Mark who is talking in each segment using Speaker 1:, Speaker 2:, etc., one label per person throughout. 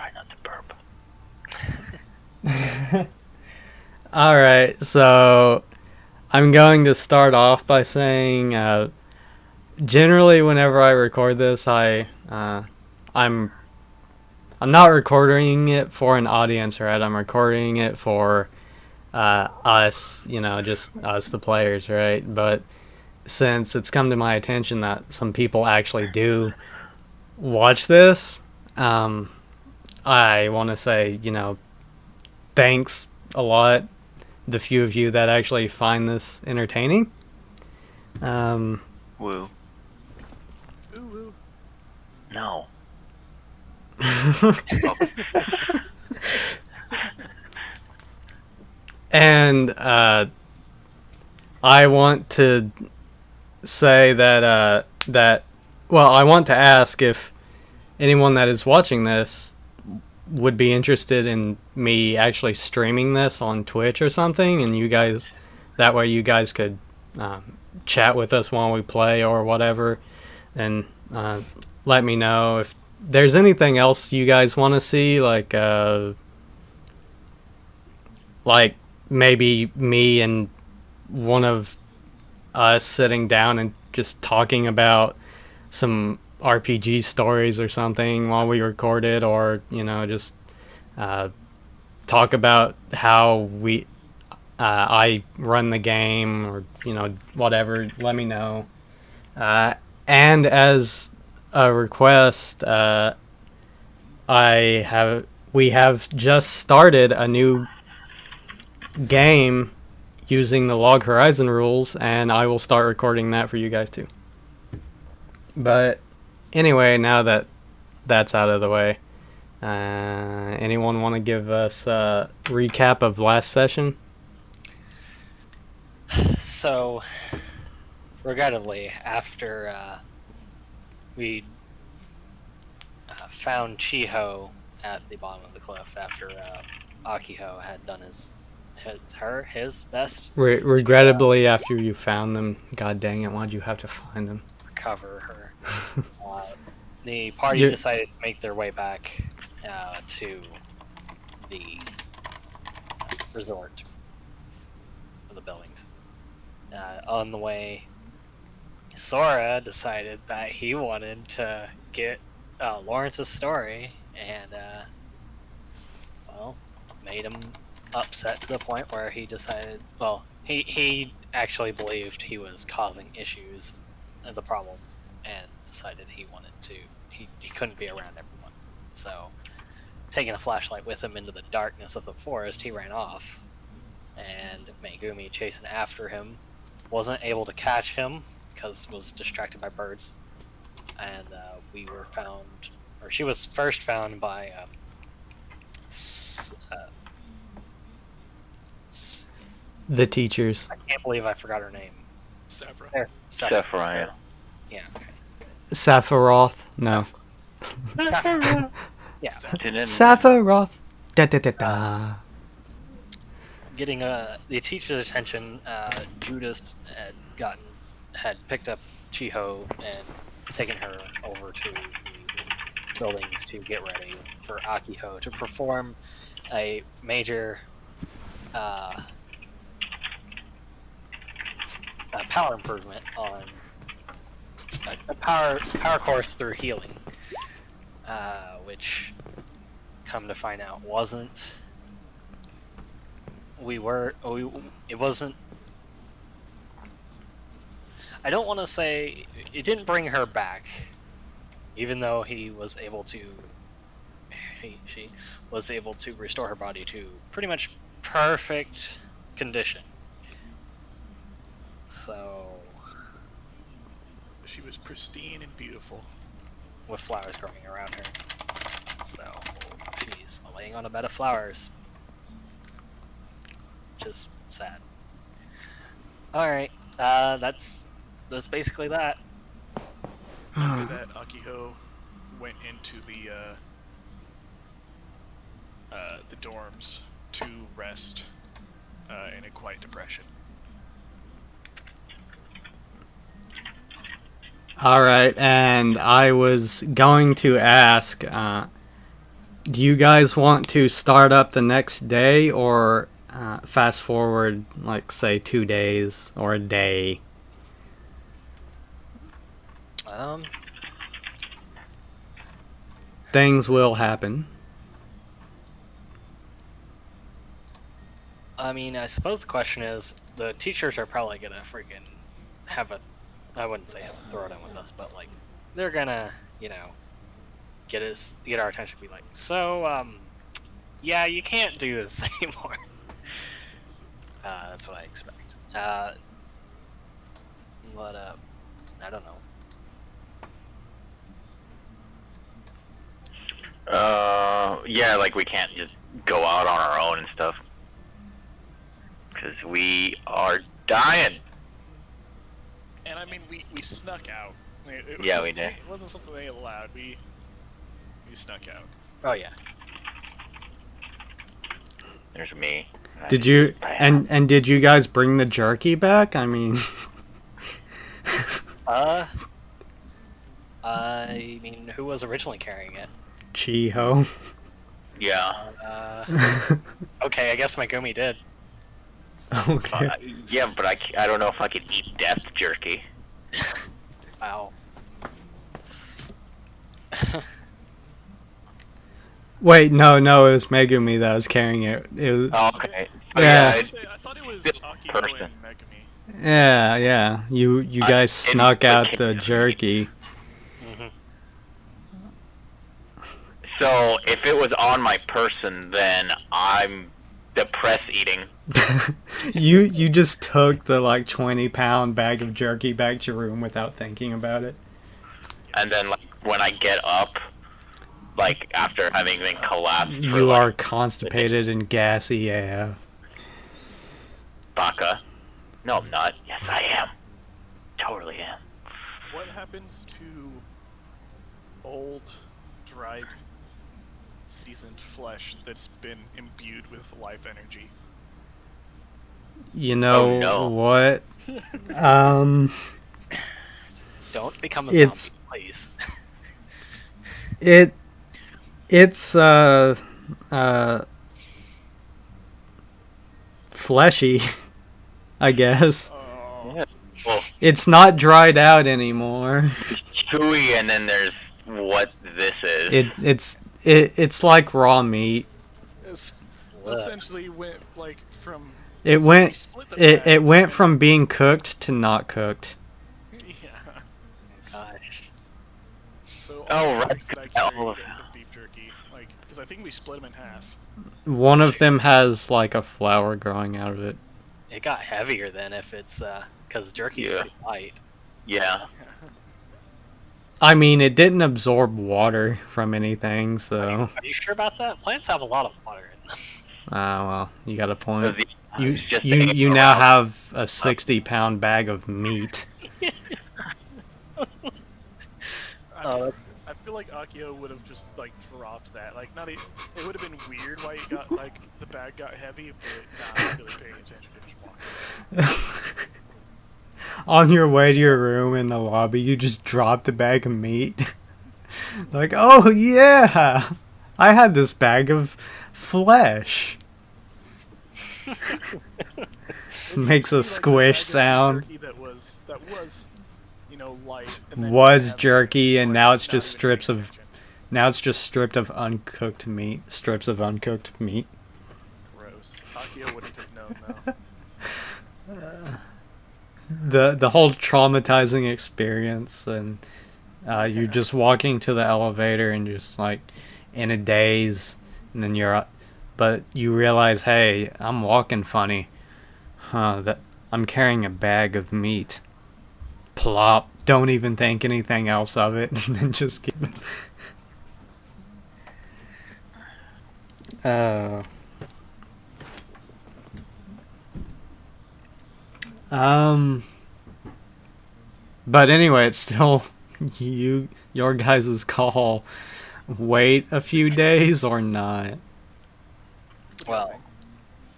Speaker 1: try not to burp.
Speaker 2: Alright, so I'm going to start off by saying generally whenever I record this I'm not recording it for an audience, right? I'm recording it for us, just us the players, right? But since it's come to my attention that some people actually do watch this, um, I want to say, thanks a lot, the few of you that actually find this entertaining. Um,
Speaker 1: Woo.
Speaker 3: Ooh, ooh.
Speaker 1: No.
Speaker 2: and I want to say that I want to ask if anyone that is watching this would be interested in me actually streaming this on Twitch or something, and that way you guys could chat with us while we play or whatever, and let me know if there's anything else you guys want to see, like maybe me and one of us sitting down and just talking about some RPG stories or something while we record it, or just uh, talk about how I run the game, or whatever. Let me know. And as a request, I have we have just started a new game using the Log Horizon rules, and I will start recording that for you guys too. But anyway, now that that's out of the way, anyone want to give us a recap of last session?
Speaker 4: So, regrettably, after we found Chiho at the bottom of the cliff, after Akiho had done his best
Speaker 2: Regrettably, after you found them, god dang it, why'd you have to find them?
Speaker 4: recover her, the party decided to make their way back to the resort of the buildings. On the way, Sora decided that he wanted to get Lawrence's story, and made him upset to the point where he decided. Well, he actually believed he was causing issues, the problem, and decided he wanted to. He couldn't be around everyone, so taking a flashlight with him into the darkness of the forest, he ran off, and Megumi chasing after him wasn't able to catch him because was distracted by birds, and we were found, or she was first found by
Speaker 2: the teachers.
Speaker 4: I can't believe I forgot her name.
Speaker 3: Sephra.
Speaker 1: Sephiroth.
Speaker 4: Yeah. Okay.
Speaker 2: Sephiroth. No.
Speaker 4: Yeah.
Speaker 2: Sephiroth. Da da da da.
Speaker 4: Getting the teacher's attention, Judas had picked up Chiho and taken her over to the buildings to get ready for Akiho to perform a major power improvement on a power course through healing, which, come to find out, wasn't. It wasn't. I don't want to say it didn't bring her back, even though she was able to restore her body to pretty much perfect condition. So
Speaker 3: She was pristine and beautiful.
Speaker 4: with flowers growing around her. So she's laying on a bed of flowers. Which is sad. Alright, that's basically that.
Speaker 3: After that, Akiho went into the dorms to rest in a quiet depression.
Speaker 2: All right, and I was going to ask Do you guys want to start up the next day or fast forward, like, say, 2 days or a day? Things will happen.
Speaker 4: I mean, I suppose the question is, the teachers are probably gonna freaking have a, I wouldn't say have a throwdown with us, but like, they're gonna, get our attention, be like, so, yeah, you can't do this anymore. That's what I expect. But, I don't know.
Speaker 1: Yeah, like we can't just go out on our own and stuff. Because we are dying.
Speaker 3: And I mean, we snuck out.
Speaker 1: Yeah, we did.
Speaker 3: It wasn't something they allowed. We snuck out.
Speaker 4: Oh yeah.
Speaker 1: There's me.
Speaker 2: Did you and did you guys bring the jerky back? I mean,
Speaker 4: I mean, who was originally carrying it?
Speaker 2: Chiho.
Speaker 1: Yeah.
Speaker 4: Okay, I guess Megumi did.
Speaker 2: Okay.
Speaker 1: Yeah, but I don't know if I could eat death jerky.
Speaker 4: Wow.
Speaker 2: Wait, no, it was Megumi that was carrying it. It was,
Speaker 1: Oh, okay.
Speaker 2: Yeah.
Speaker 3: I thought it was
Speaker 1: This
Speaker 3: Akio
Speaker 1: person.
Speaker 3: and Megumi.
Speaker 2: yeah. You guys
Speaker 1: didn't
Speaker 2: snuck out
Speaker 1: look
Speaker 2: the
Speaker 1: at-
Speaker 2: jerky.
Speaker 1: So if it was on my person, then I'm the press eating.
Speaker 2: You just took the like 20-pound bag of jerky back to your room without thinking about it.
Speaker 1: And then like when I get up, like after having been collapsed, for,
Speaker 2: You
Speaker 1: like,
Speaker 2: are constipated and gassy AF.
Speaker 1: Baka. No, I'm not. Yes, I am. Totally am.
Speaker 3: What happens to old, dried, seasoned flesh that's been imbued with life energy?
Speaker 2: You know
Speaker 1: Oh, no.
Speaker 2: what?
Speaker 4: Don't become a
Speaker 2: It's-
Speaker 4: zombie, please.
Speaker 2: It's fleshy, I guess.
Speaker 3: Oh,
Speaker 1: Yeah. Well,
Speaker 2: It's not dried out anymore.
Speaker 1: chewy, and then there's what this is.
Speaker 2: It's like raw meat.
Speaker 3: this
Speaker 4: Ugh.
Speaker 3: essentially went like from.
Speaker 2: It
Speaker 3: so
Speaker 2: went
Speaker 3: we split the
Speaker 2: it
Speaker 3: bags
Speaker 2: went
Speaker 3: and-
Speaker 2: from being cooked to not cooked.
Speaker 3: Yeah.
Speaker 4: Gosh.
Speaker 3: So
Speaker 1: Oh,
Speaker 3: all the
Speaker 1: right.
Speaker 3: bags that I carried
Speaker 1: Oh.
Speaker 3: of beef jerky, like, because I think we split them in half.
Speaker 2: One of them has like a flower growing out of it.
Speaker 4: It got heavier then if it's, because jerky's
Speaker 1: Yeah.
Speaker 4: pretty light.
Speaker 1: Yeah.
Speaker 2: I mean, it didn't absorb water from anything, so
Speaker 4: Are you sure about that? Plants have a lot of water in them.
Speaker 2: well, you got a point. You
Speaker 1: It's just
Speaker 2: you
Speaker 1: the
Speaker 2: you now
Speaker 1: around-
Speaker 2: have a 60-pound bag of meat.
Speaker 3: I feel like Akio would have just like dropped that. Like, not it would have been weird why he got like the bag got heavy, but not really paying attention to just walking.
Speaker 2: On your way to your room in the lobby, you just dropped the bag of meat. Like, oh yeah, I had this bag of flesh. Makes a
Speaker 3: Like,
Speaker 2: squish
Speaker 3: bag of
Speaker 2: sound.
Speaker 3: jerky that was light. And then
Speaker 2: Was
Speaker 3: had,
Speaker 2: jerky, and
Speaker 3: like,
Speaker 2: now it's
Speaker 3: not
Speaker 2: just
Speaker 3: even
Speaker 2: strips
Speaker 3: paying
Speaker 2: of
Speaker 3: attention.
Speaker 2: now it's just stripped of uncooked meat. Strips of uncooked meat.
Speaker 3: Gross. Akio wouldn't have known though.
Speaker 2: The whole traumatizing experience, and you just walking to the elevator and just like in a daze, and then but you realize, hey, I'm walking funny, that I'm carrying a bag of meat. Plop. Don't even think anything else of it, and then just keep it. But anyway, it's still your guys' call. Wait a few days or not.
Speaker 4: Well,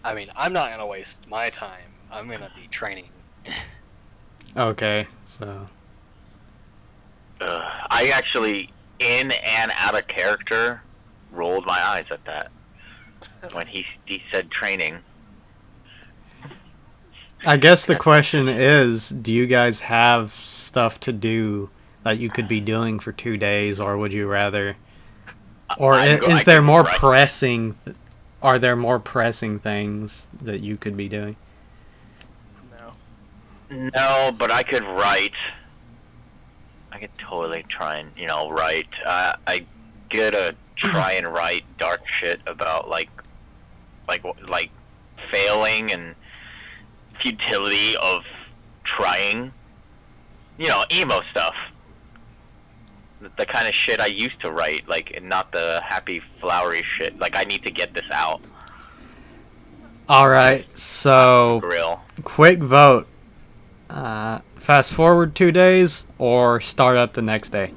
Speaker 4: I mean, I'm not gonna waste my time. I'm gonna be training.
Speaker 2: Okay, so
Speaker 1: I actually, in and out of character, rolled my eyes at that when he said training.
Speaker 2: I guess the question is, do you guys have stuff to do that you could be doing for 2 days, or would you rather? Or
Speaker 1: I
Speaker 2: is there
Speaker 1: could
Speaker 2: more
Speaker 1: write.
Speaker 2: pressing? Are there more pressing things that you could be doing?
Speaker 3: No.
Speaker 1: No, but I could write. I could totally try and write. I gotta try and write dark shit about like failing and futility of trying. Emo stuff. The kind of shit I used to write, like, and not the happy flowery shit. Like, I need to get this out.
Speaker 2: All right, so
Speaker 1: Grill.
Speaker 2: quick vote. Fast forward 2 days or start up the next day.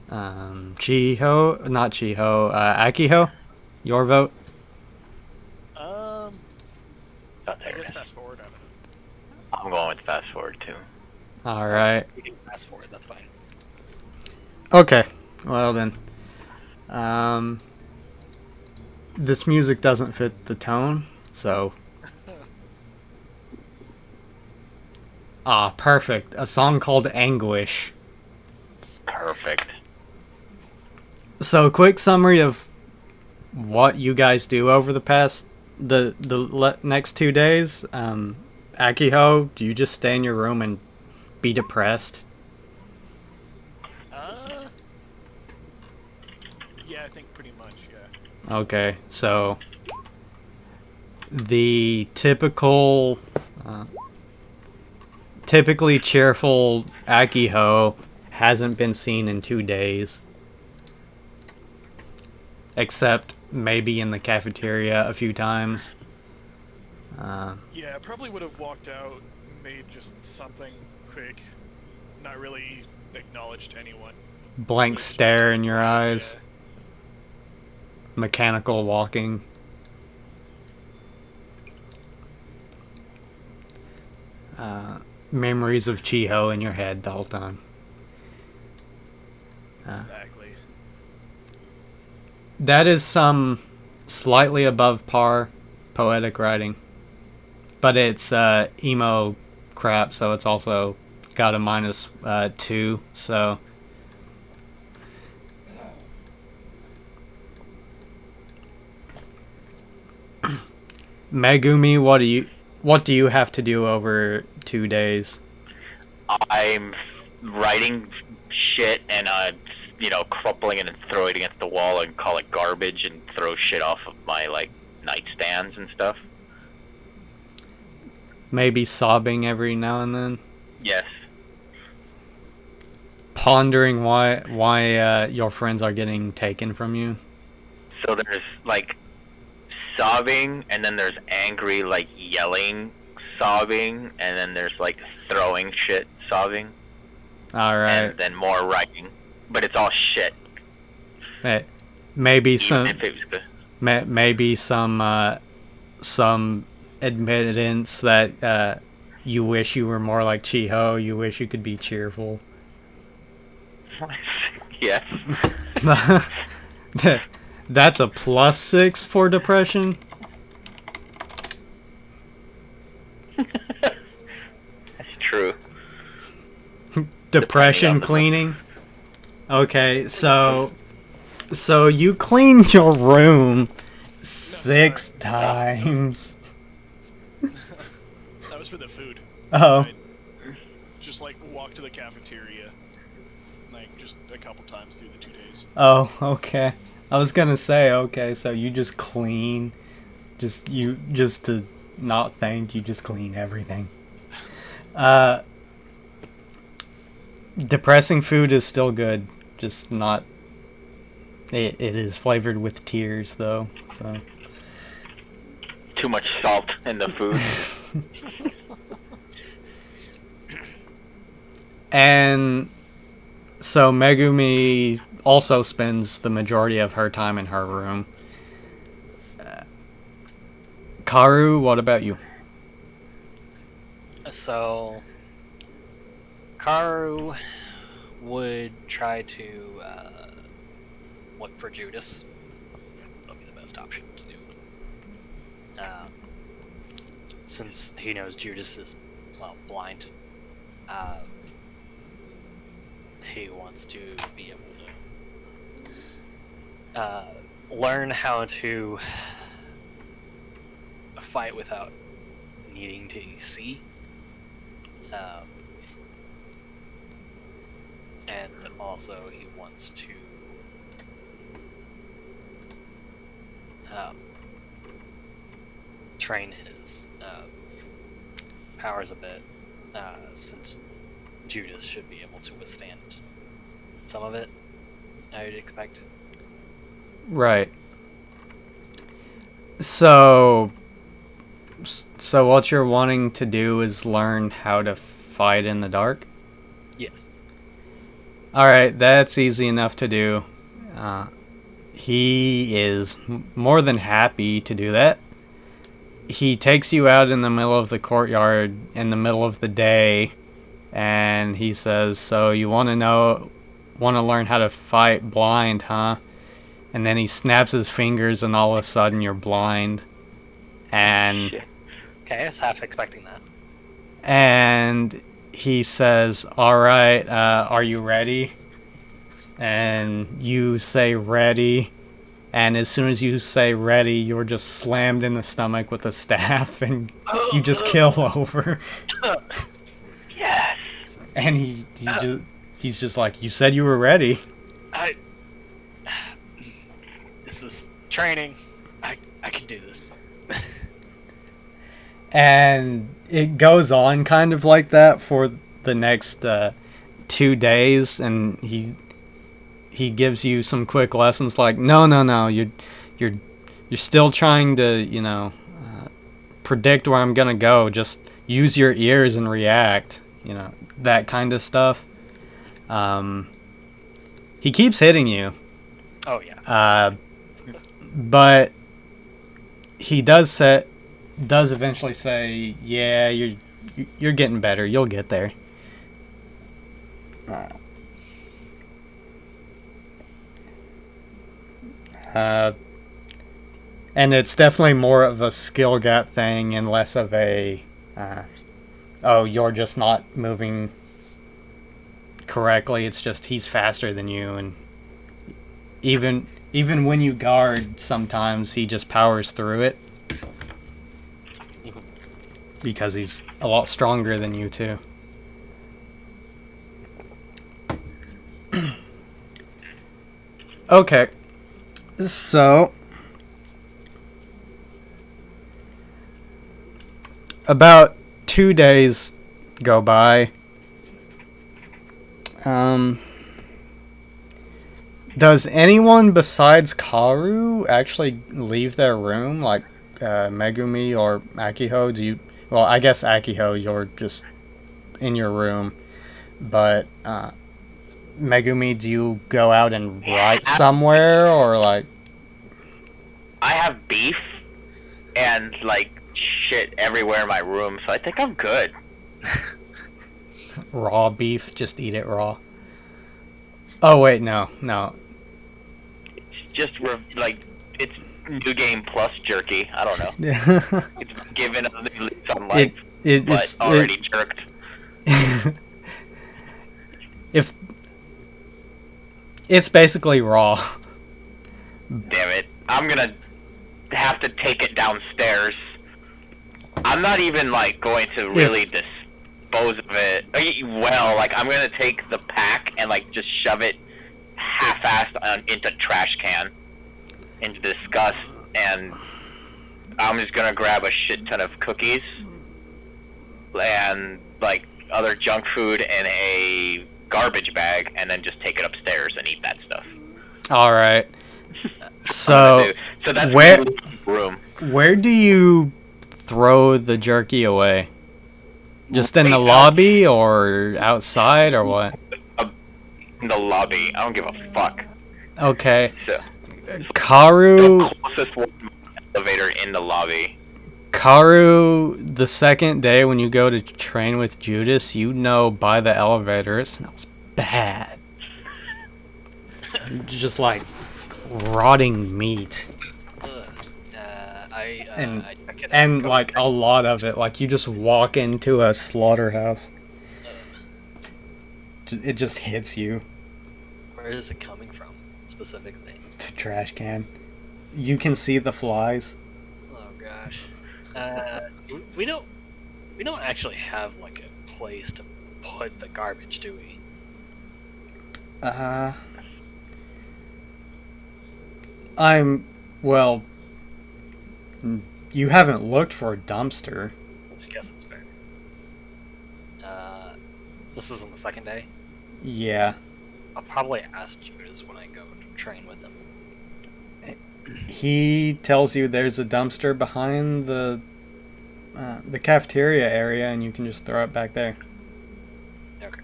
Speaker 2: Chiho, not Chiho, Akiho, your vote.
Speaker 3: I
Speaker 1: Not there.
Speaker 3: guess fast forward. I don't know.
Speaker 1: I'm going with fast forward too.
Speaker 2: All right.
Speaker 4: We can fast forward. That's fine.
Speaker 2: Okay. Well then, this music doesn't fit the tone, so. Perfect. A song called Anguish.
Speaker 1: Perfect.
Speaker 2: So, quick summary of what you guys do over the past next 2 days. Akiho, do you just stay in your room and be depressed?
Speaker 3: Yeah, I think pretty much. Yeah.
Speaker 2: Okay, so the typically cheerful Akiho hasn't been seen in 2 days. Except maybe in the cafeteria a few times.
Speaker 3: Yeah, I probably would have walked out, made just something quick, not really acknowledged anyone.
Speaker 2: Blank
Speaker 3: Just
Speaker 2: stare in your
Speaker 3: yeah.
Speaker 2: eyes. Mechanical walking. Memories of Chiho in your head the whole time.
Speaker 3: Exactly.
Speaker 2: That is some slightly above par poetic writing. But it's emo crap, so it's also got a -2, so... Megumi, what do you have to do over 2 days?
Speaker 1: I'm writing shit and crumpling it and throw it against the wall and call it garbage and throw shit off of my nightstands and stuff.
Speaker 2: Maybe sobbing every now and then.
Speaker 1: Yes.
Speaker 2: Pondering why your friends are getting taken from you.
Speaker 1: So there's sobbing, and then there's angry yelling sobbing, and then there's throwing shit sobbing,
Speaker 2: All right.
Speaker 1: and then more writing. But it's all shit.
Speaker 2: Maybe
Speaker 1: Even
Speaker 2: some
Speaker 1: if it was good.
Speaker 2: maybe some admittance that you wish you were more like Chiho. You wish you could be cheerful.
Speaker 1: Yes.
Speaker 2: That's a +6 for depression.
Speaker 1: That's true.
Speaker 2: Depression
Speaker 1: Depending on the-
Speaker 2: cleaning. Okay, so you cleaned your room 6 times.
Speaker 3: That was for the food.
Speaker 2: Oh,
Speaker 3: I just walk to the cafeteria, just a couple times through the 2 days.
Speaker 2: oh, okay. I was gonna say, okay, so you just clean, just to not think, you just clean everything. Depressing food is still good, just not. It is flavored with tears, though. So.
Speaker 1: Too much salt in the food.
Speaker 2: And so Megumi also spends the majority of her time in her room. Karu, what about you?
Speaker 4: So, Karu would try to look for Judas best option to do. Since he knows Judas is, well, blind, he wants to be able to learn how to fight without needing to see. And also he wants to train his powers a bit, since Judas should be able to withstand some of it, I would expect.
Speaker 2: Right. So what you're wanting to do is learn how to fight in the dark?
Speaker 4: Yes.
Speaker 2: Alright, that's easy enough to do. He is more than happy to do that. He takes you out in the middle of the courtyard in the middle of the day, and he says, so you want to learn how to fight blind, huh? And then he snaps his fingers and all of a sudden you're blind. And
Speaker 4: Okay, I was half expecting that.
Speaker 2: And he says, alright, are you ready? And you say ready. And as soon as you say ready, you're just slammed in the stomach with a staff and you just kill over.
Speaker 1: Yes.
Speaker 2: And he's just like, you said you were ready.
Speaker 4: This is training. I can do this.
Speaker 2: And it goes on kind of like that for the next 2 days, and he gives you some quick lessons like, no, you're still trying to, predict where I'm gonna go. Just use your ears and react, that kind of stuff. He keeps hitting you.
Speaker 4: Oh yeah.
Speaker 2: But he does eventually say, yeah, you're getting better. You'll get there. And it's definitely more of a skill gap thing and less of a, you're just not moving correctly. It's just he's faster than you, and even when you guard, sometimes he just powers through it because he's a lot stronger than you too. Okay, so about 2 days go by. Does anyone besides Karu actually leave their room? Like Megumi or Akiho? Well, I guess Akiho, you're just in your room. But Megumi, do you go out and write somewhere, or like?
Speaker 1: I have beef and like shit everywhere in my room, so I think I'm good.
Speaker 2: Raw beef, just eat it raw. Oh wait, no.
Speaker 1: It's just it's New Game Plus jerky. I don't know.
Speaker 2: Yeah.
Speaker 1: It's given a new lease on life, but
Speaker 2: it's
Speaker 1: already jerked.
Speaker 2: If it's basically raw.
Speaker 1: Damn it! I'm gonna have to take it downstairs. I'm not even going to really dispose of it. Well, I'm gonna take the pack and just shove it half-assed into trash can, into disgust, and I'm just gonna grab a shit ton of cookies and other junk food in a garbage bag, and then just take it upstairs and eat that stuff.
Speaker 2: All right. So
Speaker 1: that's
Speaker 2: where
Speaker 1: room.
Speaker 2: Where do you throw the jerky away? Just in the lobby or outside or what?
Speaker 1: In the lobby. I don't give a fuck.
Speaker 2: Okay.
Speaker 1: So,
Speaker 2: Karu.
Speaker 1: the closest one elevator in the lobby.
Speaker 2: Karu, the second day when you go to train with Judas, by the elevator it smells bad. Just like rotting meat. and
Speaker 4: check it out.
Speaker 2: and like a lot of it. Like you just walk into a slaughterhouse, it just hits you.
Speaker 4: Where is it coming from specifically?
Speaker 2: The trash can. You can see the flies.
Speaker 4: Oh gosh. We don't actually have like a place to put the garbage, do we?
Speaker 2: Well, you haven't looked for a dumpster.
Speaker 4: I guess it's fair. This is on the second day.
Speaker 2: Yeah.
Speaker 4: I'll probably ask Judas when I go to train with him.
Speaker 2: He tells you there's a dumpster behind the cafeteria area, and you can just throw it back there.
Speaker 4: Okay.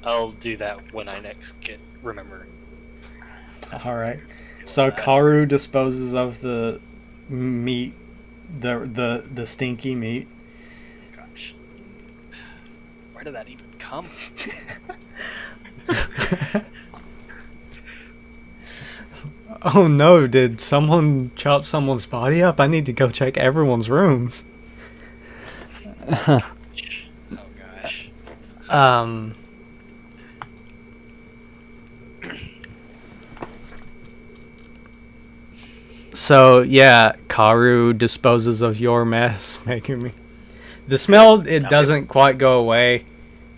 Speaker 4: I'll do that when I next remember.
Speaker 2: All right. So Karu disposes of the meat, the stinky meat.
Speaker 4: Gosh, where did that even come from?
Speaker 2: Oh no! Did someone chop someone's body up? I need to go check everyone's rooms.
Speaker 4: Oh gosh.
Speaker 2: So yeah, Karu disposes of your mess, making me. The smell, it doesn't quite go away.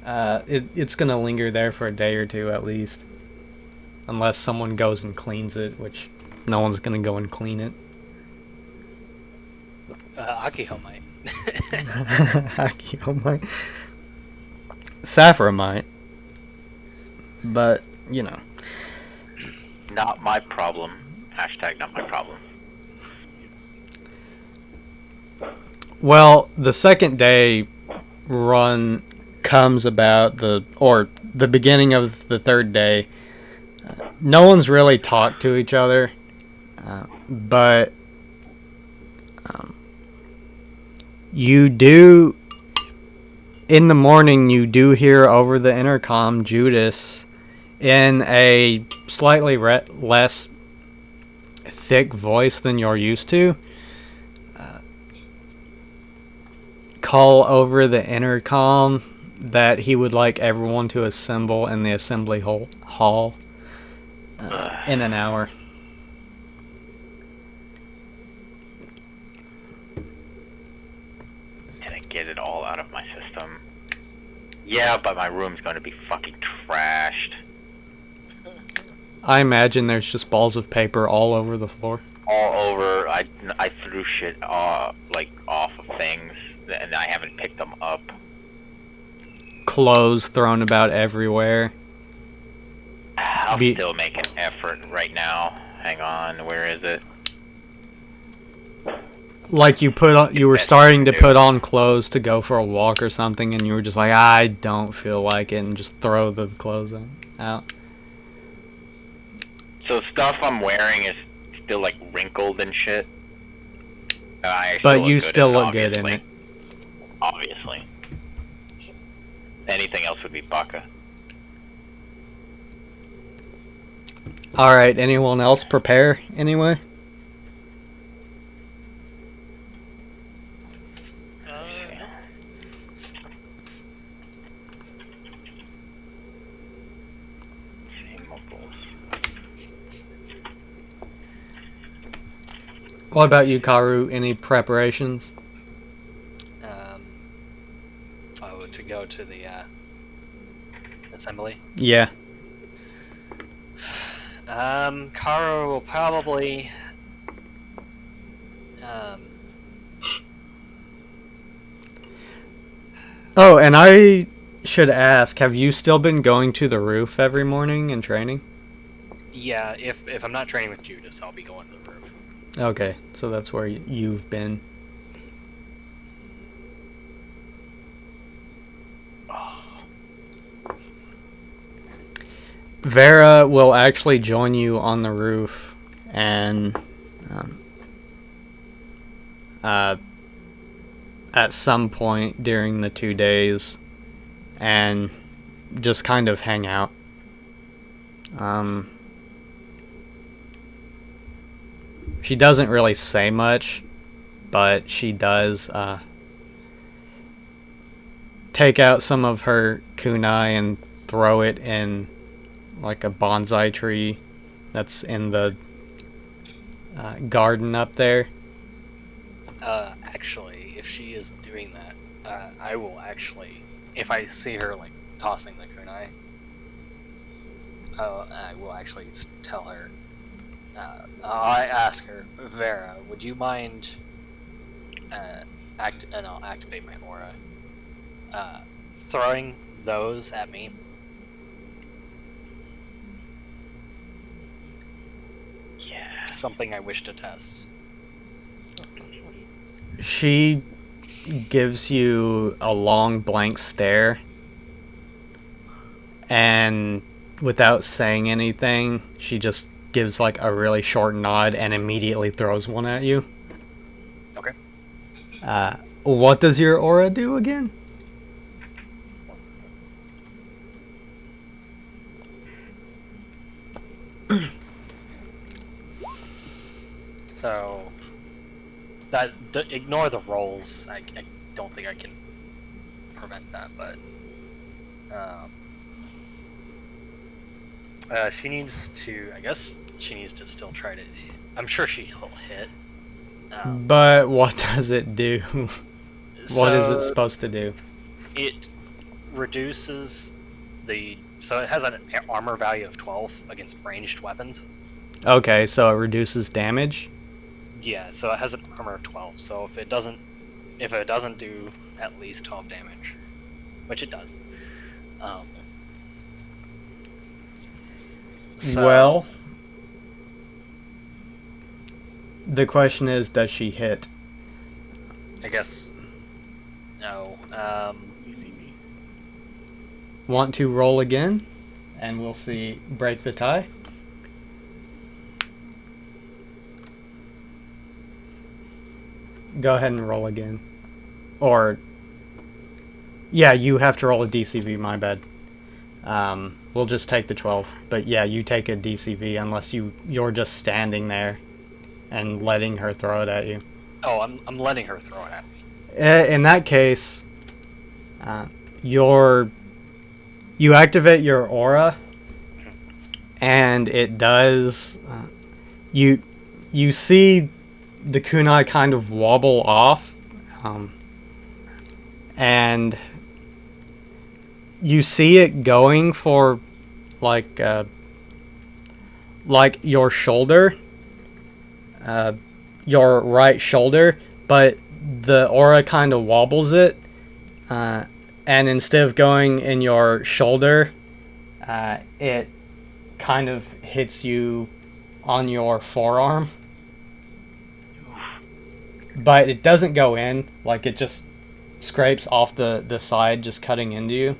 Speaker 2: It's gonna linger there for a day or two at least, unless someone goes and cleans it, which no one's gonna go and clean it.
Speaker 4: Akiho might.
Speaker 2: Akio might. Saffron might. But you know.
Speaker 1: Not my problem. Hashtag not my problem.
Speaker 2: Well, the second day run comes about the beginning of the third day. No one's really talked to each other, but you do. In the morning, you do hear over the intercom Judas in a slightly less thick voice than you're used to. Call over the intercom that he would like everyone to assemble in the assembly hall in an hour.
Speaker 1: Did I get it all out of my system? Yeah, but my room's going to be fucking trashed.
Speaker 2: I imagine there's just balls of paper all over the floor.
Speaker 1: All over. I threw shit off of things, and I haven't picked them up.
Speaker 2: Clothes thrown about everywhere.
Speaker 1: I'll still make an effort right now. Hang on, where is it?
Speaker 2: Like you were starting to put on clothes to go for a walk or something, and you were just like, I don't feel like it, and just throw the clothes out.
Speaker 1: So stuff I'm wearing is still like wrinkled and shit.
Speaker 2: But you still look good in it.
Speaker 1: Obviously. Anything else would be baka.
Speaker 2: Alright, anyone else prepare anyway? What about you, Karu? Any preparations?
Speaker 4: To go to the assembly.
Speaker 2: Yeah.
Speaker 4: Kara will probably
Speaker 2: Oh, and I should ask, have you still been going to the roof every morning and training?
Speaker 4: Yeah, if I'm not training with Judas, I'll be going to the roof.
Speaker 2: Okay, so that's where you've been. Vera will actually join you on the roof, and at some point during the 2 days, and just kind of hang out. She doesn't really say much, but she does take out some of her kunai and throw it in like a bonsai tree that's in the garden up there.
Speaker 4: Actually, if she is doing that, I will actually, if I see her like tossing the kunai, I will actually tell her. I ask her, Vera, would you mind? And I'll activate my aura. Throwing those at me.
Speaker 1: Yeah.
Speaker 4: Something I wish to test.
Speaker 2: She gives you a long blank stare, and without saying anything, she just gives like a really short nod and immediately throws one at you.
Speaker 4: Okay.
Speaker 2: What does your aura do again?
Speaker 4: So ignore the rolls. I don't think I can prevent that, but she needs to. I guess she needs to still try to. I'm sure she'll hit.
Speaker 2: But what does it do? What is it
Speaker 4: So
Speaker 2: supposed to do?
Speaker 4: it reduces the. So it has an armor value of 12 against ranged weapons.
Speaker 2: Okay, so it reduces damage.
Speaker 4: Yeah, so it has an armor of 12. So if it doesn't do at least 12 damage, which it does. So,
Speaker 2: Well, the question is, does she hit?
Speaker 4: I guess no.
Speaker 3: DCB.
Speaker 2: Want to roll again? And we'll see. Break the tie. Go ahead and roll again. Or, yeah, you have to roll a DCV, my bad. We'll just take the 12. But yeah, you take a DCV unless you're just standing there and letting her throw it at you.
Speaker 4: Oh, I'm letting her throw it at me.
Speaker 2: In that case, you activate your aura, and it does. You see the kunai kind of wobble off, and you see it going for like your shoulder, your right shoulder, but the aura kind of wobbles it, and instead of going in your shoulder, it kind of hits you on your forearm. But it doesn't go in, like it just scrapes off the side, just cutting into you.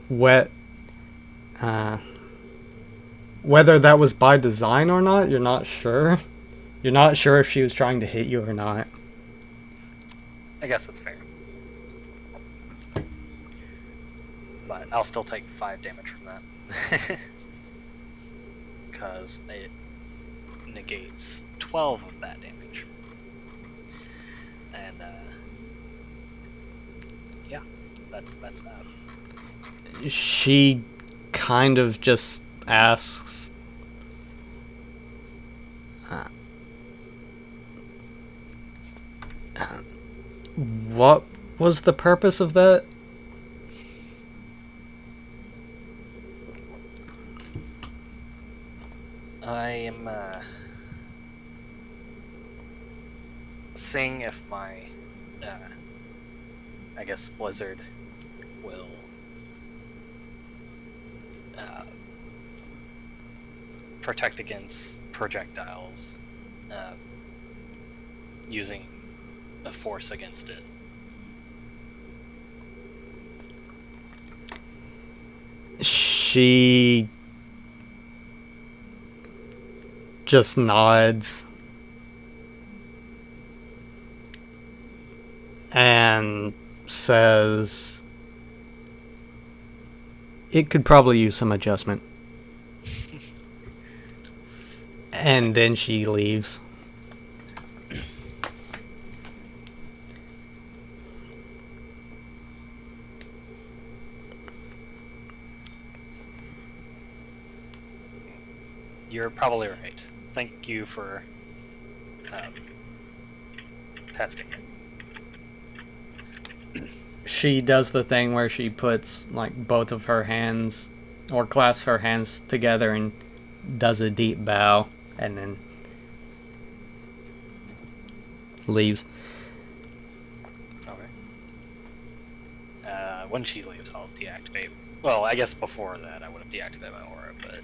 Speaker 2: Wet. Whether that was by design or not, you're not sure. You're not sure if she was trying to hit you or not.
Speaker 4: I guess that's fair. But I'll still take 5 damage from that. Because it negates 12 of that damage. And, yeah, that's that.
Speaker 2: She kind of just asks, what was the purpose of that?
Speaker 4: I am, seeing if my, I guess, Blizzard will, protect against projectiles, using a force against it.
Speaker 2: She just nods and says it could probably use some adjustment. And then she leaves.
Speaker 4: You're probably right. Thank you for testing it.
Speaker 2: She does the thing where she puts like both of her hands or clasps her hands together and does a deep bow and then leaves.
Speaker 4: Okay. When she leaves, I'll deactivate. Well, I guess before that, I would have deactivated my aura, but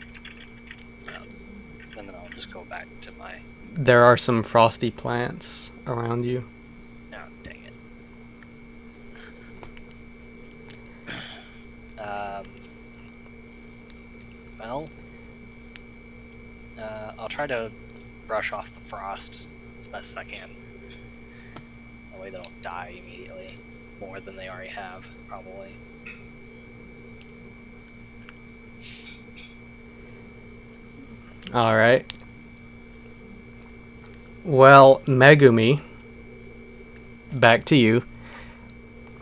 Speaker 4: and then I'll just go back to my.
Speaker 2: There are some frosty plants around you.
Speaker 4: Oh, dang it. Well, I'll try to brush off the frost as best as I can. That way they don't die immediately, more than they already have, probably.
Speaker 2: Alright. Well, Megumi, back to you.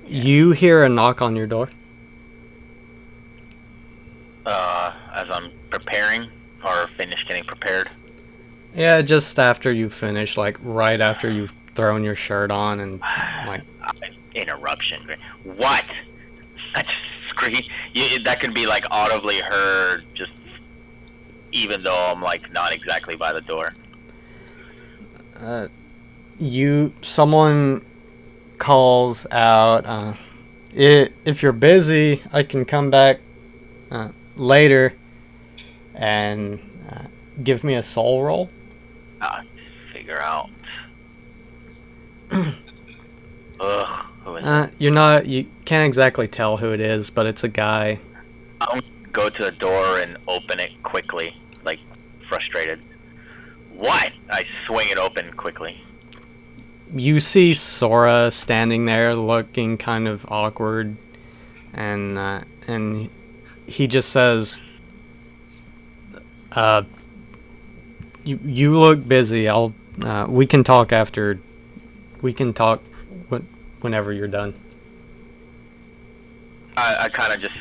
Speaker 2: You hear a knock on your door.
Speaker 1: As I'm preparing or finished getting prepared.
Speaker 2: Yeah, just after you finish, like right after you've thrown your shirt on and like.
Speaker 1: Interruption. What? I just scream. That could be like audibly heard, just even though I'm like not exactly by the door.
Speaker 2: Someone calls out. If you're busy, I can come back later and give me a soul roll.
Speaker 1: Figure out. Ugh. Who is it?
Speaker 2: You can't exactly tell who it is, but it's a guy.
Speaker 1: I'll go to the door and open it quickly, like frustrated. What? I swing it open quickly.
Speaker 2: You see Sora standing there looking kind of awkward, and he just says, you look busy. We can talk after. We can talk whenever you're done."
Speaker 1: I kind of just.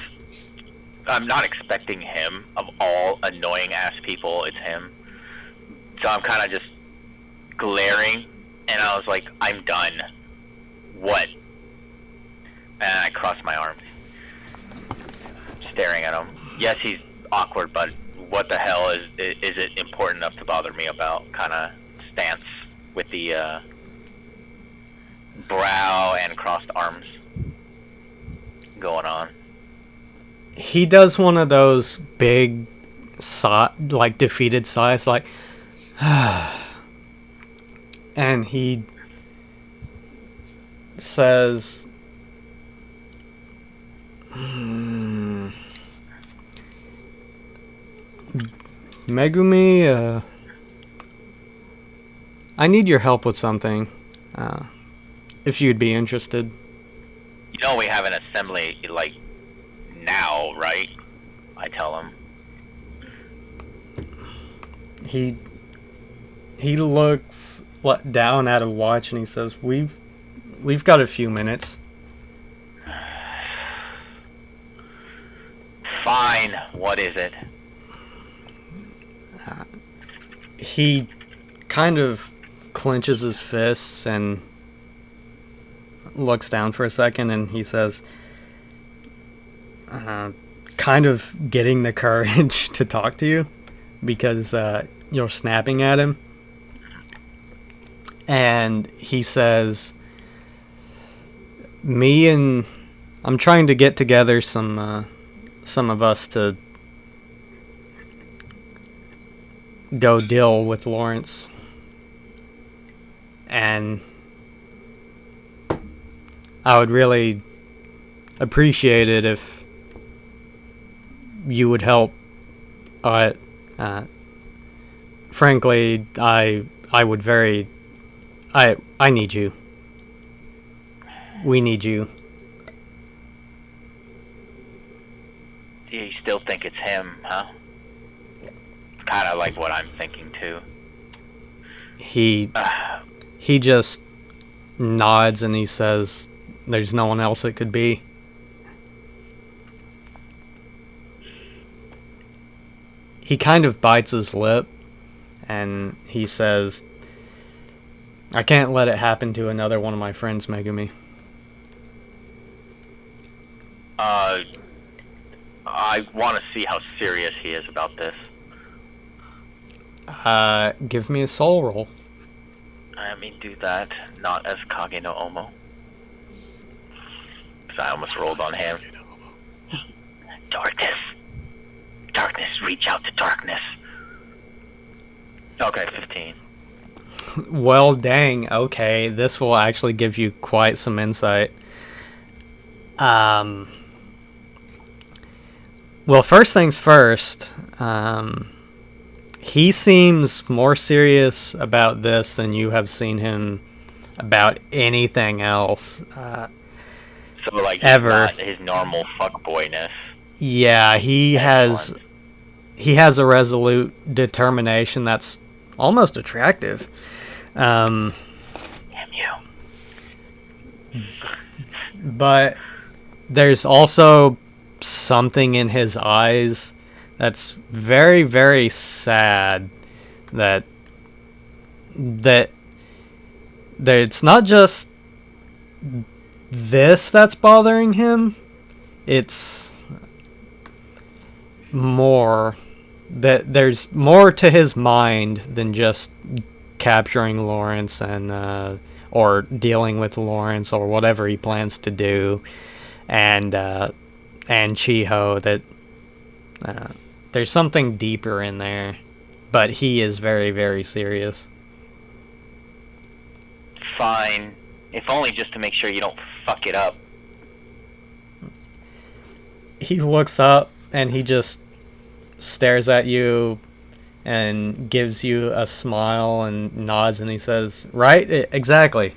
Speaker 1: I'm not expecting him. Of all annoying ass people, it's him. So I'm kind of just glaring, and I was like, I'm done. What? And I cross my arms, staring at him. Yes, he's awkward, but what the hell is it important enough to bother me about? Kind of stance with the brow and crossed arms going on.
Speaker 2: He does one of those big, like defeated sighs, like, and he says, Megumi, I need your help with something, if you'd be interested.
Speaker 1: You know we have an assembly, like, now, right? I tell him.
Speaker 2: He looks down at a watch and he says, We've got a few minutes."
Speaker 1: Fine. What is it?
Speaker 2: He kind of clenches his fists and looks down for a second, and he says, kind of getting the courage to talk to you because you're snapping at him. And he says, I'm trying to get together some of us to go deal with Lawrence. And I would really appreciate it if you would help. Frankly, I need you. We need you.
Speaker 1: Do you still think it's him, huh? kind of like what I'm thinking too.
Speaker 2: He just nods and he says, "There's no one else it could be." He kind of bites his lip and he says, "I can't let it happen to another one of my friends, Megumi."
Speaker 1: I want to see how serious he is about this.
Speaker 2: Give me a soul roll.
Speaker 1: Let me do that, not as Kage no Omo. Because I almost rolled on him. Darkness. Darkness, reach out to darkness. Okay, 15.
Speaker 2: Well, dang. Okay, this will actually give you quite some insight. Well, first things first. He seems more serious about this than you have seen him about anything else.
Speaker 1: So, like,
Speaker 2: Ever.
Speaker 1: He's not his normal fuckboyness.
Speaker 2: Yeah, he has a resolute determination that's almost attractive.
Speaker 1: Damn you.
Speaker 2: But there's also something in his eyes that's very, very sad. That it's not just this that's bothering him. It's more that there's more to his mind than just capturing Lawrence and or dealing with Lawrence or whatever he plans to do, and Chiho. That there's something deeper in there, but he is very, very serious.
Speaker 1: Fine. If only just to make sure you don't fuck it up.
Speaker 2: He looks up and he just stares at you and gives you a smile and nods and he says, "Right? Exactly.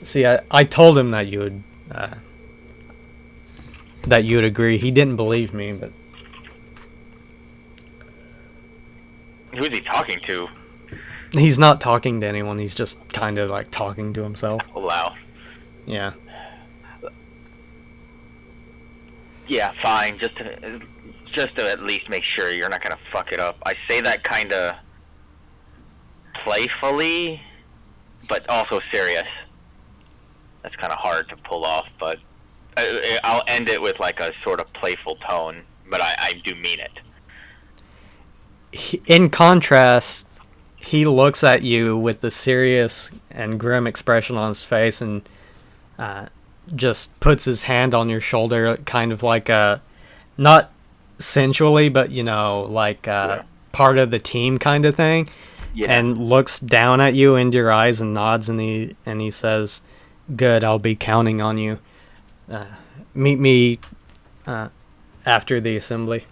Speaker 2: See, I told him that you would that you'd agree. He didn't believe me, but
Speaker 1: Who is he talking to?
Speaker 2: he's not talking to anyone. He's just kind of like talking to himself.
Speaker 1: Oh, wow.
Speaker 2: Yeah.
Speaker 1: Yeah, fine. Just to at least make sure you're not gonna fuck it up. I say that kind of playfully, but also serious. That's kind of hard to pull off, but I'll end it with like a sort of playful tone, but I do mean it.
Speaker 2: In contrast, he looks at you with the serious and grim expression on his face and just puts his hand on your shoulder, kind of like not sensually, but like part of the team kind of thing.
Speaker 1: Yeah.
Speaker 2: And looks down at you into your eyes and nods and he says, "Good, I'll be counting on you. Meet me after the assembly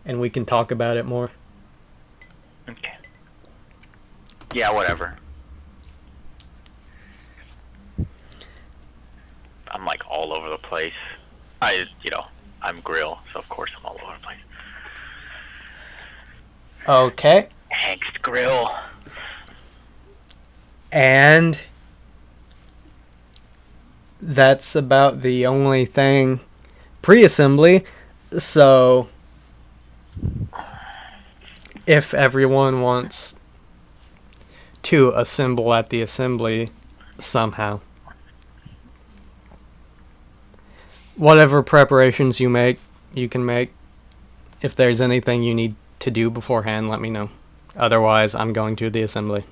Speaker 2: and we can talk about it more."
Speaker 1: Okay. Yeah, whatever. I'm like all over the place. I'm Grill, so of course I'm all over the place.
Speaker 2: Okay.
Speaker 1: Hank's Grill.
Speaker 2: And that's about the only thing pre-assembly. So if everyone wants to assemble at the assembly somehow, whatever preparations you can make. If there's anything you need to do beforehand, let me know. Otherwise, I'm going to the assembly.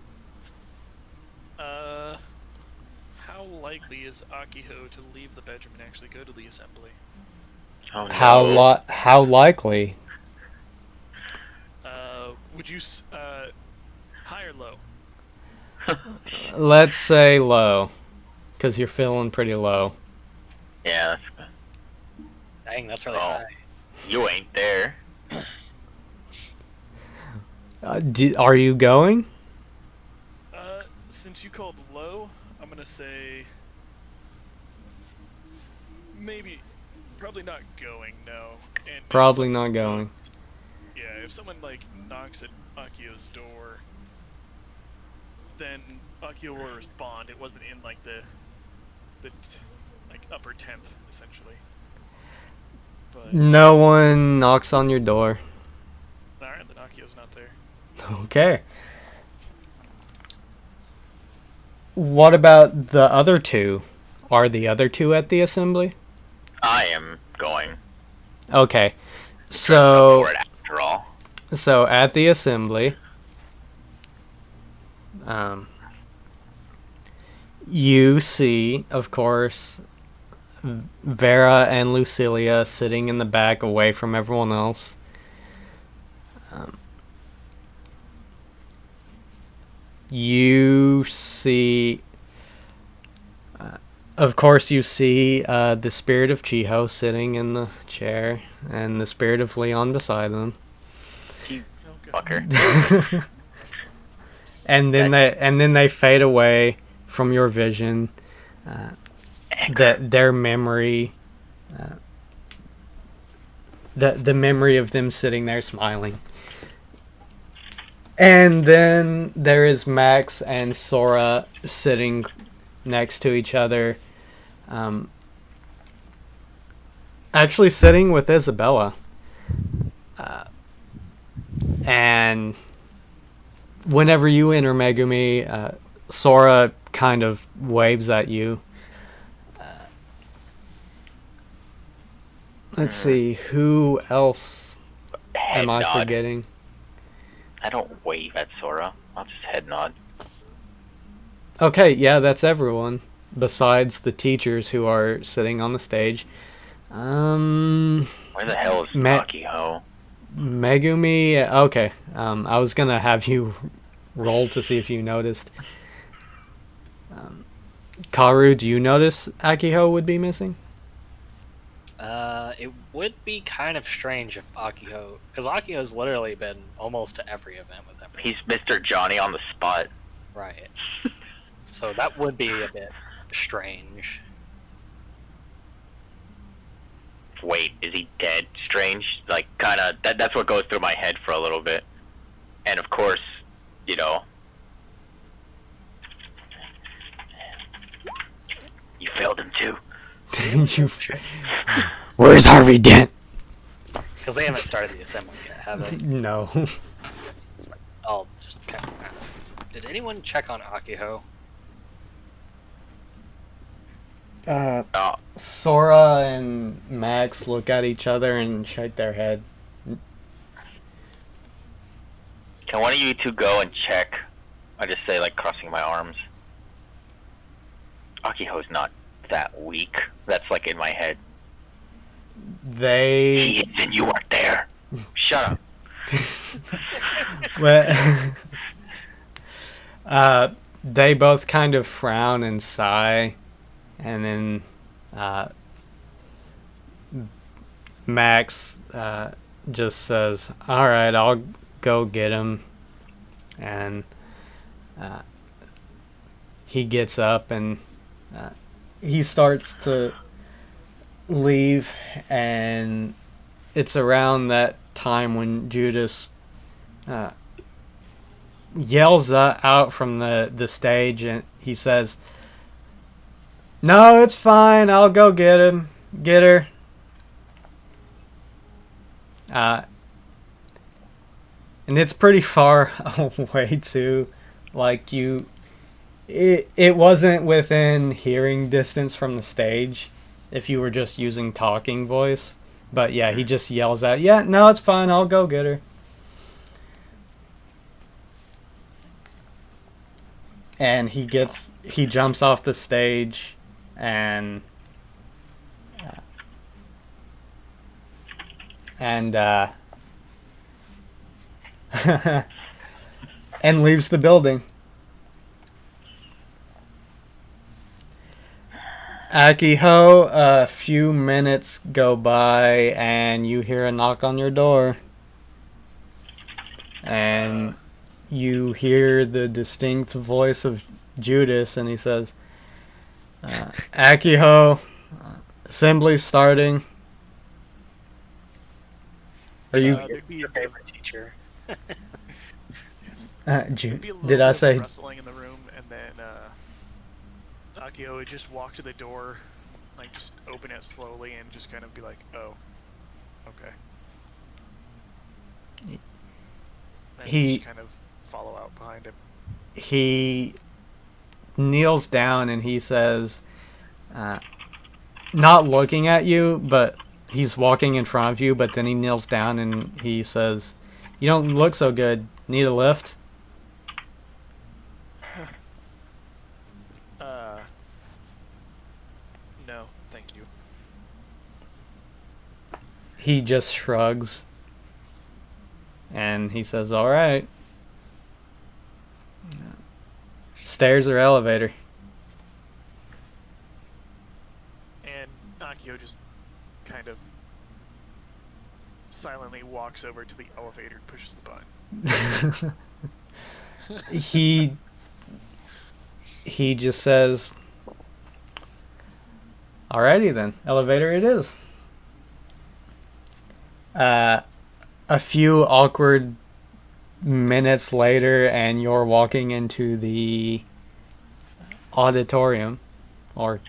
Speaker 3: How likely is Akiho to leave the bedroom and actually go to the assembly?
Speaker 1: Oh, no.
Speaker 2: How likely?
Speaker 3: Would you high or low?
Speaker 2: Let's say low, because you're feeling pretty low.
Speaker 1: Yeah,
Speaker 4: Dang, that's really
Speaker 1: Oh.
Speaker 4: high.
Speaker 1: you ain't there.
Speaker 2: Are you going?
Speaker 3: Since you called low, I'm gonna say probably not going. No. And
Speaker 2: Probably not going.
Speaker 3: Yeah, if someone like knocks at Akio's door, then Akio will respond. It wasn't in like the like upper 10th essentially. But
Speaker 2: No one knocks on your door.
Speaker 3: alright, then Akio's not there.
Speaker 2: Okay. What about the other two? Are the other two at the assembly?
Speaker 1: I am going.
Speaker 2: Okay. So,
Speaker 1: Aboard after all.
Speaker 2: so at the assembly, you see, of course, Vera and Lucilia sitting in the back away from everyone else. You see, of course, you see the spirit of Chiho sitting in the chair, and the spirit of Leon beside them.
Speaker 1: You
Speaker 3: Okay.
Speaker 1: fucker.
Speaker 2: And then they fade away from your vision. That their memory, the memory of them sitting there smiling. And then there is Max and Sora sitting next to each other. Actually sitting with Isabella. And whenever you enter Megumi, Sora kind of waves at you. Let's see, who else
Speaker 1: Head
Speaker 2: am I
Speaker 1: nod.
Speaker 2: forgetting?
Speaker 1: I don't wave at Sora. I'll just head nod.
Speaker 2: Okay, yeah, that's everyone. Besides the teachers who are sitting on the stage.
Speaker 1: Where the hell is Akiho?
Speaker 2: Megumi, okay. I was gonna have you roll to see if you noticed. Karu, do you notice Akiho would be missing?
Speaker 4: It would be kind of strange if Akio, because Akio's literally been almost to every event with him.
Speaker 1: He's Mr. Johnny on the spot.
Speaker 4: Right. So that would be a bit strange.
Speaker 1: Wait, is he dead? Strange? Like, kinda, that's what goes through my head for a little bit. And of course, you know... You failed him too.
Speaker 2: Where's Harvey Dent?
Speaker 4: Because they haven't started the assembly yet, have they?
Speaker 2: No.
Speaker 4: It's like, I'll just kind of ask. Did anyone check on Akiho?
Speaker 1: Oh,
Speaker 2: Sora and Max look at each other and shake their head.
Speaker 1: can one of you two go and check? I just say, like, crossing my arms. Akiho's not that weak. That's, like, in my head.
Speaker 2: They...
Speaker 1: He and you weren't there. Shut up.
Speaker 2: They both kind of frown and sigh, and then Max just says, "Alright, I'll go get him." And he gets up and he starts to leave, and it's around that time when Judas yells out from the stage, and he says, "No, it's fine. I'll go get her." And it's pretty far away too. Like it wasn't within hearing distance from the stage if you were just using talking voice. But yeah, he just yells out, "Yeah, no, it's fine. I'll go get her." And he jumps off the stage and and leaves the building. Akiho, a few minutes go by and you hear a knock on your door. And you hear the distinct voice of Judas, and he says, "Akiho, assembly's starting." Are you?
Speaker 3: There'd be
Speaker 4: Your
Speaker 3: a bit of,
Speaker 4: favorite teacher.
Speaker 3: yes,
Speaker 2: Did
Speaker 3: there'd be a little
Speaker 2: did
Speaker 3: bit
Speaker 2: I
Speaker 3: of
Speaker 2: say?
Speaker 3: rustling in the room, and then Akio would just walk to the door, like just open it slowly, and just kind of be like, "Oh, okay." And
Speaker 2: He
Speaker 3: just kind of follow out behind him.
Speaker 2: he kneels down and he says, not looking at you, but he's walking in front of you. But then he kneels down and he says, "You don't look so good. Need a lift?"
Speaker 3: No, thank you.
Speaker 2: He just shrugs and he says, "All right." Stairs or elevator?
Speaker 3: And Akio just kind of silently walks over to the elevator and pushes the button.
Speaker 2: he just says, "Alrighty then, elevator it is." A few awkward minutes later, and you're walking into the auditorium or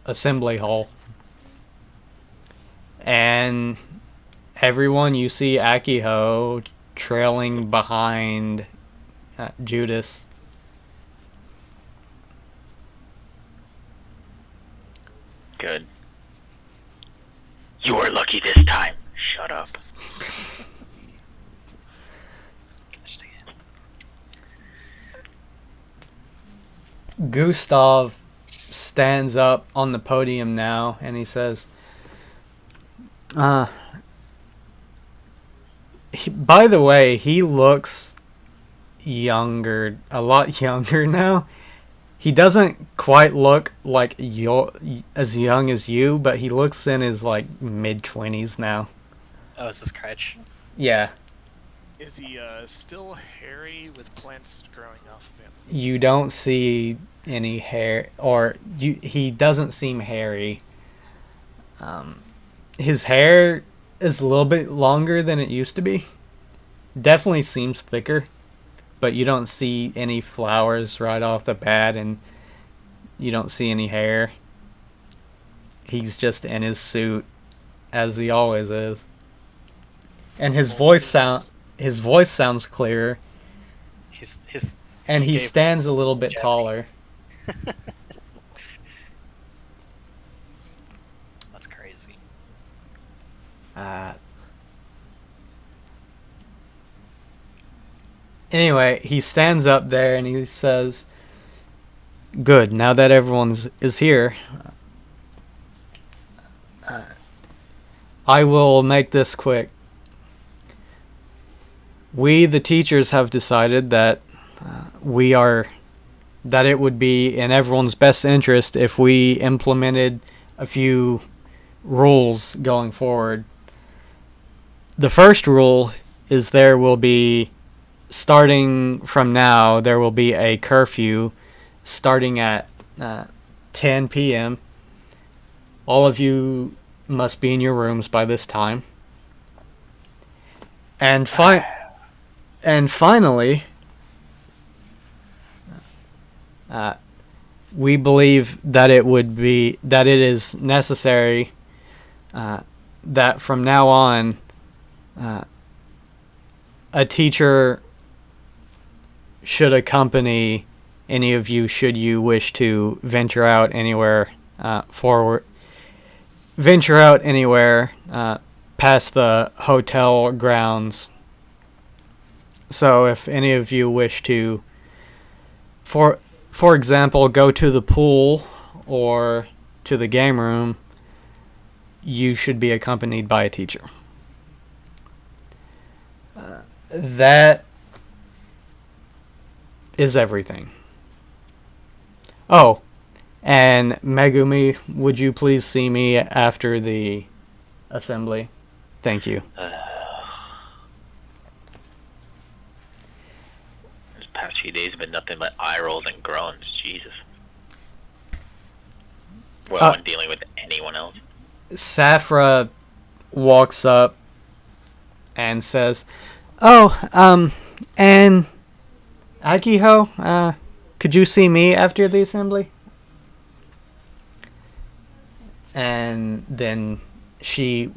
Speaker 2: assembly hall, and everyone you see Akiho trailing behind Judas.
Speaker 1: Good. You are lucky this time. Shut up.
Speaker 4: Gosh dang it.
Speaker 2: Gustav stands up on the podium now and he says, by the way, he looks younger, a lot younger now. He doesn't quite look like you're as young as you, but he looks in his like mid-20s now.
Speaker 4: Oh, is this Cretch?
Speaker 2: Yeah.
Speaker 3: Is he still hairy with plants growing off of him?
Speaker 2: You don't see any hair, or he doesn't seem hairy. His hair is a little bit longer than it used to be. Definitely seems thicker, but you don't see any flowers right off the bat, and you don't see any hair. He's just in his suit, as he always is. And his voice sounds clearer,
Speaker 4: His
Speaker 2: and he
Speaker 4: gave
Speaker 2: stands a little bit
Speaker 4: Jeffy.
Speaker 2: taller.
Speaker 4: That's crazy.
Speaker 2: Anyway, he stands up there and he says, "Good, now that everyone is here, I will make this quick. We, the teachers, have decided that that it would be in everyone's best interest if we implemented a few rules going forward. The first rule is starting from now, there will be a curfew starting at 10 p.m. All of you must be in your rooms by this time. And finally, we believe that it is necessary that from now on, a teacher should accompany any of you should you wish to venture out anywhere past the hotel grounds. So if any of you wish to, for example, go to the pool or to the game room, you should be accompanied by a teacher." That is everything. Oh, and Megumi, would you please see me after the assembly? Thank you.
Speaker 1: This past few days have been nothing but eye rolls and groans. Jesus. Well, when dealing with anyone else.
Speaker 2: Safra walks up and says, "Oh, and Akiho, could you see me after the assembly?" And then she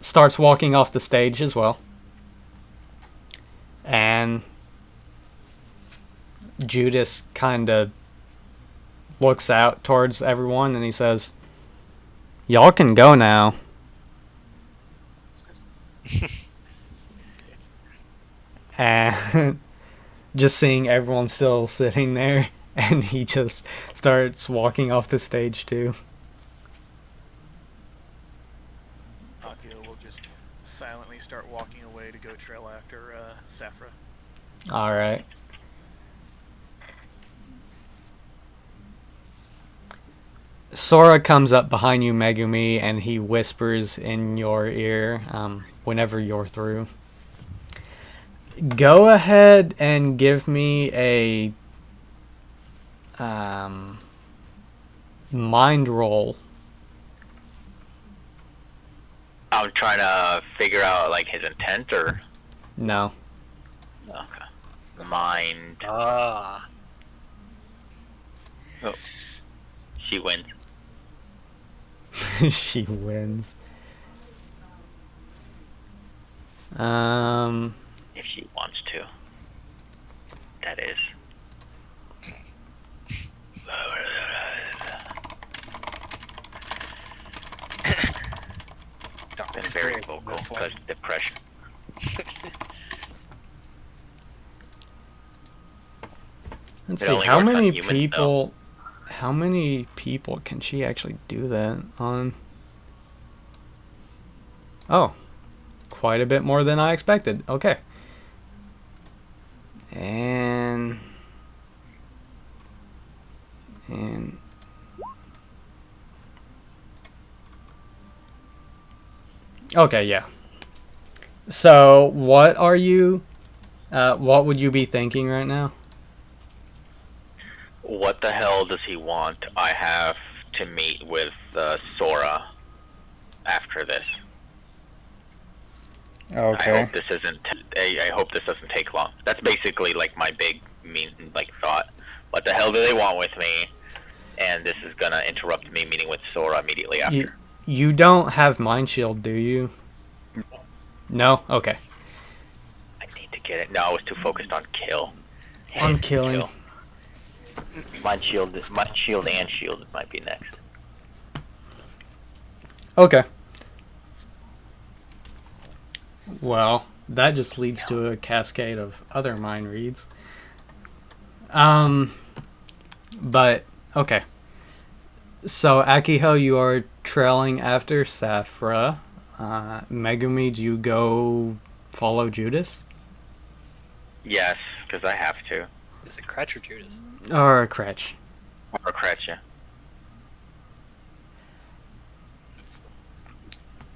Speaker 2: starts walking off the stage as well. And Judas kind of looks out towards everyone and he says, "Y'all can go now." And just seeing everyone still sitting there, and he just starts walking off the stage too.
Speaker 3: Akio will just silently start walking away to go trail after Safra.
Speaker 2: Alright. Sora comes up behind you, Megumi, and he whispers in your ear whenever you're through. Go ahead and give me a mind roll.
Speaker 1: I'm trying to figure out like his intent or
Speaker 2: No.
Speaker 1: okay. Mind.
Speaker 4: Ah.
Speaker 1: Oh, she wins.
Speaker 2: She wins.
Speaker 1: If she wants to. That is.
Speaker 4: Don't
Speaker 1: Been
Speaker 4: scream
Speaker 1: very vocal
Speaker 4: this one.
Speaker 1: because depression.
Speaker 2: Let's
Speaker 1: It
Speaker 2: see,
Speaker 1: only
Speaker 2: how
Speaker 1: works on
Speaker 2: many
Speaker 1: humans,
Speaker 2: people... How many people can she actually do that on? Oh. Quite a bit more than I expected. Okay. And... Okay, yeah. So, what are you... what would you be thinking right now?
Speaker 1: What the hell does he want? I have to meet with Sora after this.
Speaker 2: Okay.
Speaker 1: I hope this isn't. I hope this doesn't take long. That's basically like my big thought. What the hell do they want with me? And this is gonna interrupt me meeting with Sora immediately after.
Speaker 2: You don't have Mind Shield, do you? No? Okay.
Speaker 1: I need to get it. No, I was too focused on kill.
Speaker 2: On killing.
Speaker 1: Mind shield and shield might be next.
Speaker 2: Okay. Well, that just leads to a cascade of other mind reads. But, okay. So, Akiho, you are trailing after Safra. Megumi, do you go follow Judas?
Speaker 1: Yes, because I have to.
Speaker 4: Is it Cretch or Judas?
Speaker 2: Or Kretch?
Speaker 1: Or Kretcha.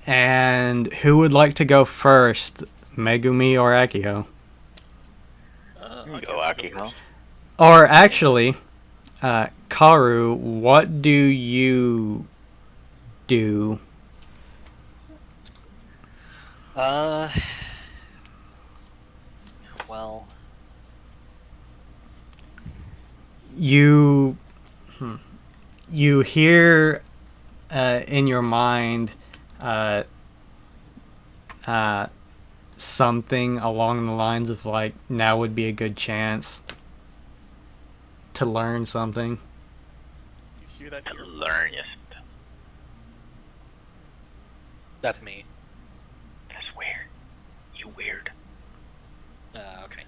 Speaker 2: And who would like to go first, Megumi or Akiho?
Speaker 1: Go Akiho.
Speaker 2: Or actually, Karu, what do you do?
Speaker 4: Well,
Speaker 2: You hear in your mind something along the lines of like, now would be a good chance to learn something.
Speaker 3: You hear that?
Speaker 1: To learn, yes.
Speaker 4: that's me.
Speaker 1: That's weird. You weird.
Speaker 4: Okay.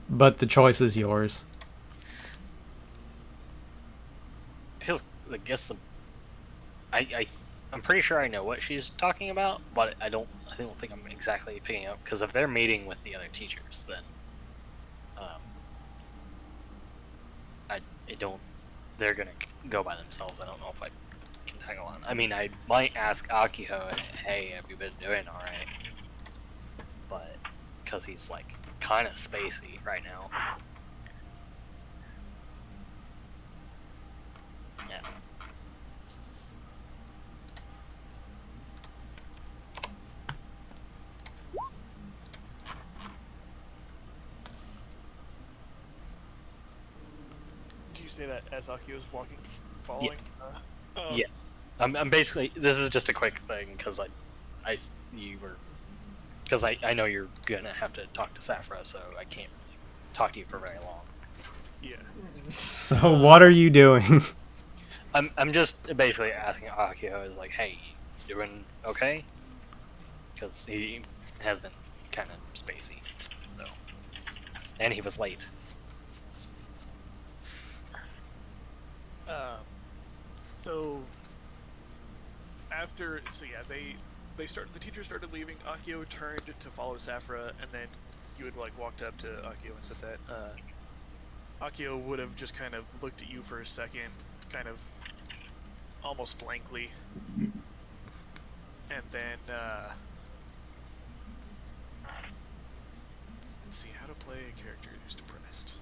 Speaker 2: But the choice is yours.
Speaker 4: I guess I'm pretty sure I know what she's talking about, but I don't think I'm exactly picking up, because if they're meeting with the other teachers, then I don't. They're gonna go by themselves. I don't know if I can hang on. I mean, I might ask Akiho, hey, have you been doing alright? But, because he's, like, kind of spacey right now. Yeah.
Speaker 3: Did you say that as Akio was walking, following? Oh,
Speaker 4: Yeah. I'm basically, this is just a quick thing, because because I know you're gonna have to talk to Safra, so I can't really talk to you for very long.
Speaker 3: Yeah.
Speaker 2: So what are you doing?
Speaker 4: I'm just basically asking Akio, is like, hey, you doing okay? Because he has been kind of spacey, so. And he was late.
Speaker 3: So the teacher started leaving. Akio turned to follow Safra, and then you had like walked up to Akio and said that Akio would have just kind of looked at you for a second, kind of almost blankly, and then let's see how to play a character who's depressed.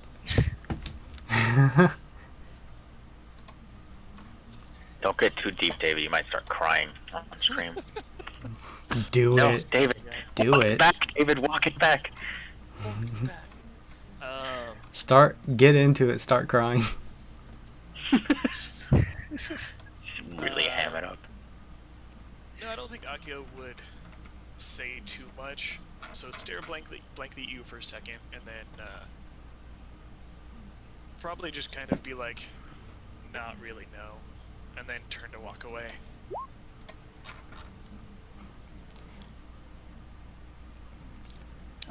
Speaker 1: Don't get too deep, David. You might start crying on stream.
Speaker 2: Do
Speaker 1: No,
Speaker 2: it.
Speaker 1: David.
Speaker 2: Do
Speaker 1: Walk
Speaker 2: it.
Speaker 1: Back, David. Walk it back.
Speaker 2: Get into it. Start crying.
Speaker 1: Just really ham it up.
Speaker 3: No, I don't think Akio would say too much. So stare blankly at you for a second, and then probably just kind of be like, not really, no, and then turn to walk away.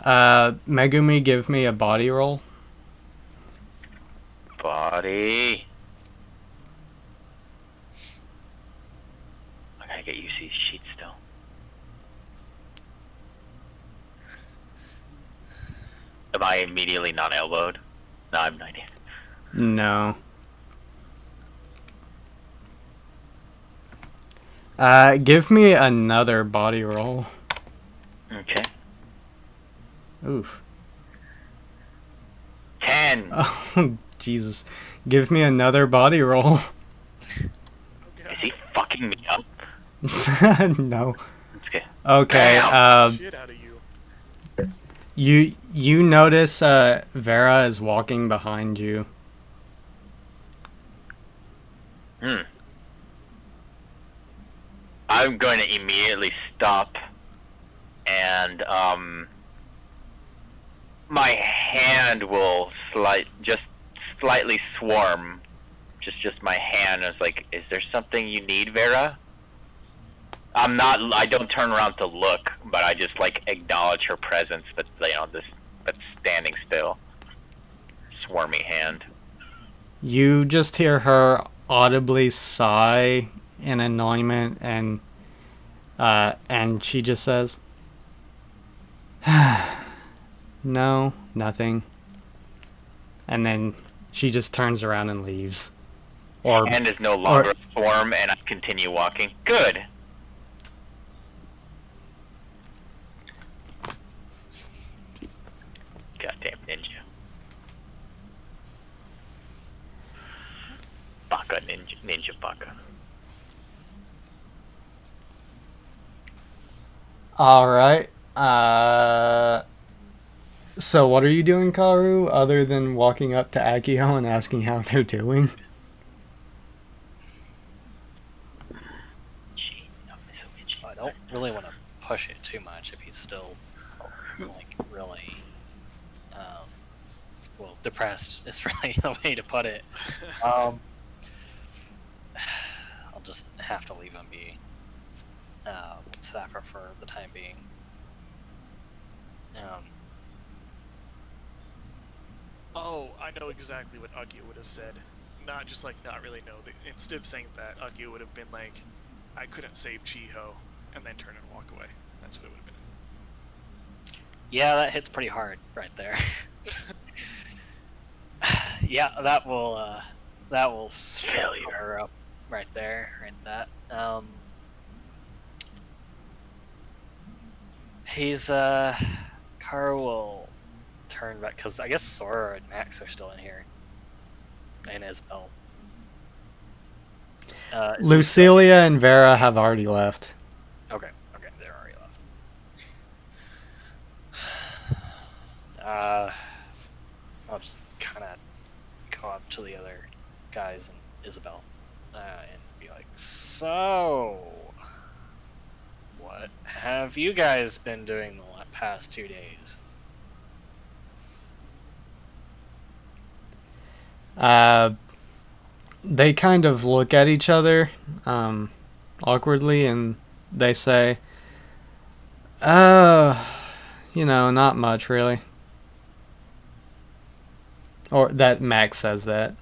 Speaker 2: Megumi, give me a body roll.
Speaker 1: Body. I gotta get used to these sheets still. Am I immediately not elbowed? No, I'm 90.
Speaker 2: No. Give me another body roll.
Speaker 1: Okay.
Speaker 2: Oof.
Speaker 1: 10.
Speaker 2: Oh, Jesus. Give me another body roll.
Speaker 3: Okay.
Speaker 1: Is he fucking me up?
Speaker 2: No.
Speaker 1: Okay.
Speaker 2: Okay,
Speaker 3: Shit out of you.
Speaker 2: you notice Vera is walking behind you.
Speaker 1: I'm going to immediately stop and my hand will just slightly swarm. Just my hand is like, is there something you need, Vera? I don't turn around to look, but I just like acknowledge her presence, but that's standing still. Swarmy hand.
Speaker 2: You just hear her audibly sigh in annoyment, and she just says, "No, nothing." And then she just turns around and leaves.
Speaker 1: Hand is no longer a swarm, and I continue walking. Good. Goddamn ninja. Baka ninja baka.
Speaker 2: Alright. So what are you doing, Karu, other than walking up to Akio and asking how they're doing?
Speaker 4: I don't really want to push it too much if he's still, like, really, well, depressed is really the way to put it. I'll just have to leave him be with Safra for the time being.
Speaker 3: Oh, I know exactly what Akio would have said. Not just like, not really know. Instead of saying that, Akio would have been like, I couldn't save Chiho, and then turn and walk away. That's what it would have been.
Speaker 4: Yeah, that hits pretty hard right there. Yeah, that will
Speaker 1: Failure.
Speaker 4: her up right there, right that. Um, he's Kara will turn back because I guess Sora and Max are still in here, and Isabel. Is he still-
Speaker 2: Lucilia and Vera have already left.
Speaker 4: Okay, they're already left. I'll just kind of go up to the other guys and Isabel, and be like, "So, what have you guys been doing the past 2 days?"
Speaker 2: They kind of look at each other awkwardly, and they say, not much really. Or that Max says that.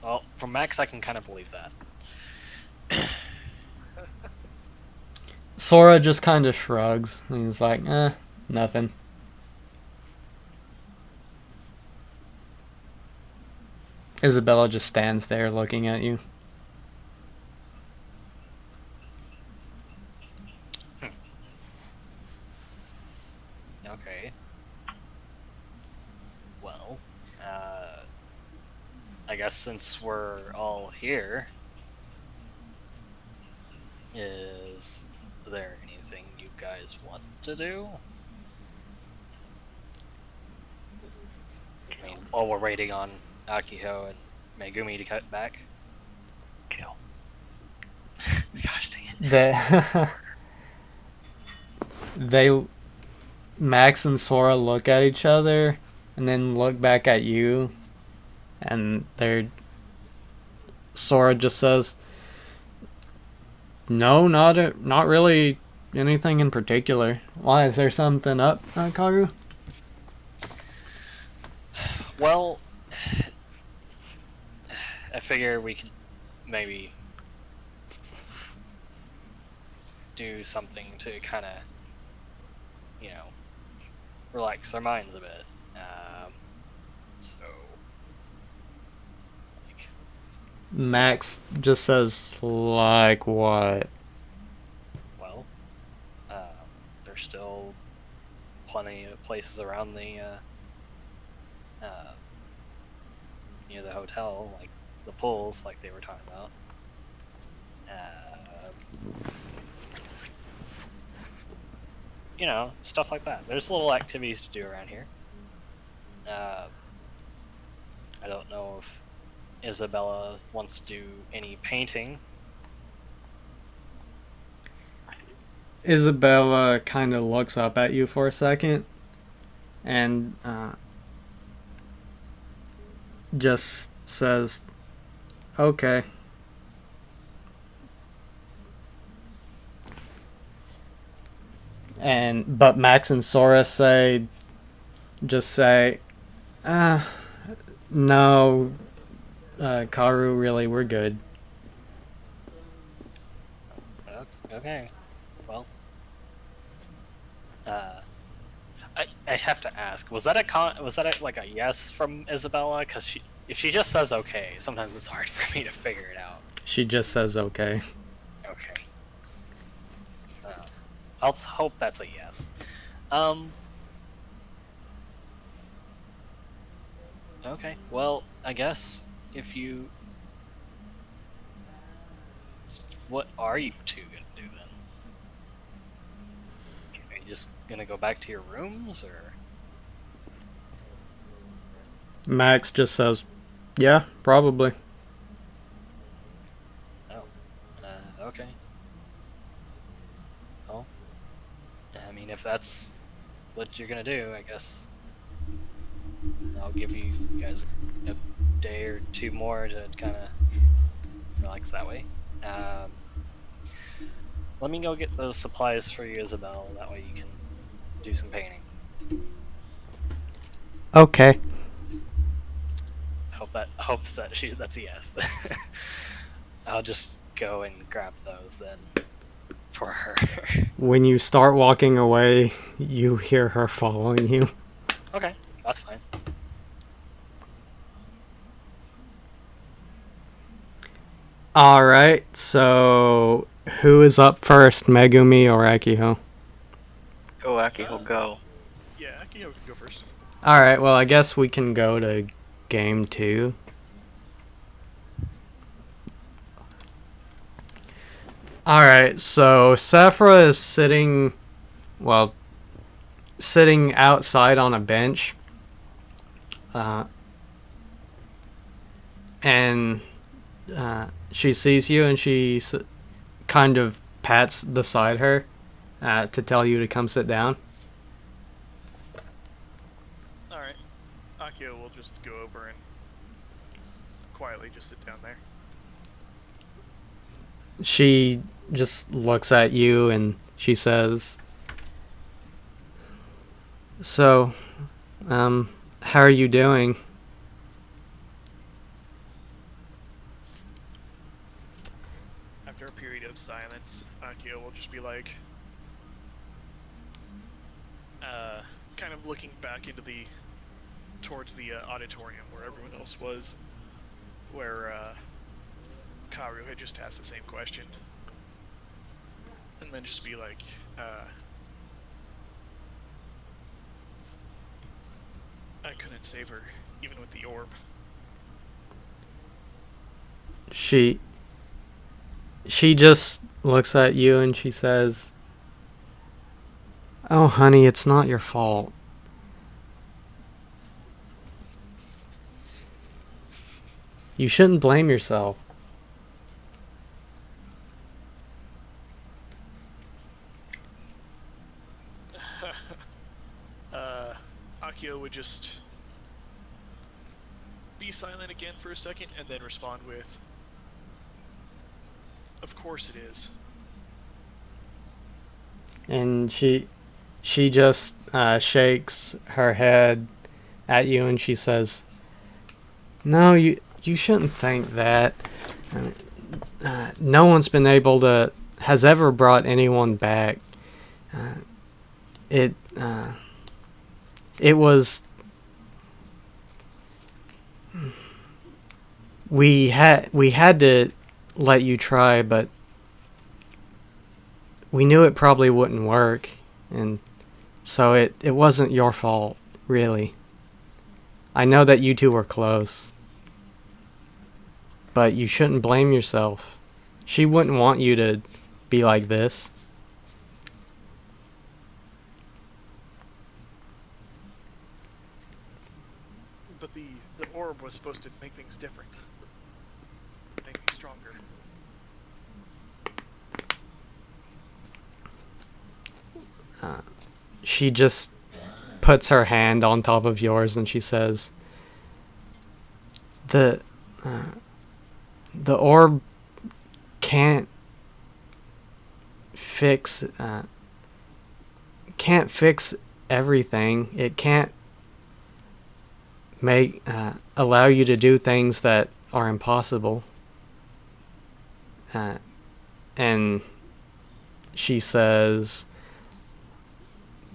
Speaker 4: Well, from Max, I can kind of believe that.
Speaker 2: Sora just kind of shrugs. And he's like, nothing. Isabella just stands there looking at you.
Speaker 4: Okay. Well, I guess since we're all here, is there anything you guys want to do? I mean, while we're waiting on Akiho and Megumi to cut back.
Speaker 1: Kill.
Speaker 4: Gosh dang it.
Speaker 2: They Max and Sora look at each other and then look back at you, and Sora just says, "No, not really anything in particular. Why, is there something up, Karu?"
Speaker 4: Well, I figure we could maybe do something to kind of, relax our minds a bit. So, like,
Speaker 2: Max just says, "Like what?"
Speaker 4: well, there's still plenty of places around the near the hotel, like the pools, like they were talking about. Stuff like that. There's little activities to do around here. I don't know if Isabella wants to do any painting.
Speaker 2: Isabella kind of looks up at you for a second and just says, "Okay." But Max and Sora say, "No, Karu, really, we're good."
Speaker 4: Okay. Well, I have to ask. Was that like a yes from Isabella? Because if she just says okay, sometimes it's hard for me to figure it out.
Speaker 2: She just says, "Okay."
Speaker 4: Okay. I'll hope that's a yes. Okay. Well, I guess if you, what are you two gonna do then? Are you just gonna go back to your rooms, or?
Speaker 2: Max just says, "Yeah, probably."
Speaker 4: Oh. Okay. Well, I mean, if that's what you're gonna do, I guess I'll give you guys a day or two more to kind of relax that way. Let me go get those supplies for you, Isabel. That way you can do some painting.
Speaker 2: Okay.
Speaker 4: That's a yes. I'll just go and grab those then for her.
Speaker 2: When you start walking away, you hear her following you.
Speaker 4: Okay, that's fine.
Speaker 2: Alright, so who is up first, Megumi or Akiho?
Speaker 1: Go, Akiho, go.
Speaker 3: Yeah, Akio can go first.
Speaker 2: Alright, well, I guess we can go to game 2. Alright, so Saphra is sitting outside on a bench. And she sees you and she kind of pats beside her to tell you to come sit down.
Speaker 3: Alright. Akio will just go over and quietly just sit down there.
Speaker 2: She just looks at you and she says, "So, how are you doing?"
Speaker 3: After a period of silence, Akio will just be like, kind of looking back towards the auditorium where everyone else was, where Karu had just asked the same question, and then just be like, I couldn't save her, even with the orb.
Speaker 2: She just looks at you and she says, "Oh, honey, it's not your fault. You shouldn't blame yourself."
Speaker 3: Akio would just be silent again for a second and then respond with, "Of course it is."
Speaker 2: And she just shakes her head at you and she says, "No, you shouldn't think that. No one's been able to has ever brought anyone back. It was we had to let you try, but we knew it probably wouldn't work, and so it wasn't your fault, really. I know that you two were close, but you shouldn't blame yourself. She wouldn't want you to be like this."
Speaker 3: But the orb was supposed to make things different. Make me stronger.
Speaker 2: She just puts her hand on top of yours and she says, the orb can't fix everything. It can't allow you to do things that are impossible." And she says,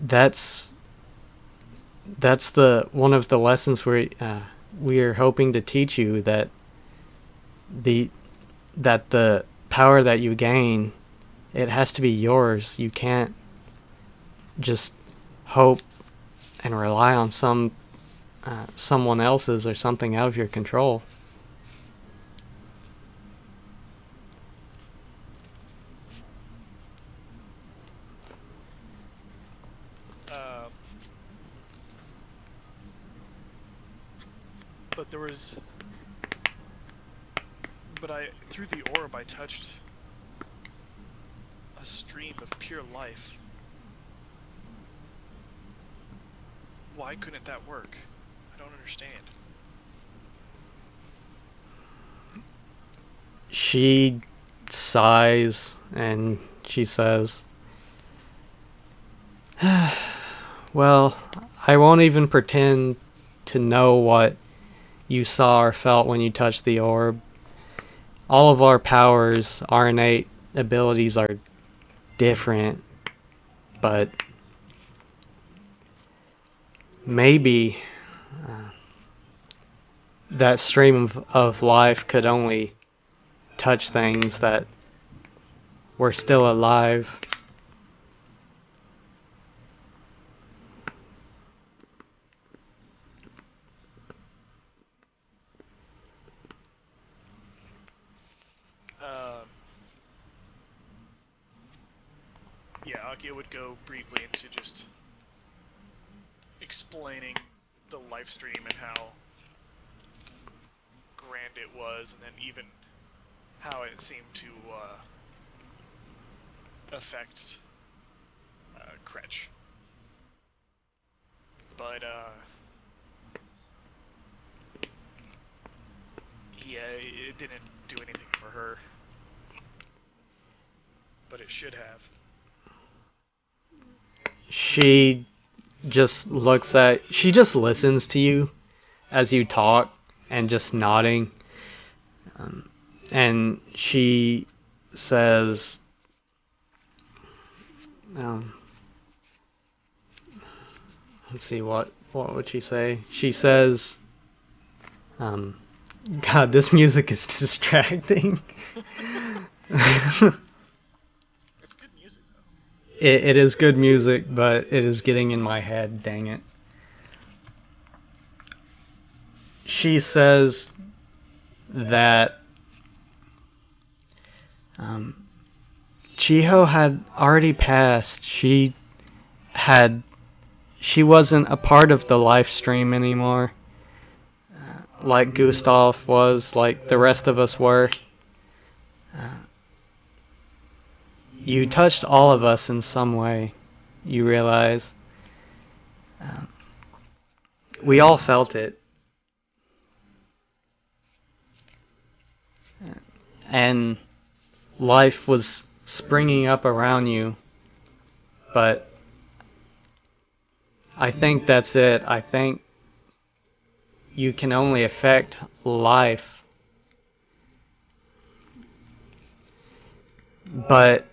Speaker 2: that's the one of the lessons we're hoping to teach you, that the power that you gain, it has to be yours. You can't just hope and rely on someone else's or something out of your control.
Speaker 3: But through the orb, I touched a stream of pure life. Why couldn't that work? I don't understand.
Speaker 2: She sighs and she says, "Well, I won't even pretend to know what you saw or felt when you touched the orb. All of our powers, our innate abilities are different, but maybe that stream of life could only touch things that were still alive.
Speaker 3: Yeah, Akio would go briefly into just explaining the live stream and how grand it was, and then even how it seemed to affect Kretch. But yeah, it didn't do anything for her, but it should have.
Speaker 2: She just listens to you as you talk and just nodding. And she says, let's see, what would she say? She says, God, this music is distracting.
Speaker 3: It's good music, though.
Speaker 2: It is good music, but it is getting in my head, dang it. She says that Chiho had already passed. She wasn't a part of the live stream anymore. Like Gustav was, like the rest of us were. You touched all of us in some way, you realize. We all felt it. And life was springing up around you. But I think that's it. I think you can only affect life. But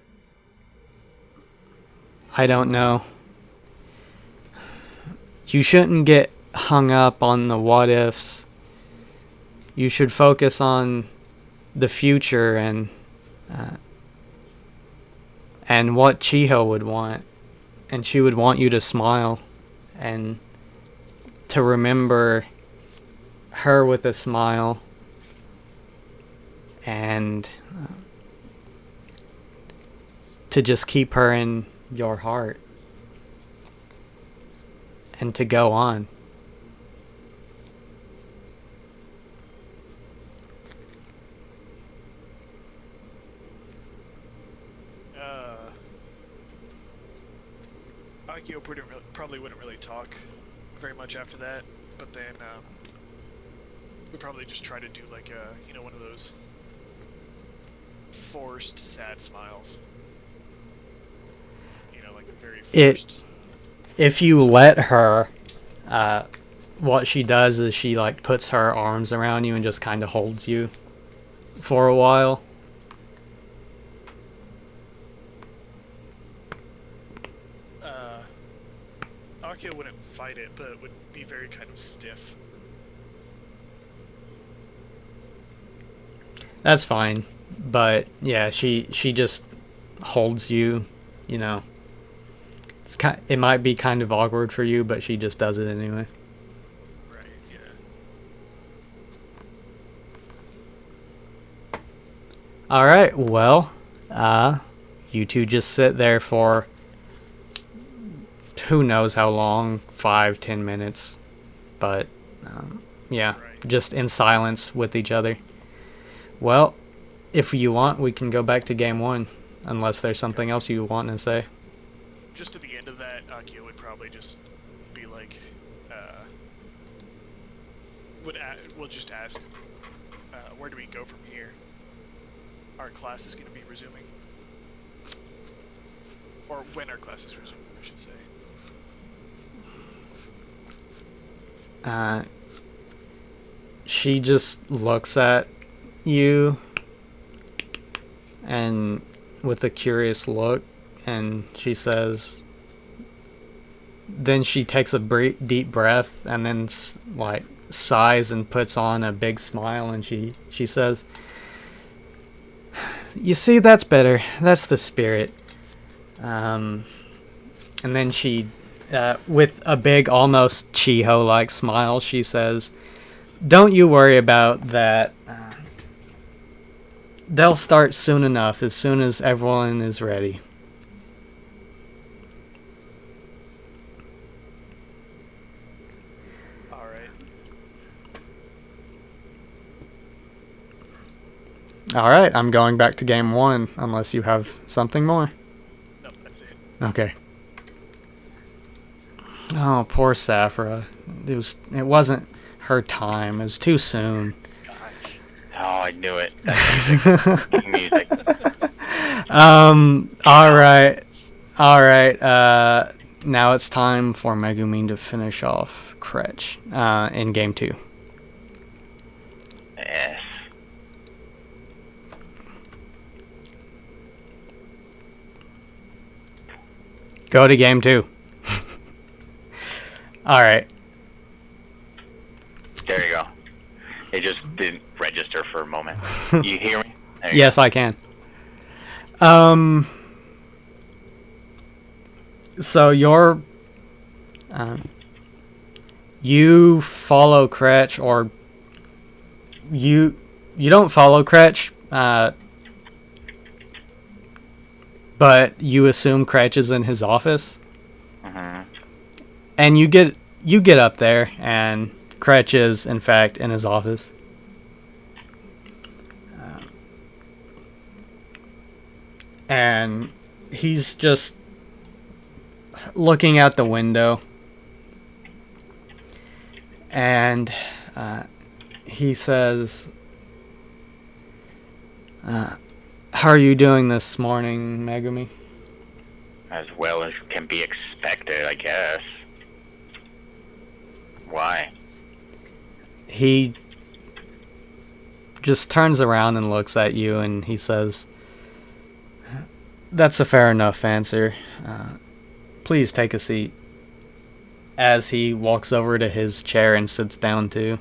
Speaker 2: I don't know. You shouldn't get hung up on the what ifs. You should focus on the future and what Chiho would want. And she would want you to smile and to remember her with a smile and to just keep her in your heart and to go on.
Speaker 3: Akio probably wouldn't really talk very much after that, but then we'd probably just try to do like one of those forced sad smiles. Like a very forced.
Speaker 2: If you let her, what she does is she like puts her arms around you and just kind of holds you for a while.
Speaker 3: Akio wouldn't fight it, but would be very kind of stiff.
Speaker 2: That's fine, but yeah, she just holds you, It might be kind of awkward for you, but she just does it anyway.
Speaker 3: Right, yeah.
Speaker 2: Alright, well, you two just sit there for who knows how long, 5-10 minutes, but yeah,
Speaker 3: Right.
Speaker 2: just in silence with each other. Well, if you want, we can go back to game 1, unless there's something else you want to say.
Speaker 3: Just at the end of that, Akio would probably just be like, we'll just ask, where do we go from here? Our class is going to be resuming. Or when our class is resuming, I should say.
Speaker 2: She just looks at you and with a curious look, and she says, then she takes a deep breath and then like sighs and puts on a big smile, and she says, You see, that's better. That's the spirit. And then she, with a big, almost Chiho-like smile, she says, "Don't you worry about that. They'll start soon enough, as soon as everyone is ready."
Speaker 3: All right.
Speaker 2: Alright, I'm going back to game 1, unless you have something more.
Speaker 3: No, that's it.
Speaker 2: Okay. Oh, poor Saphira. It wasn't her time. It was too soon.
Speaker 4: Gosh.
Speaker 1: Oh, I knew it. That's music.
Speaker 2: Alright. Alright, now it's time for Megumin to finish off Kretch, in game 2.
Speaker 1: Yes.
Speaker 2: Go to game 2. Alright.
Speaker 1: There you go. It just didn't register for a moment. You hear me? There you
Speaker 2: Yes, I can. So you follow Kretch, or you don't follow Kretch, but you assume Kretch is in his office,
Speaker 1: go. Mm-hmm.
Speaker 2: and you get up there, and Kretch is in fact in his office. And he's just looking out the window, and he says, "How are you doing this morning, Megumi?"
Speaker 1: As well as can be expected, I guess. Why?
Speaker 2: He just turns around and looks at you, and he says, "That's a fair enough answer. Please take a seat." As he walks over to his chair and sits down too.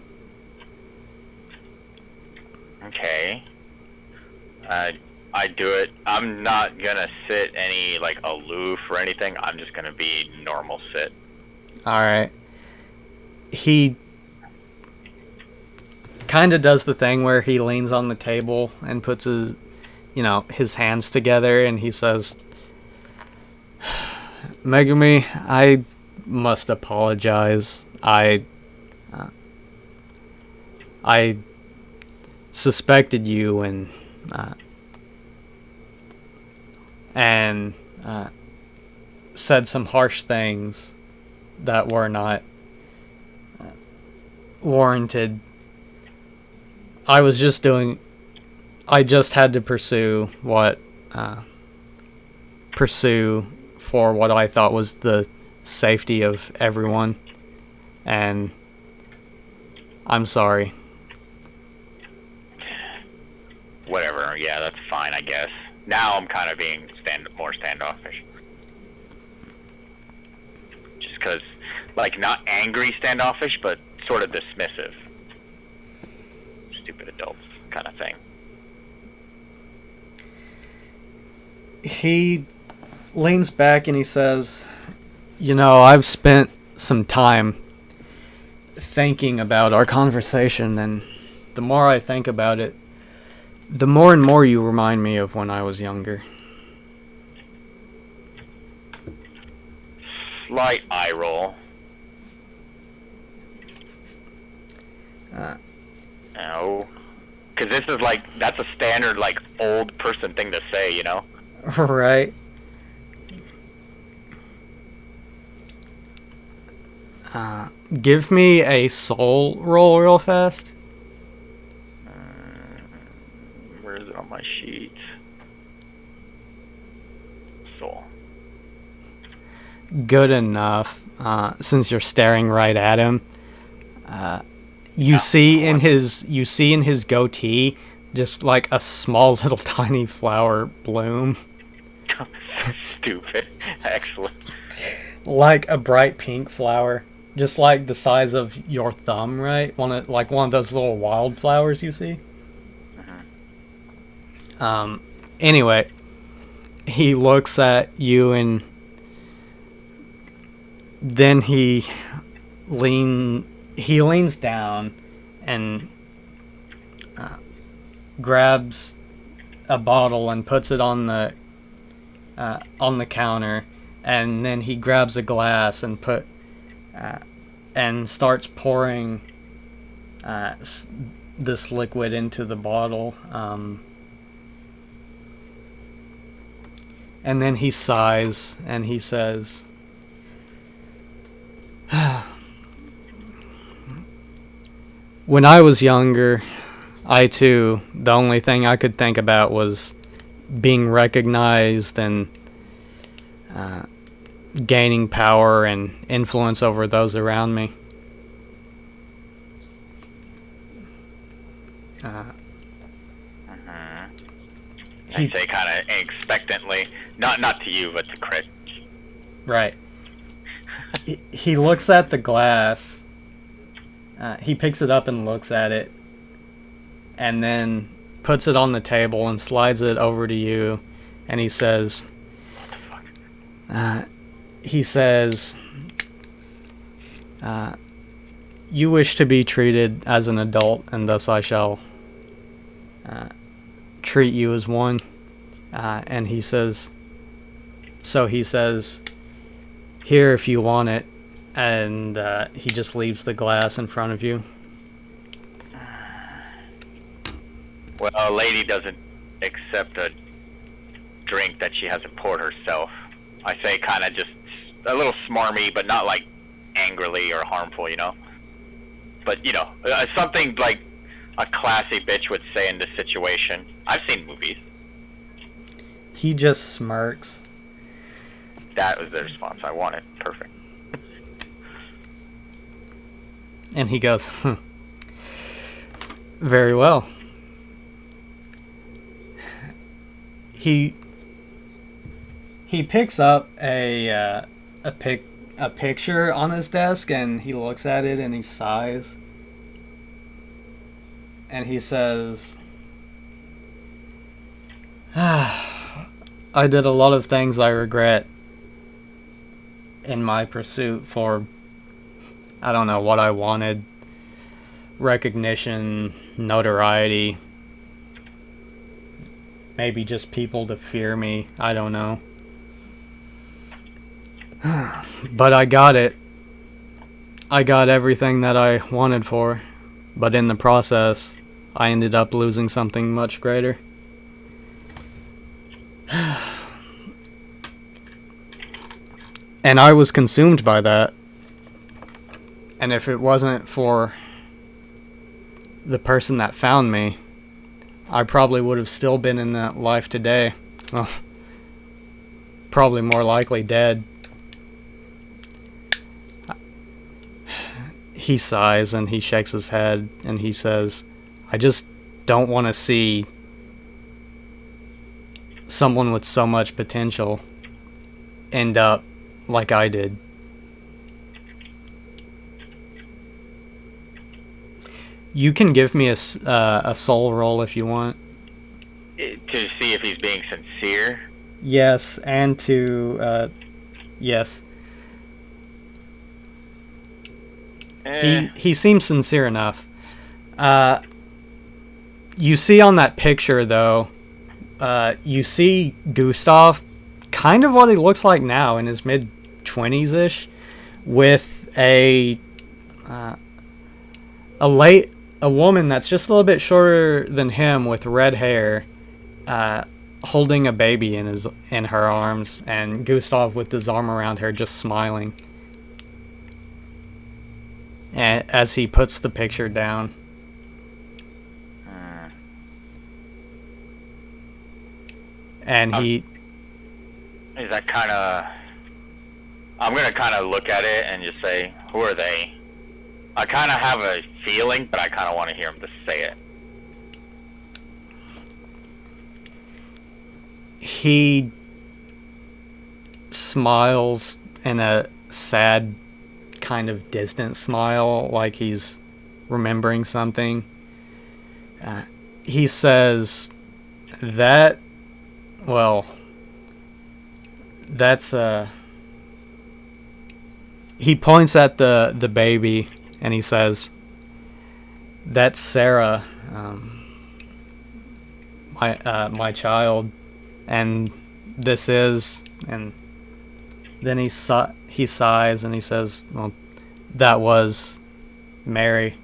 Speaker 1: Okay. I do it. I'm not gonna sit any, like, aloof or anything. I'm just gonna be normal sit.
Speaker 2: Alright. He kind of does the thing where he leans on the table and puts his hands together, and he says, "Megumi, I must apologize. I suspected you and said some harsh things that were not warranted. I just had to pursue for what I thought was the safety of everyone, and I'm sorry."
Speaker 1: Whatever, yeah, that's fine, I guess. Now I'm kind of being more standoffish. Just because, like, not angry standoffish, but sort of dismissive. Stupid adults kind of thing.
Speaker 2: He leans back and he says, "I've spent some time thinking about our conversation, and the more I think about it, the more and more you remind me of when I was younger."
Speaker 1: Slight eye roll. No. Because this is like, that's a standard, like, old person thing to say, you know?
Speaker 2: Right. Give me a soul roll real fast.
Speaker 1: Where is it on my sheet? Soul.
Speaker 2: Good enough. Since you're staring right at him, you see in his goatee just like a small little tiny flower bloom,
Speaker 1: Stupid. Excellent.
Speaker 2: like a bright pink flower, just like the size of your thumb, right? One of those little wildflowers you see. Anyway, he looks at you and then leans down and grabs a bottle and puts it on the counter, and then he grabs a glass and starts pouring this liquid into the bottle. And then he sighs and he says, "When I was younger, I too, the only thing I could think about was being recognized and gaining power and influence over those around me.
Speaker 1: I say kind of expectantly, not to you, but to Crit.
Speaker 2: Right. He looks at the glass. He picks it up and looks at it, and then puts it on the table and slides it over to you, and he says, "You wish to be treated as an adult, and thus I shall treat you as one." And he says, "Here if you want it," and he just leaves the glass in front of you.
Speaker 1: Well, a lady doesn't accept a drink that she hasn't poured herself. I say kind of just a little smarmy, but not like angrily or harmful, you know? But, you know, something like a classy bitch would say in this situation. I've seen movies.
Speaker 2: He just smirks.
Speaker 1: That was the response I wanted. Perfect.
Speaker 2: And he goes, "Very well." He picks up a picture on his desk, and he looks at it and he sighs. And he says, "I did a lot of things I regret in my pursuit for, I don't know what I wanted. Recognition, notoriety, maybe just people to fear me. I don't know. But I got it. I got everything that I wanted for. But in the process, I ended up losing something much greater." And I was consumed by that. And if it wasn't for the person that found me, I probably would have still been in that life today. Well, probably more likely dead. He sighs and he shakes his head and he says, "I just don't want to see someone with so much potential end up like I did." You can give me a soul roll if you want.
Speaker 1: To see if he's being sincere?
Speaker 2: Yes, and to, yes. He seems sincere enough. You see on that picture, though, you see Gustav, kind of what he looks like now, in his mid-20s-ish, with a woman that's just a little bit shorter than him with red hair, holding a baby in her arms, and Gustav with his arm around her just smiling. And as he puts the picture down. And he...
Speaker 1: Is that kind of... I'm going to kind of look at it and just say, who are they? I kind of have a feeling, but I kind of want to hear him just say it.
Speaker 2: He smiles in a sad, kind of distant smile, like he's remembering something. He says, "That Well, that's he points at the baby and he says, "That's Sarah, my child, and this is." And then he sighs and he says, "Well, that was Mary.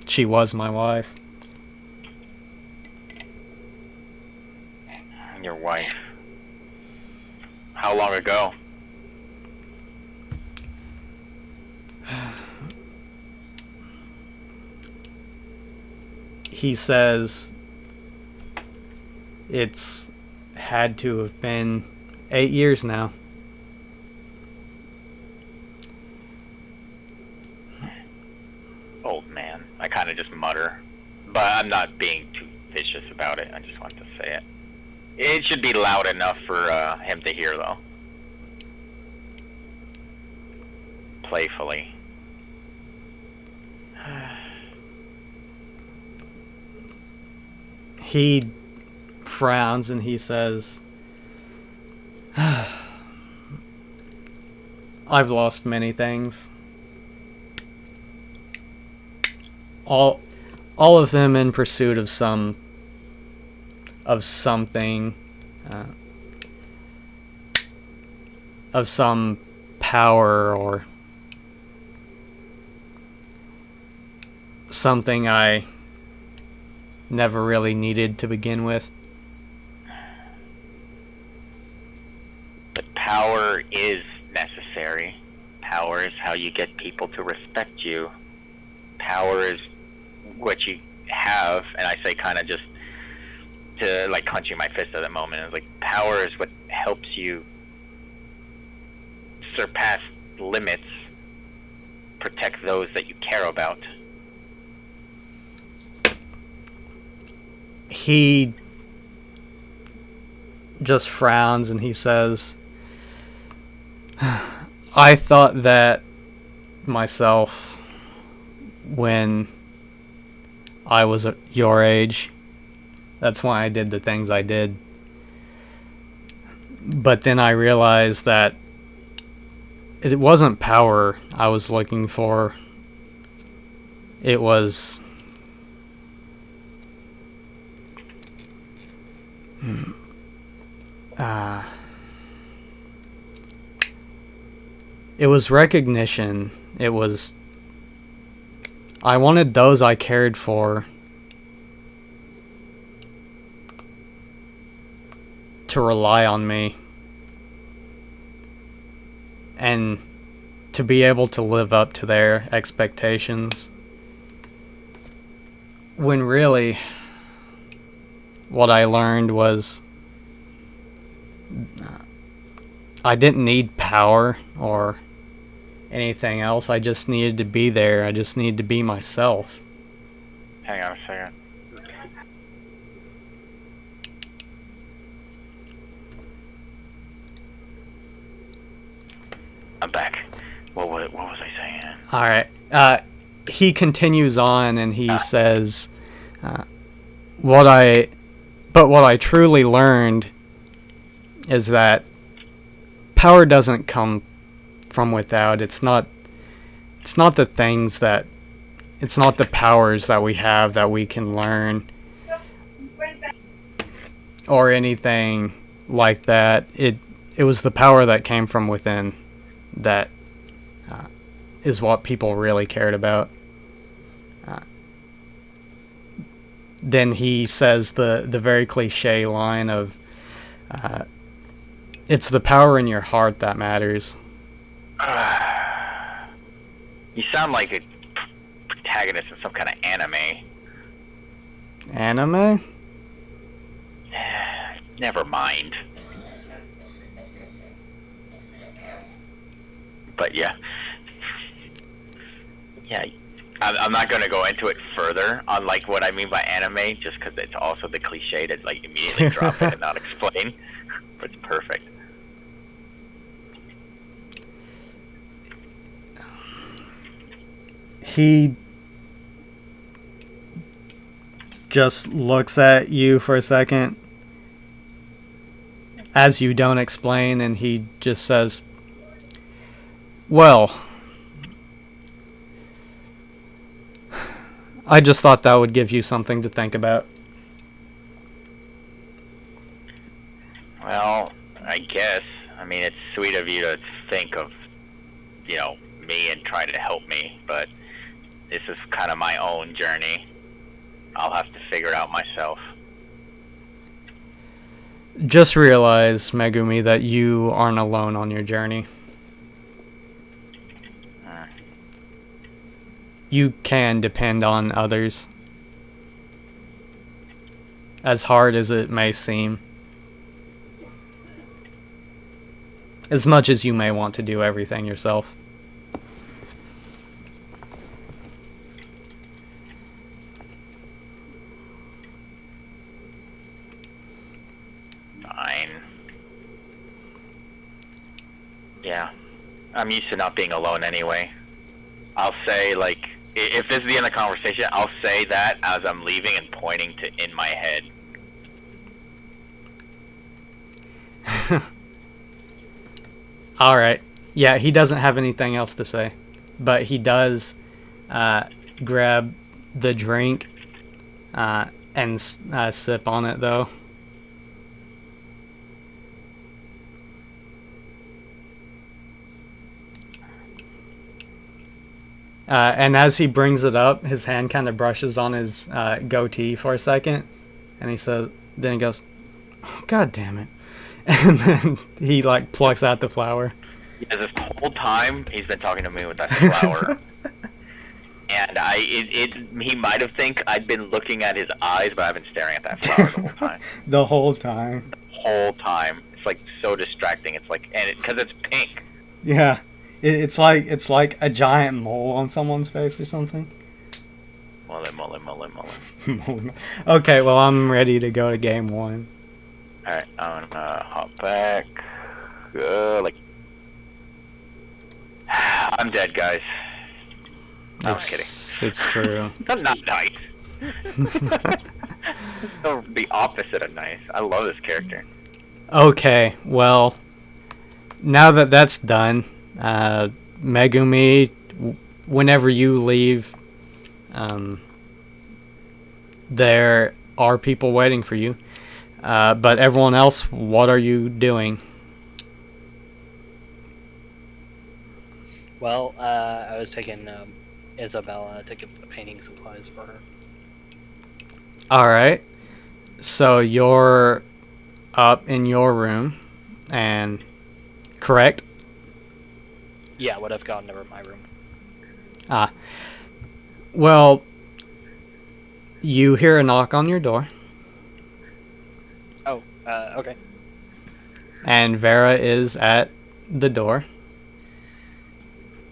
Speaker 2: She was my wife."
Speaker 1: Your wife. How long ago?
Speaker 2: He says it's had to have been 8 years now.
Speaker 1: Old man. I kind of just mutter. But I'm not being too vicious about it. I just want to say it. It should be loud enough for him to hear, though. Playfully.
Speaker 2: He frowns and he says, "I've lost many things. All of them in pursuit of something, of some power or something I never really needed to begin with."
Speaker 1: But power is necessary. Power is how you get people to respect you. Power is what you have, and I say kind of just to like clenching my fist at the moment. It's like power is what helps you surpass limits, protect those that you care about.
Speaker 2: He just frowns and he says, "I thought that myself when I was your age. That's why I did the things I did. But then I realized that it wasn't power I was looking for. It was it was recognition. I wanted those I cared for to rely on me and to be able to live up to their expectations. When really, what I learned was I didn't need power or anything else. I just needed to be there. I just needed to be myself.
Speaker 1: Hang on a second. I'm back. What was I saying?
Speaker 2: All right. He continues on and he says, what I truly learned is that power doesn't come from without. It's not the things that, it's not the powers that we have that we can learn or anything like that. It was the power that came from within that is what people really cared about. Then he says the very cliche line of, it's the power in your heart that matters.
Speaker 1: You sound like a protagonist in some kind of anime.
Speaker 2: Anime?
Speaker 1: Never mind. But yeah. Yeah, I'm not going to go into it further on like what I mean by anime, just because it's also the cliche to like immediately drop it and not explain. But it's perfect.
Speaker 2: He just looks at you for a second as you don't explain, and he just says, well, I just thought that would give you something to think about.
Speaker 1: Well, I guess. I mean, it's sweet of you to think of, me and try to help me, but this is kind of my own journey. I'll have to figure it out myself.
Speaker 2: Just realize, Megumi, that you aren't alone on your journey. You can depend on others, as hard as it may seem. As much as you may want to do everything yourself.
Speaker 1: Fine. Yeah. I'm used to not being alone anyway. I'll say, like, if this is the end of the conversation, I'll say that as I'm leaving and pointing to in my head.
Speaker 2: Alright. Yeah, he doesn't have anything else to say. But he does grab the drink and sip on it, though. And as he brings it up, his hand kind of brushes on his goatee for a second. And then he goes, oh, God damn it. And then he, like, plucks out the flower.
Speaker 1: Yeah, this whole time, he's been talking to me with that flower. And he might have think I'd been looking at his eyes, but I've been staring at that flower the whole time.
Speaker 2: The whole time.
Speaker 1: The whole time. It's, like, so distracting. It's like, because it's pink.
Speaker 2: Yeah. It's like a giant mole on someone's face or something.
Speaker 1: Mole.
Speaker 2: Okay, well, I'm ready to go to game 1.
Speaker 1: Alright, I'm gonna hop back. I'm dead, guys. No, I'm kidding.
Speaker 2: It's true.
Speaker 1: I'm not nice. The opposite of nice. I love this character.
Speaker 2: Okay, well, now that that's done, Megumi, whenever you leave, there are people waiting for you. But everyone else, what are you doing?
Speaker 4: Well, I was taking Isabella to get the painting supplies for her.
Speaker 2: Alright. So you're up in your room, and correct?
Speaker 4: Yeah, would have gone over my room.
Speaker 2: Well, you hear a knock on your door.
Speaker 4: Oh, okay.
Speaker 2: And Vera is at the door.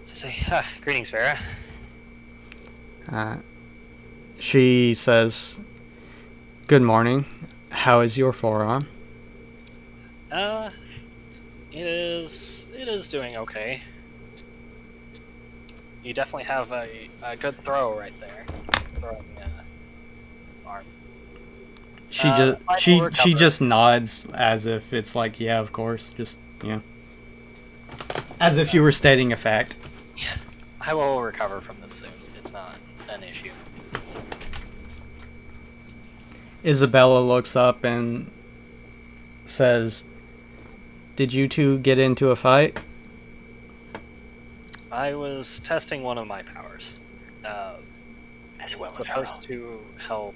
Speaker 4: I say, greetings, Vera.
Speaker 2: She says, good morning. How is your forearm?
Speaker 4: It is doing okay. You definitely have a good throw right there. Throwing arm.
Speaker 2: She just nods as if it's like, yeah, of course, just, as if you were stating a fact.
Speaker 4: Yeah, I will recover from this soon. It's not an issue.
Speaker 2: Isabella looks up and says, did you two get into a fight?
Speaker 4: I was testing one of my powers.
Speaker 1: As well as
Speaker 4: supposed to help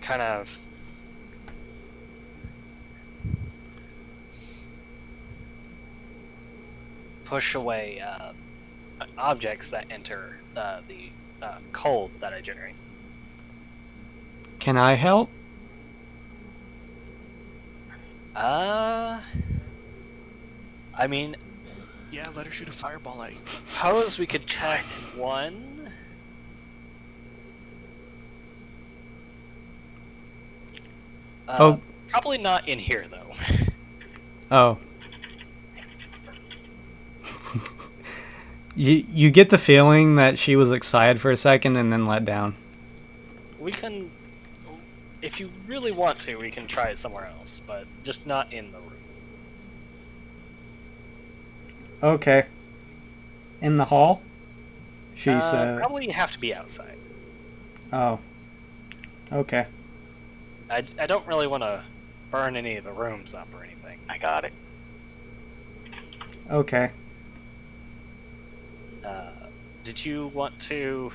Speaker 4: kind of push away objects that enter the cold that I generate.
Speaker 2: Can I help?
Speaker 4: I mean,
Speaker 3: Yeah, let her shoot a fireball at you.
Speaker 4: suppose we could test one. Probably not in here, though.
Speaker 2: Oh. You get the feeling that she was excited for a second and then let down.
Speaker 4: We can... if you really want to, we can try it somewhere else, but just not in the room.
Speaker 2: Okay. In the hall? She said.
Speaker 4: Probably have to be outside.
Speaker 2: Oh. Okay.
Speaker 4: I don't really want to burn any of the rooms up or anything.
Speaker 1: I got it.
Speaker 2: Okay.
Speaker 4: Did you want to...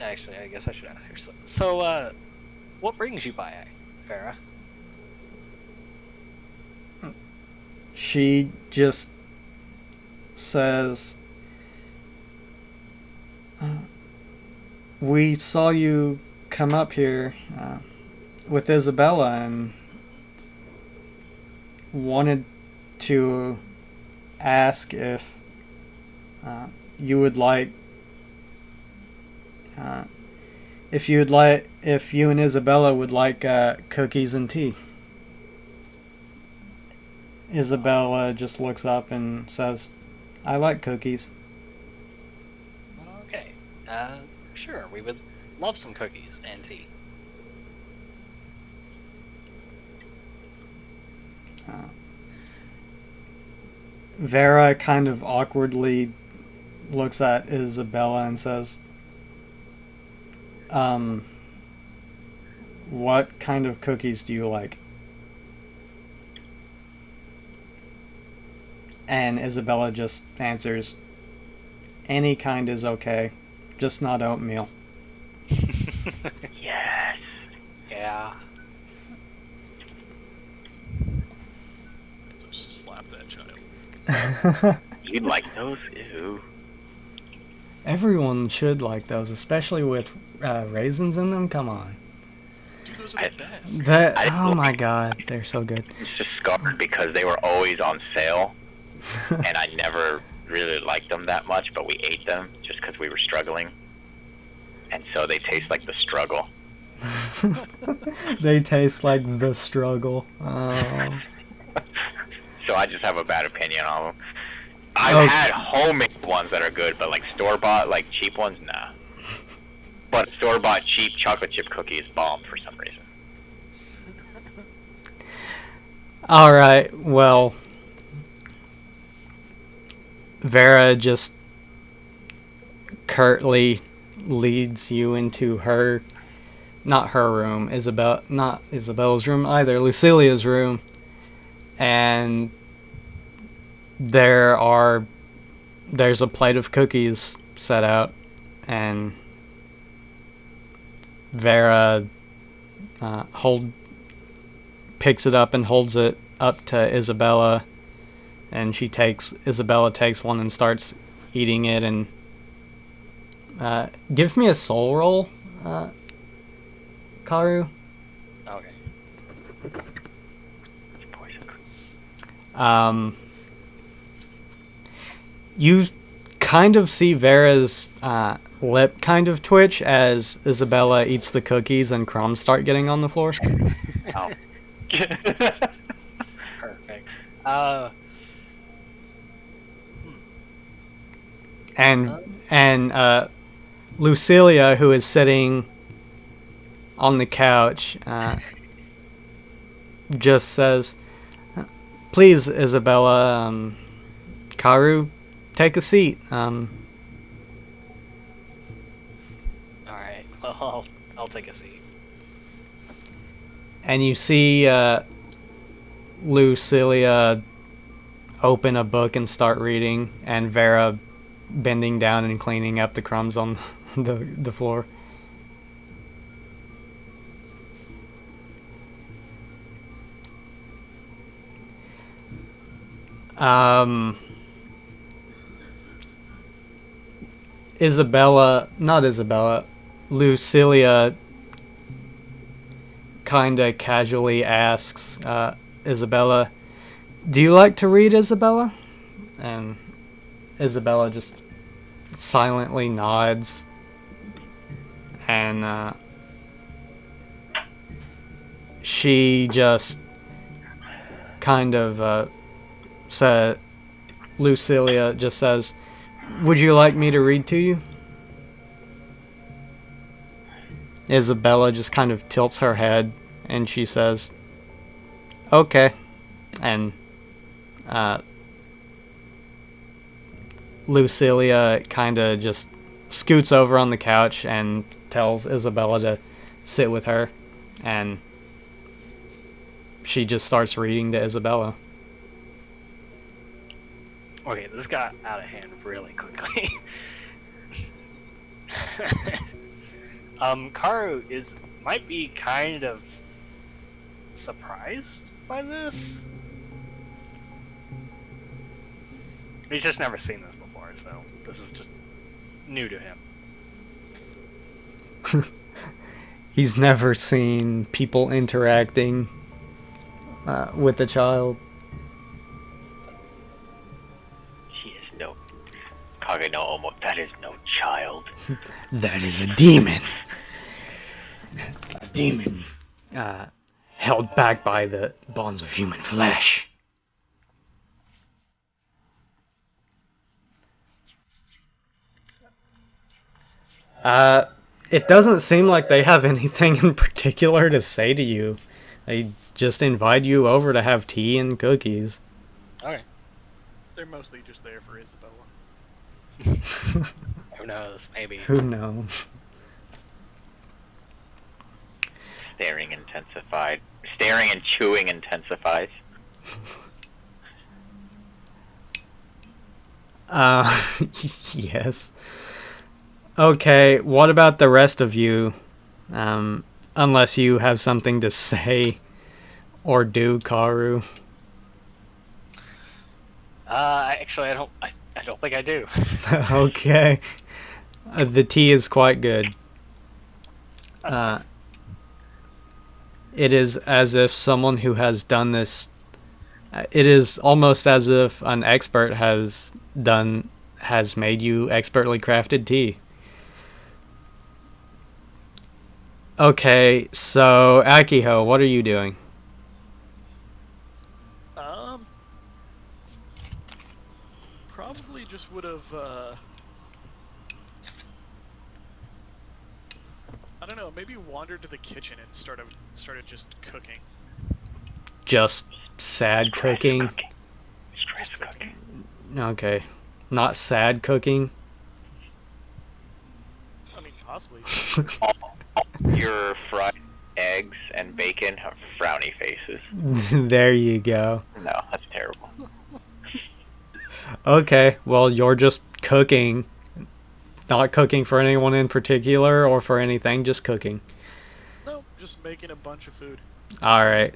Speaker 4: Actually, I guess I should ask her. So, what brings you by, Farah?
Speaker 2: She just says, we saw you come up here with Isabella and wanted to ask if you would like if you and Isabella would like cookies and tea. Isabella just looks up and says, I like cookies.
Speaker 4: Okay. Sure, we would love some cookies and tea.
Speaker 2: Vera kind of awkwardly looks at Isabella and says, what kind of cookies do you like? And Isabella just answers, any kind is okay, just not oatmeal.
Speaker 1: Yes.
Speaker 4: Yeah.
Speaker 3: So just slap that child.
Speaker 1: You'd like those? Ew.
Speaker 2: Everyone should like those, especially with raisins in them. Come on.
Speaker 3: Dude, those are the best.
Speaker 2: Oh my god, they're so good.
Speaker 1: It's just scarred because they were always on sale, and I never really liked them that much, but we ate them just because we were struggling. And so they taste like the struggle.
Speaker 2: They taste like the struggle. Oh.
Speaker 1: So I just have a bad opinion on them. I've had homemade ones that are good, but like store-bought, like cheap ones, nah. But store-bought cheap chocolate chip cookies bomb for some reason.
Speaker 2: Alright, well, Vera just curtly leads you into her, not her room, not Isabella's room either, Lucilia's room, and there's a plate of cookies set out, and Vera picks it up and holds it up to Isabella, and Isabella takes one and starts eating it. And give me a soul roll, Karu.
Speaker 4: Okay.
Speaker 2: You kind of see Vera's lip kind of twitch as Isabella eats the cookies and crumbs start getting on the floor.
Speaker 1: Oh.
Speaker 4: Perfect.
Speaker 2: And Lucilia, who is sitting on the couch, just says, "Please, Isabella, Karu, take a seat."
Speaker 4: All right. Well, I'll take a seat.
Speaker 2: And you see Lucilia open a book and start reading, and Vera bending down and cleaning up the crumbs on the floor. Lucilia kinda casually asks Isabella, "Do you like to read, Isabella?" And Isabella just silently nods, and she just kind of Lucilia just says, Would you like me to read to you? Isabella just kind of tilts her head and she says, okay. And Lucilia kind of just scoots over on the couch and tells Isabella to sit with her. And she just starts reading to Isabella.
Speaker 4: Okay, this got out of hand really quickly. Karu might be kind of surprised by this. He's just never seen this before, so this is just new to him.
Speaker 2: He's never seen people interacting with a child.
Speaker 1: She is no Kage no Omo. That is no child.
Speaker 2: That is a demon. A demon held back by the bonds of human flesh. It doesn't seem like they have anything in particular to say to you. They just invite you over to have tea and cookies.
Speaker 4: Okay.
Speaker 3: They're mostly just there for Isabella.
Speaker 4: Who knows? Maybe.
Speaker 2: Who knows?
Speaker 1: Staring intensified. Staring and chewing intensifies.
Speaker 2: Yes. Okay, what about the rest of you? Unless you have something to say or do, Karu.
Speaker 4: Actually, I don't think I do.
Speaker 2: Okay. The tea is quite good.
Speaker 4: That's nice.
Speaker 2: It is as if someone who has done this... It is almost as if an expert has made you expertly crafted tea. Okay, so Akiho, what are you doing?
Speaker 3: Probably just would have, I don't know, maybe wandered to the kitchen and started just cooking.
Speaker 2: Just sad cooking?
Speaker 1: Stress cooking.
Speaker 2: Okay. Not sad cooking?
Speaker 3: I mean, possibly.
Speaker 1: All your fried eggs and bacon have frowny faces.
Speaker 2: There you go.
Speaker 1: No, that's terrible.
Speaker 2: Okay, well, you're just cooking. Not cooking for anyone in particular or for anything, just cooking.
Speaker 3: No, just making a bunch of food.
Speaker 2: Alright.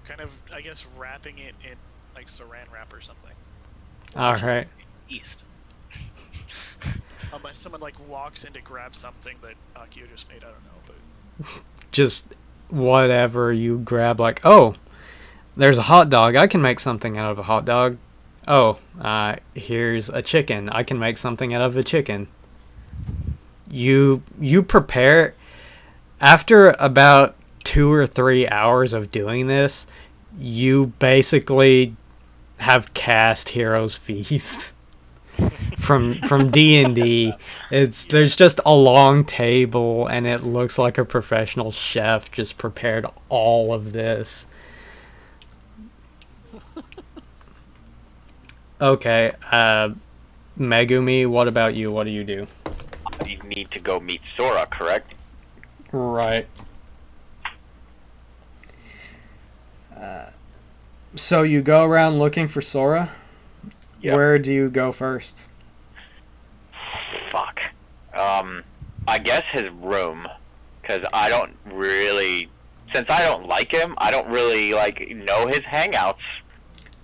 Speaker 3: Kind of, I guess, wrapping it in, like, saran wrap or something.
Speaker 2: Alright.
Speaker 4: East.
Speaker 3: Unless someone, like, walks in to grab something that Akio just made, I don't know, but...
Speaker 2: Just whatever you grab, like, oh, there's a hot dog. I can make something out of a hot dog. Oh, here's a chicken. I can make something out of a chicken. You prepare. After about 2 or 3 hours of doing this, you basically have cast Hero's Feast from D&D. There's just a long table and it looks like a professional chef just prepared all of this. Okay, Megumi, what about you? What do you do?
Speaker 1: You need to go meet Sora, correct?
Speaker 2: Right. So you go around looking for Sora?
Speaker 1: Yep.
Speaker 2: Where do you go first?
Speaker 1: Fuck. I guess his room. Because I don't really... Since I don't like him, I don't really, know his hangouts.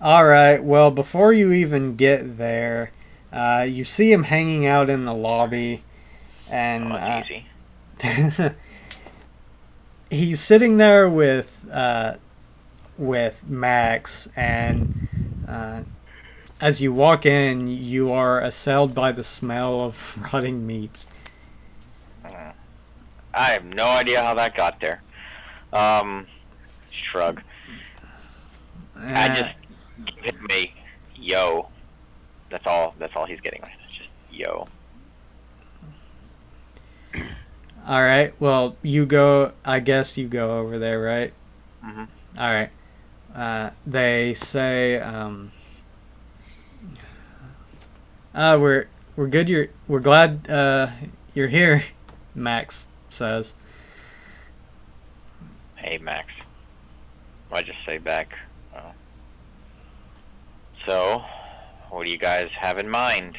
Speaker 2: Alright, well, before you even get there, you see him hanging out in the lobby, and
Speaker 1: That's easy.
Speaker 2: he's sitting there with Max, and as you walk in, you are assailed by the smell of rotting meats.
Speaker 1: I have no idea how that got there. Shrug. I just give him a yo. That's all he's getting right now. Just yo.
Speaker 2: All right. Well, you go. I guess you go over there, right?
Speaker 1: Hmm.
Speaker 2: All right. They say, we're good. We're glad you're here. Max says.
Speaker 1: Hey, Max. I just say back. So, what do you guys have in mind?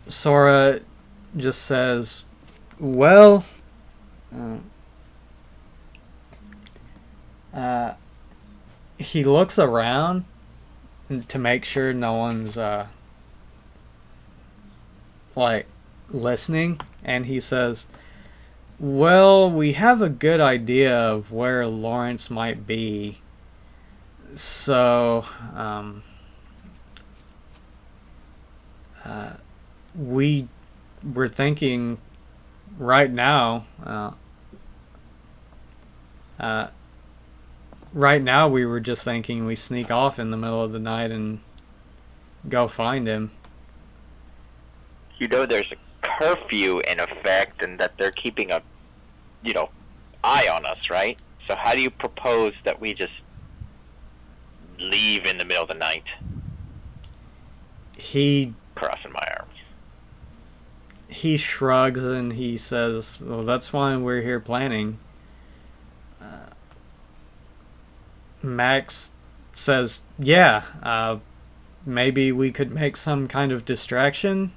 Speaker 2: Sora just says, "Well, he looks around to make sure no one's like listening, and he says, "Well, we have a good idea of where Lawrence might be, so we were thinking right now." Right now, we were just thinking we sneak off in the middle of the night and go find him.
Speaker 1: You know there's a curfew in effect and that they're keeping a, eye on us, right? So how do you propose that we just leave in the middle of the night?
Speaker 2: He
Speaker 1: Crossing my arms.
Speaker 2: shrugs and he says, "Well, that's fine. We're here planning." Max says, "Yeah, maybe we could make some kind of distraction.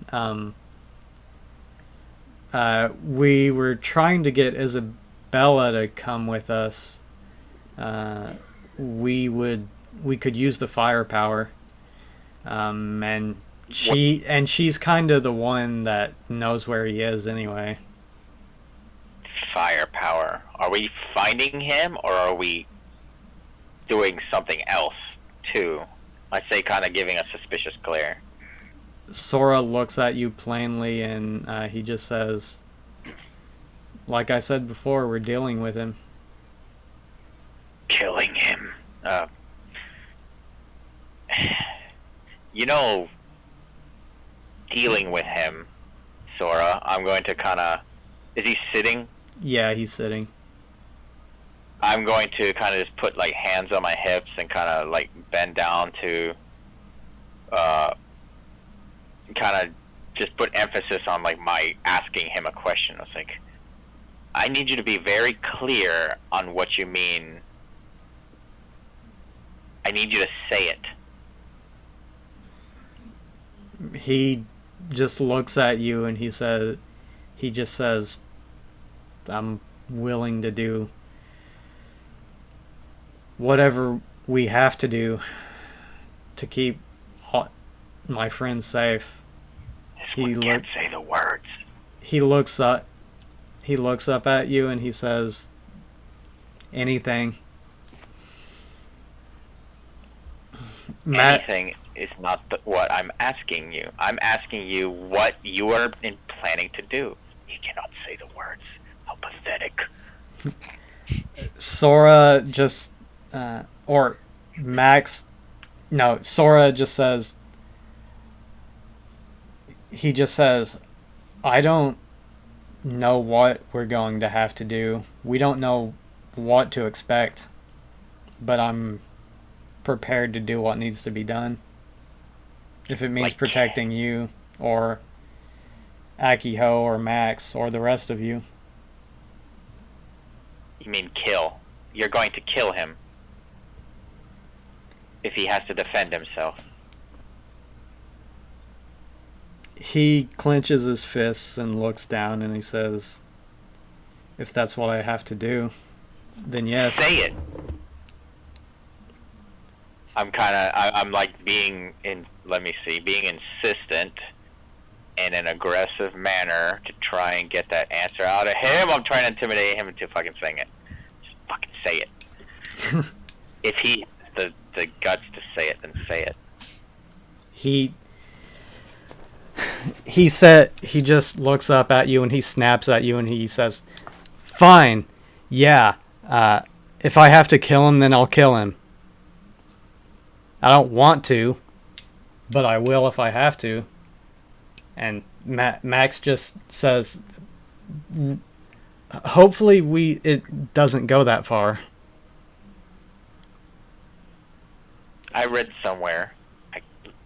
Speaker 2: We were trying to get Isabella to come with us. We could use the firepower. And she's kind of the one that knows where he is anyway."
Speaker 1: Firepower. Are we finding him or are we doing something else too? I say kind of giving a suspicious glare.
Speaker 2: Sora looks at you plainly and he just says, "Like I said before, we're dealing with him."
Speaker 1: Killing him. Dealing with him, Sora, I'm going to kind of... Is he sitting?
Speaker 2: Yeah, he's sitting.
Speaker 1: I'm going to kind of just put like hands on my hips and kind of like bend down to kind of just put emphasis on like my asking him a question. I was like, I need you to be very clear on what you mean. I need you to say it.
Speaker 2: He just looks at you and he just says, "I'm willing to do whatever we have to do to keep my friends safe."
Speaker 1: This one can't say the words.
Speaker 2: He looks up at you and he says, "Anything."
Speaker 1: Anything is not what I'm asking you. I'm asking you what you are planning to do. You cannot say the words. How pathetic.
Speaker 2: Sora just, or Max, no, Sora just says, he just says, "I don't know what we're going to have to do. We don't know what to expect, but I'm prepared to do what needs to be done. If it means protecting you, or Akiho, or Max, or the rest of you."
Speaker 1: You mean kill. You're going to kill him. If he has to defend himself.
Speaker 2: He clenches his fists and looks down and he says, "If that's what I have to do, then yes."
Speaker 1: Say it. I'm like being insistent in an aggressive manner to try and get that answer out of him. I'm trying to intimidate him into fucking saying it. Just fucking say it. If he has the guts to say it, then say it.
Speaker 2: He just looks up at you and he snaps at you and he says, "Fine, yeah, if I have to kill him, then I'll kill him. I don't want to, but I will if I have to. And Max just says, hopefully it doesn't go that far.
Speaker 1: I read somewhere,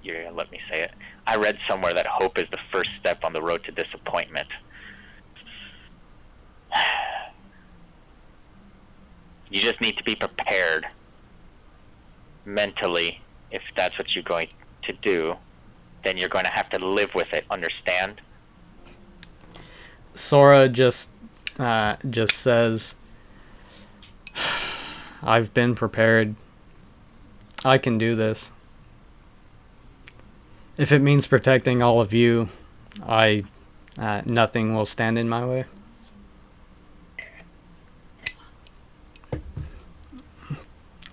Speaker 1: you're gonna let me say it. I read somewhere that hope is the first step on the road to disappointment. You just need to be prepared mentally. If that's what you're going to do, then you're going to have to live with it, understand?
Speaker 2: Sora just says, I've been prepared. I can do this. If it means protecting all of you, nothing will stand in my way.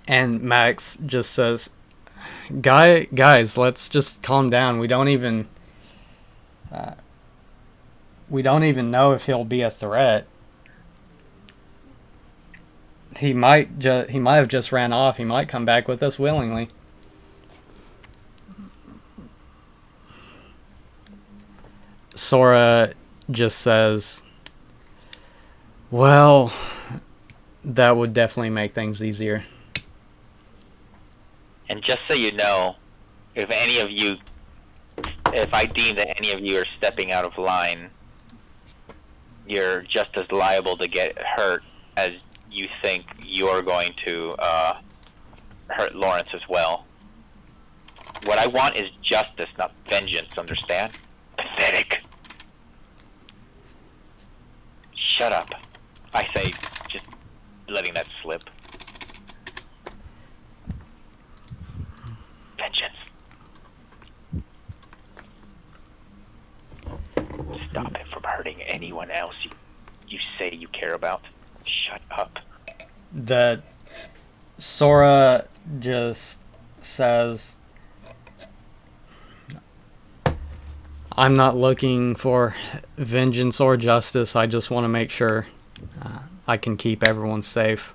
Speaker 2: And Max just says, guys, let's just calm down. We don't even know if he'll be a threat. He might have just ran off. He might come back with us willingly. Sora just says, well, that would definitely make things easier.
Speaker 1: And just so you know, if I deem that any of you are stepping out of line, you're just as liable to get hurt as you think you're going to hurt Lawrence as well. What I want is justice, not vengeance, understand? Pathetic. Shut up. I say, just letting that slip. Vengeance. Stop it from hurting anyone else you say you care about. Shut up.
Speaker 2: That Sora just says, I'm not looking for vengeance or justice. I just want to make sure I can keep everyone safe.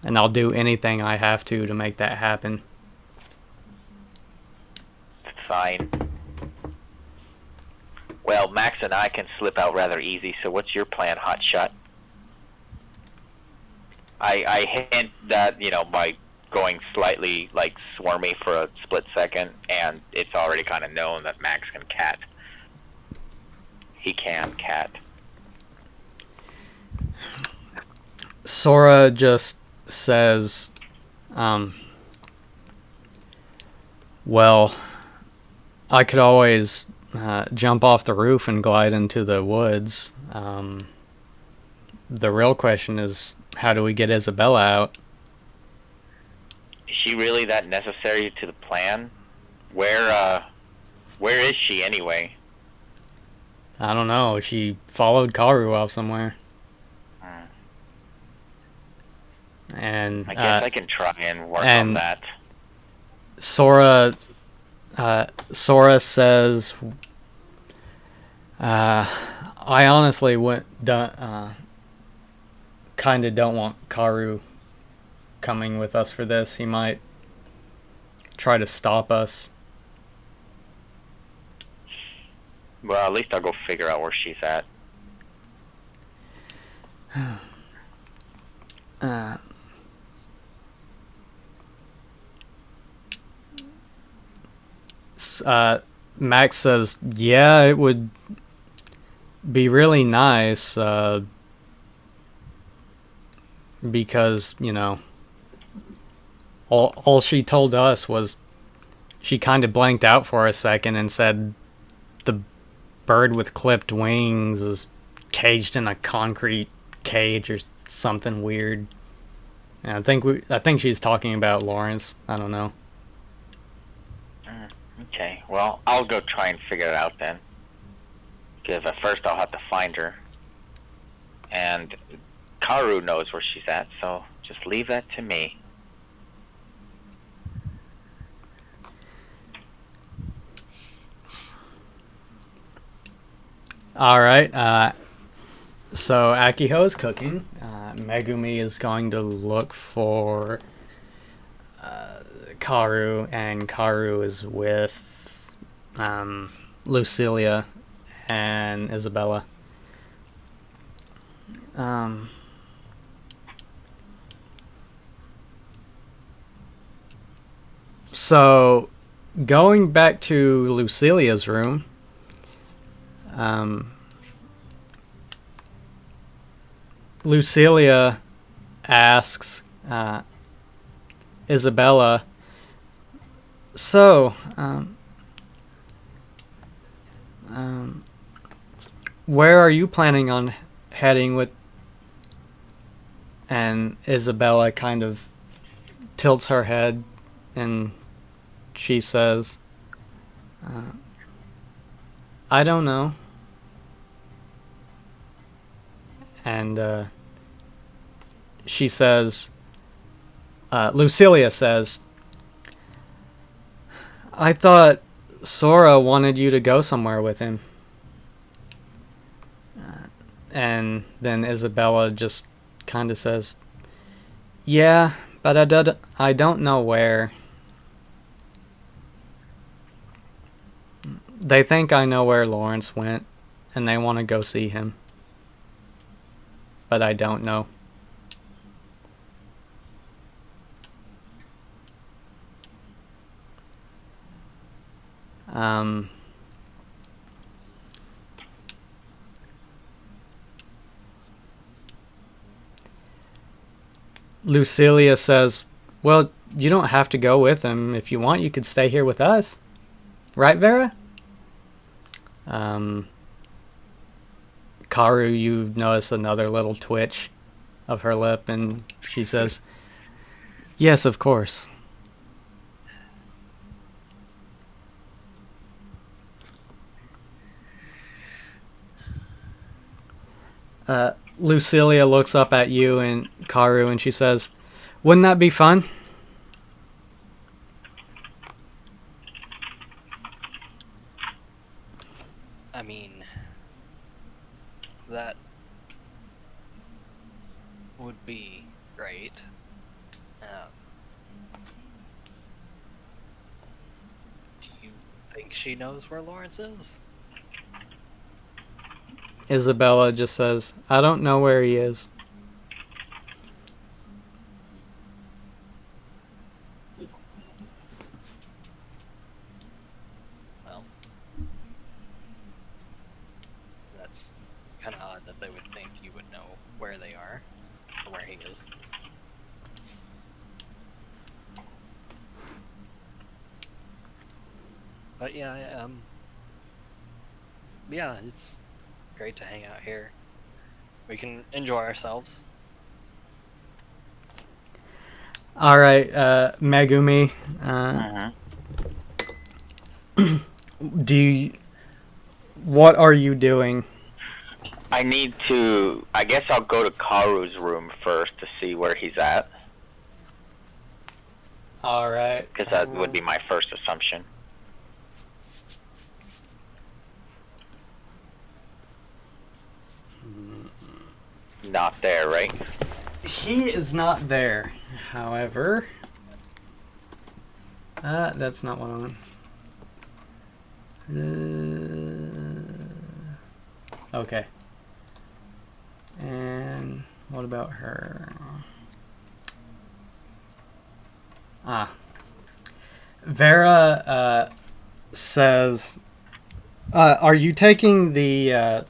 Speaker 2: And I'll do anything I have to make that happen.
Speaker 1: Fine. Well, Max and I can slip out rather easy, so what's your plan, hotshot? I hint that, by going slightly, swarmy for a split second, and it's already kind of known that Max can cat. He can cat.
Speaker 2: Sora just says, well, I could always jump off the roof and glide into the woods. The real question is, how do we get Isabella out?
Speaker 1: Is she really that necessary to the plan? Where is she anyway?
Speaker 2: I don't know. She followed Karu off somewhere. And
Speaker 1: I guess I can try and work on that.
Speaker 2: Sora says, I honestly kind of don't want Karu coming with us for this. He might try to stop us.
Speaker 1: Well, at least I'll go figure out where she's at.
Speaker 2: Max says, yeah, it would be really nice, because, all she told us was she kind of blanked out for a second and said the bird with clipped wings is caged in a concrete cage or something weird. And I think she's talking about Lawrence. I don't know.
Speaker 1: Okay, well, I'll go try and figure it out then. Because at first I'll have to find her. And Karu knows where she's at, so just leave that to me.
Speaker 2: Alright, so Akiho's cooking. Megumi is going to look for Karu, and Karu is with Lucilia and Isabella. So, going back to Lucilia's room, Lucilia asks Isabella, so, where are you planning on heading with? And Isabella kind of tilts her head and she says, I don't know. And she says, Lucilia says, I thought Sora wanted you to go somewhere with him. And then Isabella just kind of says, yeah, but I don't know where. They think I know where Lawrence went, and they want to go see him. But I don't know. Lucilia says, well, you don't have to go with him. If you want, you could stay here with us. Right, Vera? Karu, you notice another little twitch of her lip, and she says, yes, of course. Lucilia looks up at you and Karu, and she says, wouldn't that be fun?
Speaker 4: I mean, that would be great. Do you think she knows where Lawrence is?
Speaker 2: Isabella just says, I don't know where he is.
Speaker 4: Well, that's kind of odd that they would think you would know where they are, or where he is. But yeah, yeah, it's great to hang out here. We can enjoy ourselves.
Speaker 2: All right, Megumi. What are you doing?
Speaker 1: I need to. I guess I'll go to Karu's room first to see where he's at,
Speaker 2: All right.
Speaker 1: because that would be my first assumption. Not there, right?
Speaker 2: He is not there. However, that's not what I want. Okay. And what about her? Vera says, "Are you taking the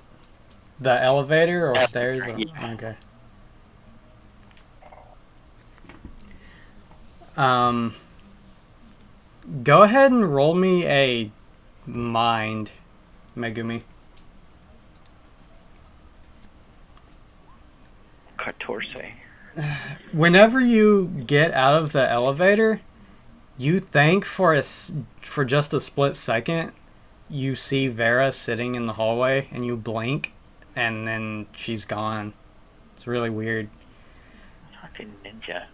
Speaker 2: elevator or stairs?" Or, okay. Go ahead and roll me a mind, Megumi.
Speaker 1: 14.
Speaker 2: Whenever you get out of the elevator, you think for just a split second, you see Vera sitting in the hallway, and you blink, and then she's gone. It's really weird.
Speaker 1: Fucking ninja.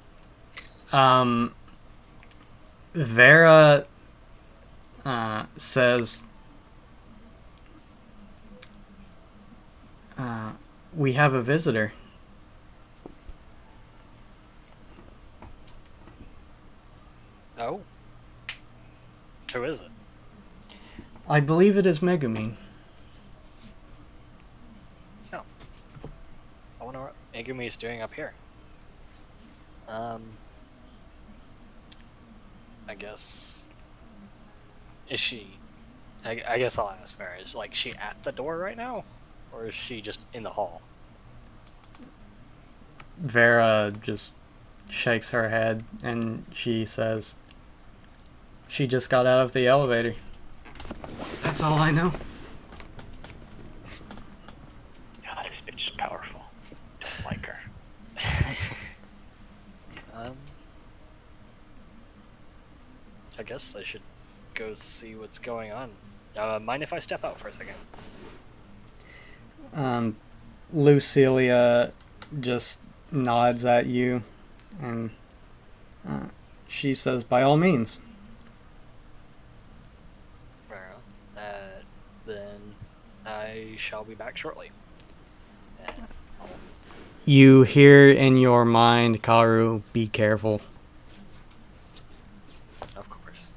Speaker 2: Vera says, we have a visitor. I believe it is Megumi.
Speaker 4: I wonder what Megumi is doing up here. I guess. Is she? I guess I'll ask her. Is like she at the door right now, or is she just in the hall?
Speaker 2: Vera just shakes her head and she says, she just got out of the elevator. That's all I know.
Speaker 1: God, this bitch is powerful. Don't like her.
Speaker 4: I guess I should go see what's going on. Mind if I step out for a second?
Speaker 2: Lucilia just nods at you and she says, by all means.
Speaker 4: Well, then I shall be back shortly.
Speaker 2: You hear in your mind, Karu, be careful.
Speaker 4: Of course.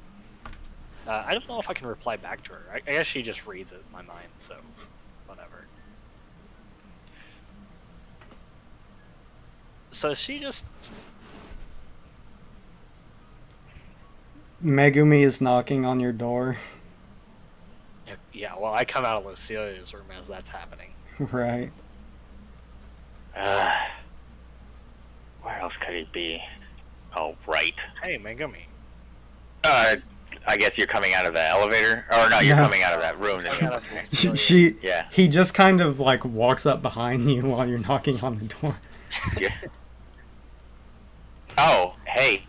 Speaker 4: I don't know if I can reply back to her. I guess she just reads it in my mind, so whatever. So she just...
Speaker 2: Megumi is knocking on your door.
Speaker 4: Yeah, well, I come out of Lucilia's room as that's happening.
Speaker 2: Right.
Speaker 1: Where else could he be? Oh, right.
Speaker 4: Hey, Megumi.
Speaker 1: I guess you're coming out of the elevator? Or no, you're
Speaker 2: No.
Speaker 1: coming out of that room.
Speaker 4: Coming out of Lucilia's.
Speaker 1: Yeah.
Speaker 2: He just kind of like walks up behind you while you're knocking on the door.
Speaker 1: Yeah. Oh, hey,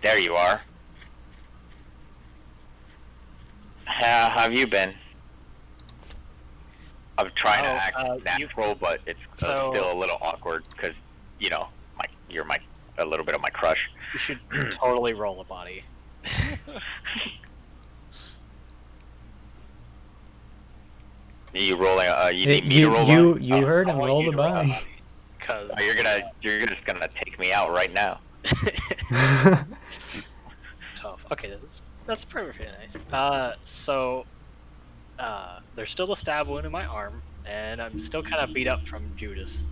Speaker 1: there you are. How have you been? I'm trying to act natural, but it's still a little awkward because, you know, you're a little bit of my crush.
Speaker 4: You should totally roll a body.
Speaker 1: You rolling? You need me to roll?
Speaker 2: You heard him
Speaker 4: I want
Speaker 2: roll
Speaker 4: you
Speaker 2: the
Speaker 4: to roll a
Speaker 2: body.
Speaker 4: Cause
Speaker 1: You're just gonna take me out right now.
Speaker 4: tough. Okay, that's pretty nice. There's still a stab wound in my arm, and I'm still kind of beat up from Judas.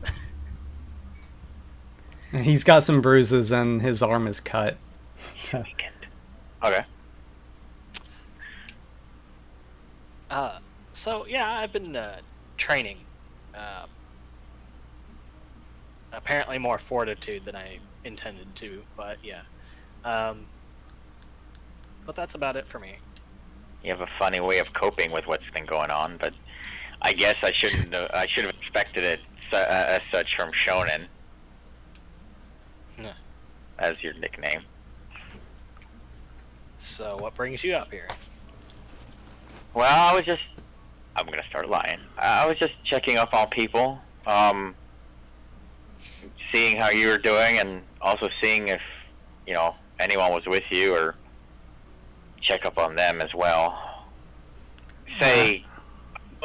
Speaker 2: He's got some bruises and his arm is cut. So.
Speaker 1: Okay.
Speaker 4: So yeah, I've been training. Apparently more fortitude than I intended to, but yeah. But that's about it for me.
Speaker 1: You have a funny way of coping with what's been going on, but I guess I should have expected it as such from Shonen.
Speaker 4: Yeah.
Speaker 1: As your nickname.
Speaker 4: So what brings you up here?
Speaker 1: Well, I'm gonna start lying. I was just checking up on people, seeing how you were doing, and also seeing if, you know, anyone was with you, or check up on them as well. Say,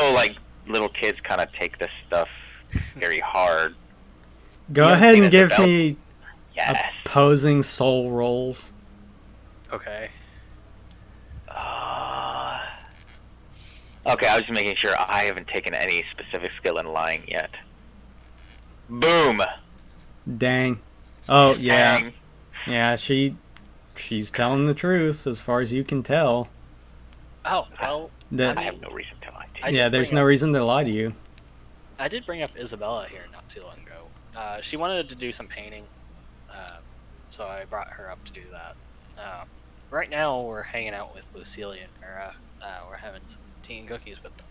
Speaker 1: like little kids kind of take this stuff very hard.
Speaker 2: Go
Speaker 1: You
Speaker 2: ahead
Speaker 1: seen
Speaker 2: and
Speaker 1: it,
Speaker 2: give
Speaker 1: the
Speaker 2: me
Speaker 1: Yes.
Speaker 2: opposing soul rolls.
Speaker 4: Okay.
Speaker 1: Okay, I was just making sure I haven't taken any specific skill in lying yet. Boom.
Speaker 2: Dang. Oh yeah.
Speaker 1: Bang.
Speaker 2: Yeah, she's telling the truth as far as you can tell.
Speaker 4: Oh, well,
Speaker 2: That
Speaker 1: I have no reason to lie to you.
Speaker 4: I
Speaker 2: yeah,
Speaker 4: did
Speaker 2: there's
Speaker 4: bring
Speaker 2: no
Speaker 4: up-
Speaker 2: reason to lie to you.
Speaker 4: I did bring up Isabella here not too long ago. She wanted to do some painting, so I brought her up to do that. Right now, we're hanging out with Lucilia and Mara. We're having some tea and cookies with them.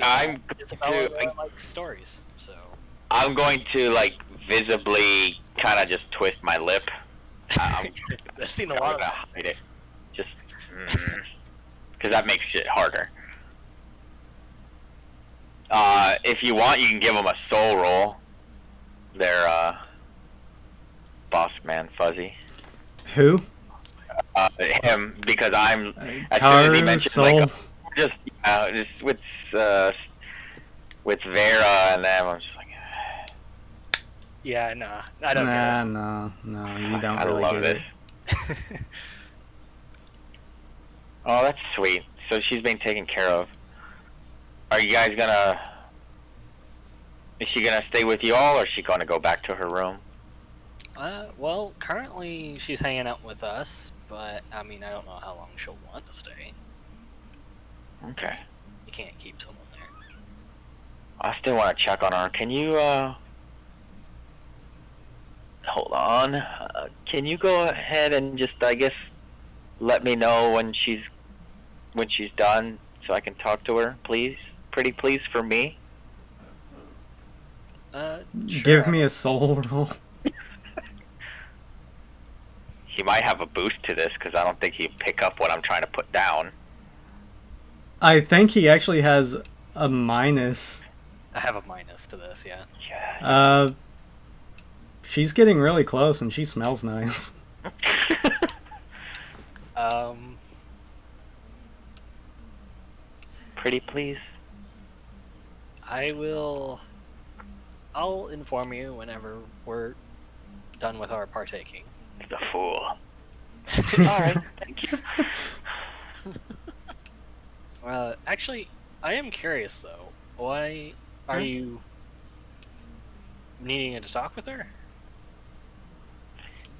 Speaker 1: I'm
Speaker 4: Isabella
Speaker 1: to-
Speaker 4: likes stories, so
Speaker 1: I'm going to like visibly kind of just twist my lip. I'm
Speaker 4: I've seen a
Speaker 1: I'm
Speaker 4: lot of
Speaker 1: gonna hide it, just because that makes shit harder. If you want, you can give them a soul roll. They're boss man Fuzzy.
Speaker 2: Who?
Speaker 1: Him, because I'm as soon as he
Speaker 2: Karu,
Speaker 1: mentioned
Speaker 2: soul.
Speaker 1: like just with Vera and them, I'm just like,
Speaker 4: yeah, nah, I don't get it.
Speaker 2: No, you don't
Speaker 1: I
Speaker 2: really
Speaker 1: love
Speaker 2: get
Speaker 1: this.
Speaker 2: it.
Speaker 1: Oh, that's sweet. So she's being taken care of. Are you guys gonna... Is she gonna stay with you all, or is she gonna go back to her room?
Speaker 4: Well, currently she's hanging out with us, but I mean, I don't know how long she'll want to stay.
Speaker 1: Okay.
Speaker 4: You can't keep someone there.
Speaker 1: I still want to check on her. Can you, hold on. Can you go ahead and just, I guess, let me know when she's done so I can talk to her, please? Pretty please for me?
Speaker 4: Sure.
Speaker 2: Give me a soul roll.
Speaker 1: He might have a boost to this, because I don't think he'd pick up what I'm trying to put down.
Speaker 2: I think he actually has a minus.
Speaker 4: I have a minus to this, yeah.
Speaker 1: Yeah.
Speaker 2: She's getting really close and she smells nice.
Speaker 1: Pretty please?
Speaker 4: I'll inform you whenever we're done with our partaking.
Speaker 1: The fool. Alright, thank you.
Speaker 4: Actually, I am curious though. Why are you needing to talk with her?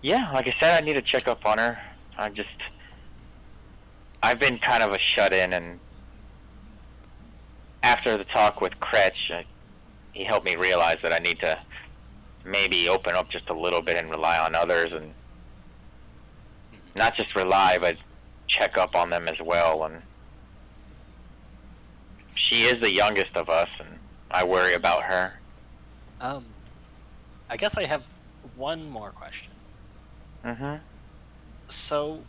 Speaker 1: Yeah, like I said, I need to check up on her. I've been kind of a shut-in, and after the talk with Kretsch, he helped me realize that I need to maybe open up just a little bit and rely on others, and not just rely, but check up on them as well. And she is the youngest of us, and I worry about her.
Speaker 4: I guess I have one more question.
Speaker 1: Mm-hmm.
Speaker 4: So,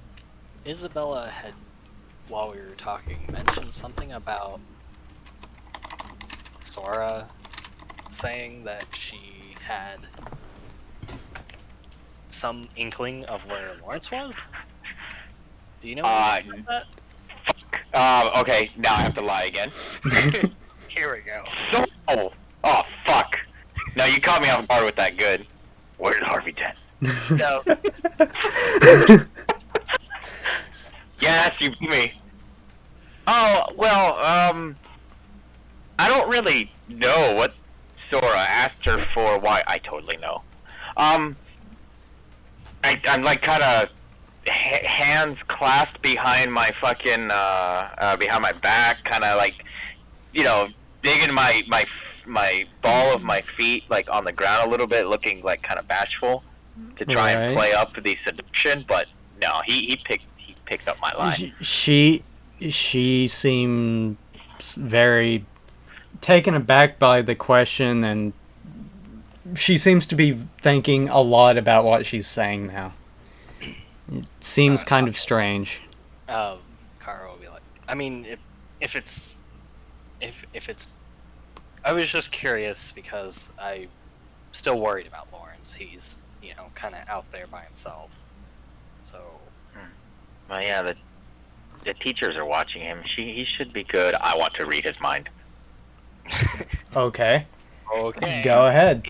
Speaker 4: Isabella had, while we were talking, mentioned something about Sora saying that she had some inkling of where Lawrence was? Do you know anything about that?
Speaker 1: Okay, now I have to lie again.
Speaker 4: Here we go.
Speaker 1: Oh, fuck. No, you caught me off guard with that good. Where's Harvey Dent?
Speaker 4: No.
Speaker 1: Yes, you beat me. Oh, well, I don't really know what Sora asked her for. Why? I totally know. I'm like kind of hands clasped behind my fucking behind my back, kind of like, you know, digging my ball of my feet like on the ground a little bit, looking like kind of bashful to try and play up the seduction. But no, he picked up my line.
Speaker 2: She seemed very taken aback by the question, and she seems to be thinking a lot about what she's saying now. It seems kind of strange.
Speaker 4: Kara will be like, I mean, if it's, I was just curious because I'm still worried about Lawrence. He's, you know, kind of out there by himself. So.
Speaker 1: Well, yeah, the teachers are watching him. He should be good. I want to read his mind.
Speaker 2: Okay.
Speaker 4: Okay.
Speaker 2: Go ahead.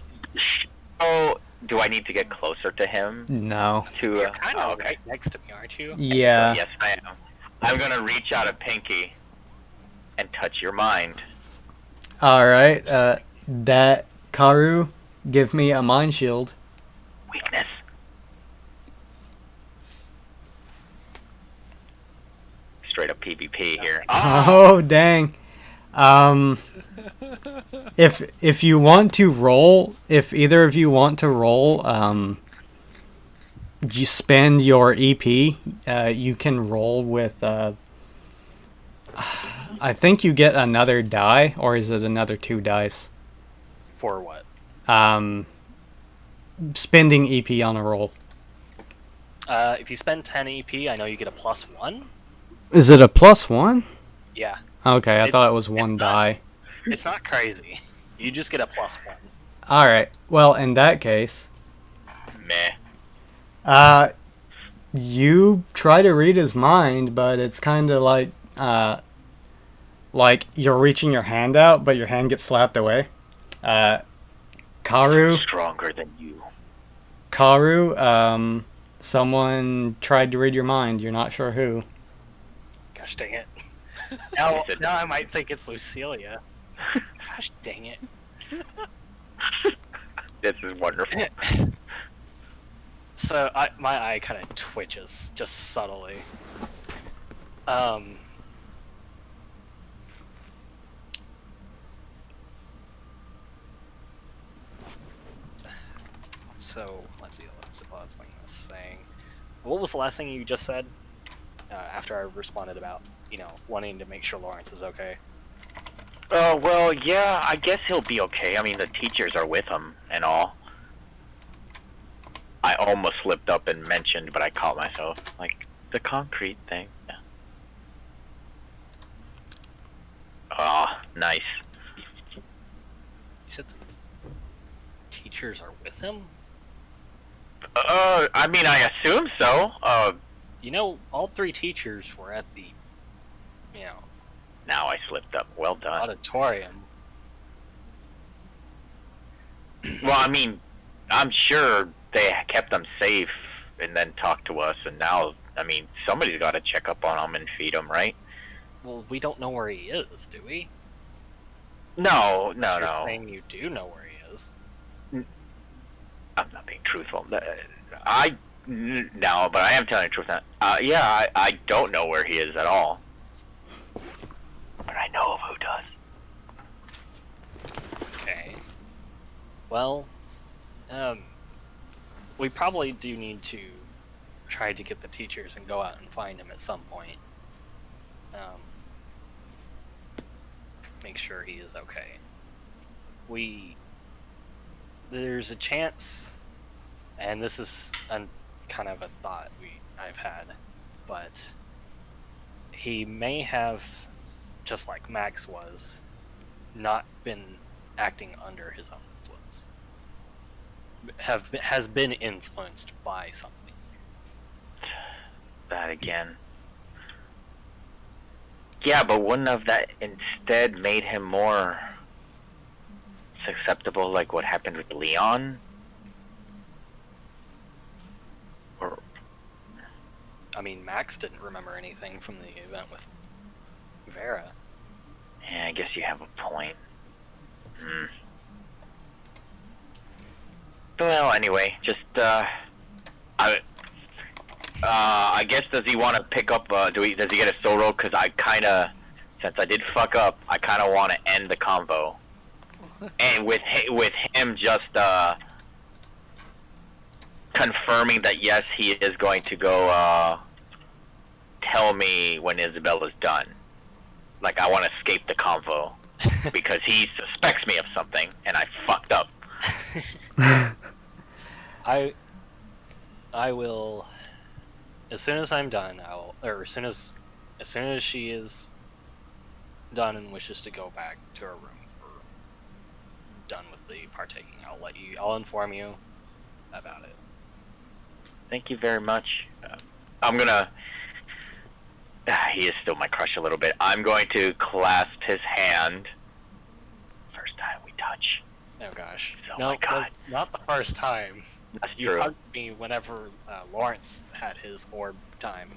Speaker 1: Oh, do I need to get closer to him?
Speaker 2: No.
Speaker 4: You're kind of right next to me, aren't you?
Speaker 2: Yeah.
Speaker 1: Yes, I am. I'm gonna reach out a pinky and touch your mind.
Speaker 2: Alright, that Karu, give me a mind shield.
Speaker 1: Weakness. Straight up PvP here.
Speaker 2: Oh, dang. If you want to roll, if either of you want to roll, you spend your EP, you can roll with, I think you get another die, or is it another 2 dice?
Speaker 4: For what?
Speaker 2: Spending EP on a roll.
Speaker 4: If you spend 10 EP, I know you get a +1.
Speaker 2: Is it a +1?
Speaker 4: Yeah.
Speaker 2: Okay, I thought it was 1 die.
Speaker 4: It's not crazy. You just get a +1.
Speaker 2: Alright, well, in that case,
Speaker 1: Meh.
Speaker 2: you try to read his mind, but it's kind of like you're reaching your hand out, but your hand gets slapped away. Karu,
Speaker 1: Stronger than you.
Speaker 2: someone tried to read your mind. You're not sure who.
Speaker 4: Gosh Gosh dang it. Now I might think it's Lucilia. Gosh dang it.
Speaker 1: This is wonderful.
Speaker 4: So my eye kind of twitches, just subtly. So let's see. What's the last thing I was saying? What was the last thing you just said? After I responded about wanting to make sure Lawrence is okay.
Speaker 1: Well, yeah, I guess he'll be okay. I mean, the teachers are with him and all. I almost slipped up and mentioned, but I caught myself. Like, the concrete thing. Yeah. Oh, nice.
Speaker 4: You said the teachers are with him?
Speaker 1: I mean, I assume so.
Speaker 4: All 3 teachers were at the,
Speaker 1: Now I slipped up. Well done.
Speaker 4: auditorium.
Speaker 1: Well, I mean, I'm sure they kept them safe and then talked to us, and now, I mean, somebody's got to check up on them and feed them, right?
Speaker 4: Well, we don't know where he is, do we?
Speaker 1: No.
Speaker 4: You're saying you do know where he is.
Speaker 1: I'm not being truthful. No, but I am telling the truth. Yeah, I don't know where he is at all. But I know of who does.
Speaker 4: Okay. Well, we probably do need to try to get the teachers and go out and find him at some point. Make sure he is okay. There's a chance, and this is kind of a thought I've had, but he may have, just like Max was, not been acting under his own influence. Has been influenced by something.
Speaker 1: That again. Yeah, but wouldn't have that instead made him more susceptible, like what happened with Leon? Or
Speaker 4: I mean, Max didn't remember anything from the event with Vera.
Speaker 1: yeah, I guess you have a point. Well, anyway, just I guess, does he want to pick up? Does he get a solo? Because I kind of, since I did fuck up, I kind of want to end the convo, and with him just confirming that yes, he is going to go tell me when Isabella's done. Like, I want to escape the convo because he suspects me of something, and I fucked up.
Speaker 4: I will, as soon as I'm done, as soon as she is done and wishes to go back to her room or done with the partaking, I'll inform you about it.
Speaker 1: Thank you very much. I'm gonna. He is still my crush a little bit. I'm going to clasp his hand. First time we touch.
Speaker 4: Oh gosh.
Speaker 1: Oh
Speaker 4: No,
Speaker 1: my God.
Speaker 4: not the first time.
Speaker 1: That's
Speaker 4: You
Speaker 1: true.
Speaker 4: hugged me whenever Lawrence had his orb time.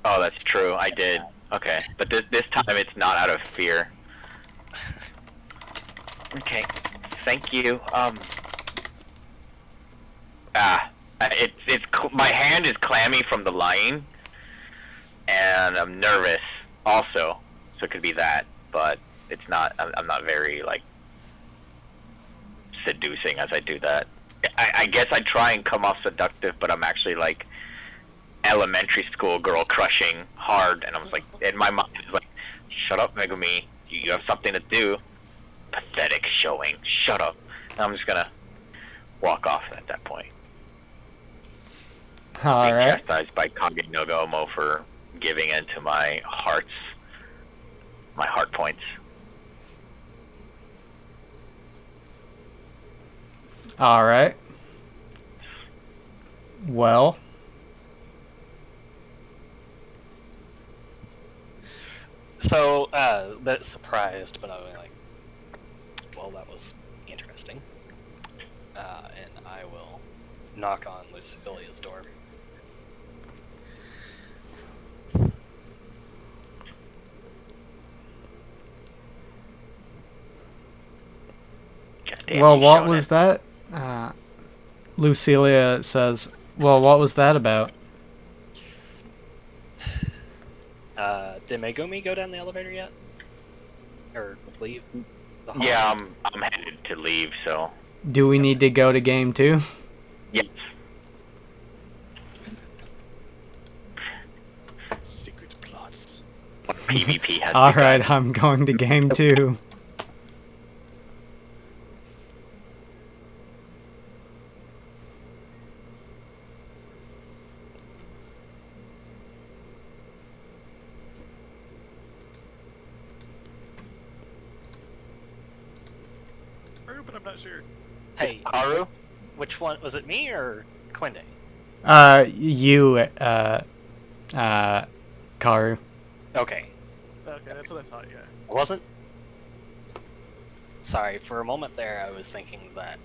Speaker 1: Oh, that's true. I did. Okay, but this time it's not out of fear. Okay. Thank you. My hand is clammy from the lying, and I'm nervous also, so it could be that. But it's not. I'm not very like seducing as I do that. I guess I try and come off seductive, but I'm actually like elementary school girl crushing hard, and I was like, in my mind is like, shut up, Megumi, you have something to do. Pathetic showing. Shut up. And I'm just gonna walk off at that point.
Speaker 2: All
Speaker 1: Being
Speaker 2: right.
Speaker 1: chastised by Kage no Gomo for giving in to my heart points.
Speaker 2: All right. Well,
Speaker 4: So, a bit surprised, but I was like, well, that was interesting. And I will knock on Lucilia's door.
Speaker 1: Damn,
Speaker 2: Well,
Speaker 1: you
Speaker 2: what
Speaker 1: showed
Speaker 2: was
Speaker 1: it.
Speaker 2: that? Lucilia says, well, what was that about?
Speaker 4: Did Megumi go down the elevator yet? Or leave the hall?
Speaker 1: Yeah, I'm headed to leave, so
Speaker 2: Do we need to go to game 2?
Speaker 1: yes.
Speaker 3: Secret plots.
Speaker 1: PvP has
Speaker 2: Alright,
Speaker 1: begun.
Speaker 2: I'm going to game 2.
Speaker 3: But I'm not sure.
Speaker 4: Hey,
Speaker 1: Haru?
Speaker 4: which one was it? Me or Quinde?
Speaker 2: You, Karu.
Speaker 4: Okay,
Speaker 3: Okay, that's what I thought. Yeah.
Speaker 4: wasn't. Sorry, for a moment there, I was thinking that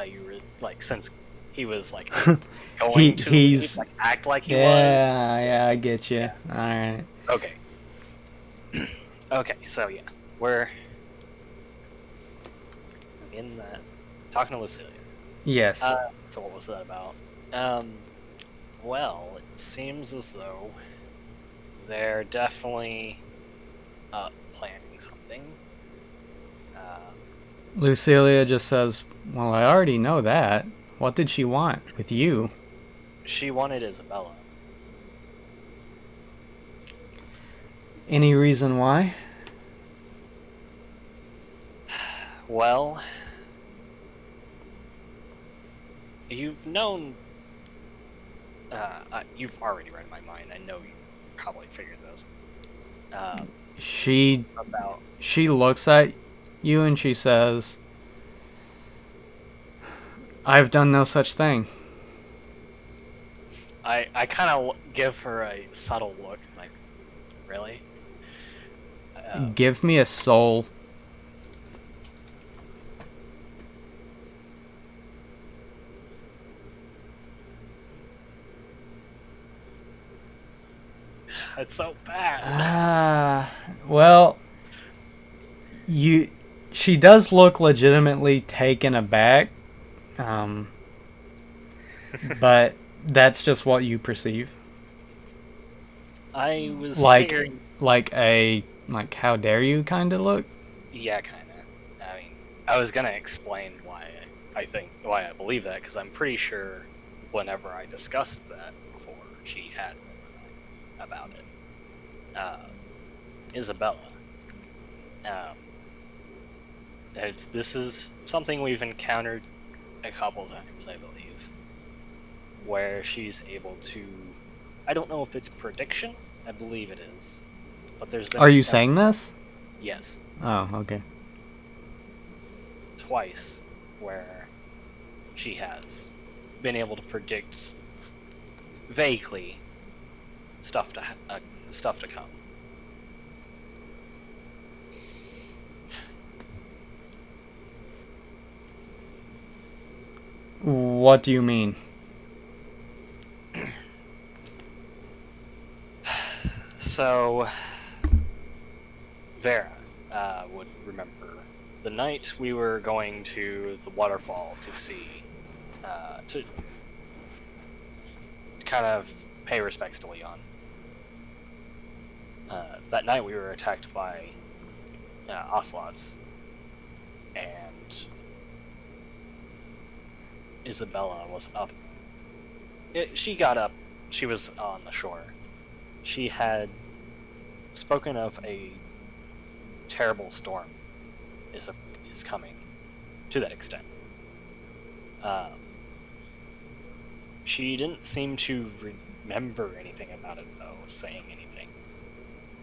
Speaker 4: you were like, since he was like going to leave,
Speaker 2: he's
Speaker 4: like act like he was.
Speaker 2: yeah, I get you. Alright.
Speaker 4: Okay. Okay, so yeah, we're in that talking to Lucilia.
Speaker 2: Yes.
Speaker 4: So what was that about? Well, it seems as though they're definitely planning something.
Speaker 2: Lucilia just says, well, I already know that. What did she want with you?
Speaker 4: She wanted Isabella.
Speaker 2: Any reason why?
Speaker 4: Well, you've known. You've already read my mind. I know you probably figured this.
Speaker 2: She
Speaker 4: About
Speaker 2: looks at you and she says, I've done no such thing.
Speaker 4: I kind of give her a subtle look, like, really?
Speaker 2: Give me a soul.
Speaker 4: It's so bad.
Speaker 2: Well, she does look legitimately taken aback. But that's just what you perceive.
Speaker 4: I was
Speaker 2: Like,
Speaker 4: figuring.
Speaker 2: like how dare you kind of look?
Speaker 4: Yeah, kind of. I mean, I was gonna explain why why I believe that, because I'm pretty sure whenever I discussed that before, she had about it. Isabella. This is something we've encountered a couple times, I believe, where she's able to. I don't know if it's prediction. I believe it is, but there's been.
Speaker 2: Are you saying this?
Speaker 4: Yes,
Speaker 2: Oh, okay.
Speaker 4: twice, where she has been able to predict vaguely stuff to come.
Speaker 2: What do you mean?
Speaker 4: So, Vera would remember the night we were going to the waterfall to see, to kind of pay respects to Leon. That night we were attacked by ocelots, and Isabella was up. She got up. She was on the shore. She had spoken of a terrible storm is coming, to that extent. She didn't seem to remember anything about it, though, saying anything.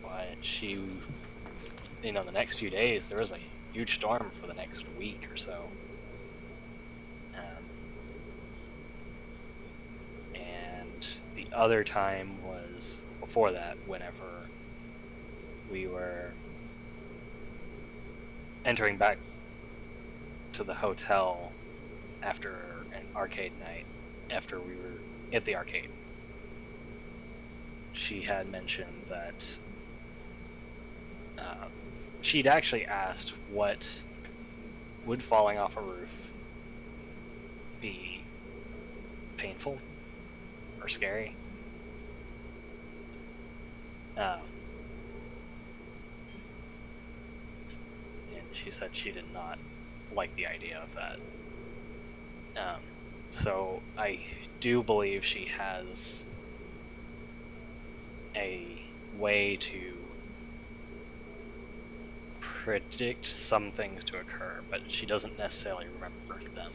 Speaker 4: But she, the next few days, there was a huge storm for the next week or so. And the other time was before that, whenever we were entering back to the hotel after an arcade night, after we were at the arcade. She had mentioned that she'd actually asked what would falling off a roof be painful or scary? And she said she did not like the idea of that. So I do believe she has a way to predict some things to occur, but she doesn't necessarily remember them.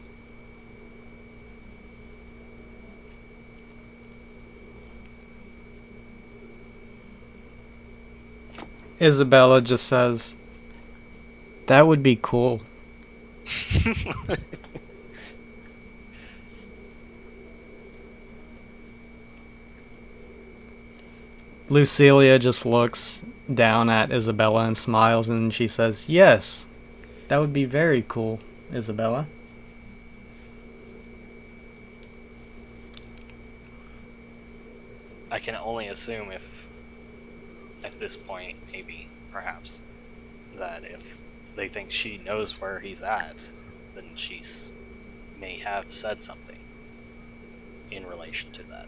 Speaker 2: Isabella just says, "That would be cool." Lucilia just looks down at Isabella and smiles, and she says, "Yes, that would be very cool, Isabella."
Speaker 4: I can only assume if, at this point, maybe, perhaps, that if they think she knows where he's at, then she may have said something in relation to that.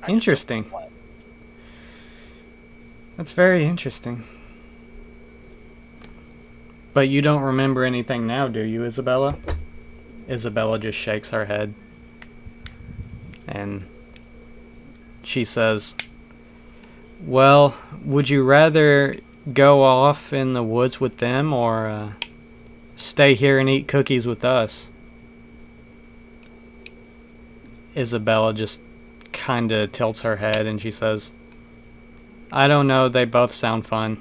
Speaker 4: I just don't
Speaker 2: Interesting.
Speaker 4: know what.
Speaker 2: That's very interesting. But you don't remember anything now, do you, Isabella? Isabella just shakes her head. And she says, "Well, would you rather go off in the woods with them or stay here and eat cookies with us?" Isabella just kind of tilts her head and she says, "I don't know, they both sound fun."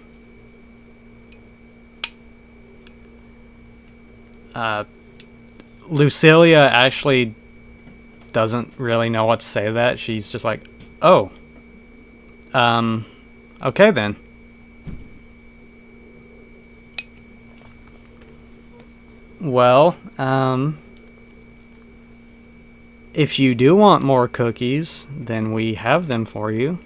Speaker 2: Lucilia actually doesn't really know what to say to that. She's just like, "Oh, okay then." Well, if you do want more cookies, then we have them for you.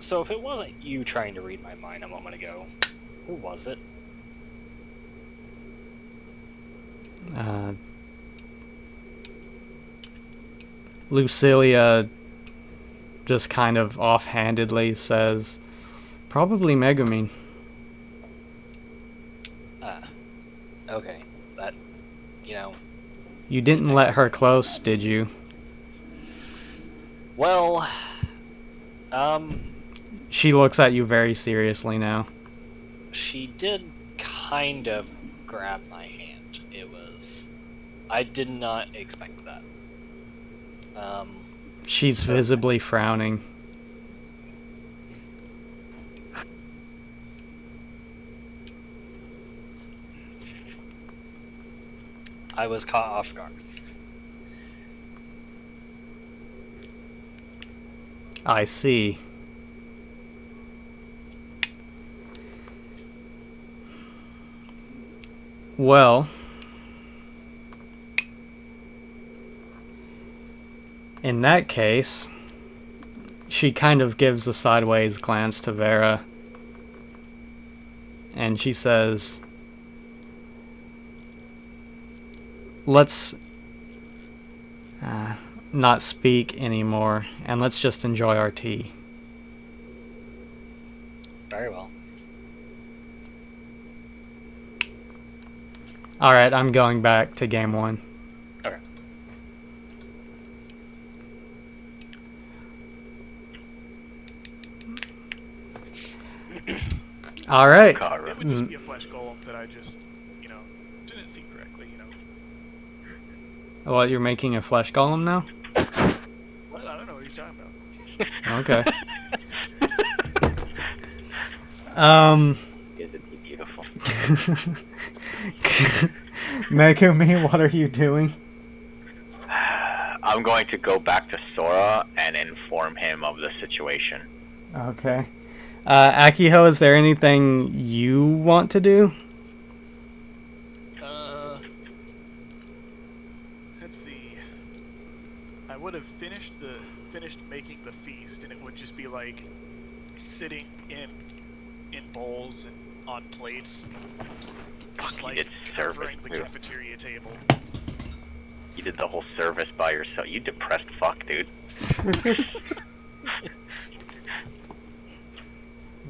Speaker 4: So if it wasn't you trying to read my mind a moment ago, who was it?
Speaker 2: Lucilia just kind of offhandedly says, "Probably Megumin."
Speaker 4: Okay. That, you know,
Speaker 2: You didn't let her close, did you?
Speaker 4: well,
Speaker 2: She looks at you very seriously now.
Speaker 4: she did kind of grab my hand. I did not expect that.
Speaker 2: She's visibly frowning.
Speaker 4: I was caught off guard.
Speaker 2: I see. Well, in that case, she kind of gives a sideways glance to Vera, and she says, "Let's not speak anymore, and let's just enjoy our tea."
Speaker 4: Very well.
Speaker 2: Alright, I'm going back to game one.
Speaker 4: Okay.
Speaker 2: Alright.
Speaker 3: It would just be a flesh golem that I just, didn't see correctly,
Speaker 2: Well, you're making a flesh golem now?
Speaker 3: What? I don't know what you're talking about.
Speaker 2: Okay.
Speaker 1: Isn't he beautiful?
Speaker 2: Megumi, what are you doing?
Speaker 1: I'm going to go back to Sora and inform him of the situation.
Speaker 2: Okay. Akiho, is there anything you want to do?
Speaker 3: Let's see. I would have finished making the feast, and it would just be like sitting in bowls and on plates, just
Speaker 1: You
Speaker 3: like
Speaker 1: did service,
Speaker 3: covering the
Speaker 1: too.
Speaker 3: cafeteria table.
Speaker 1: You did the whole service by yourself. You depressed fuck, dude.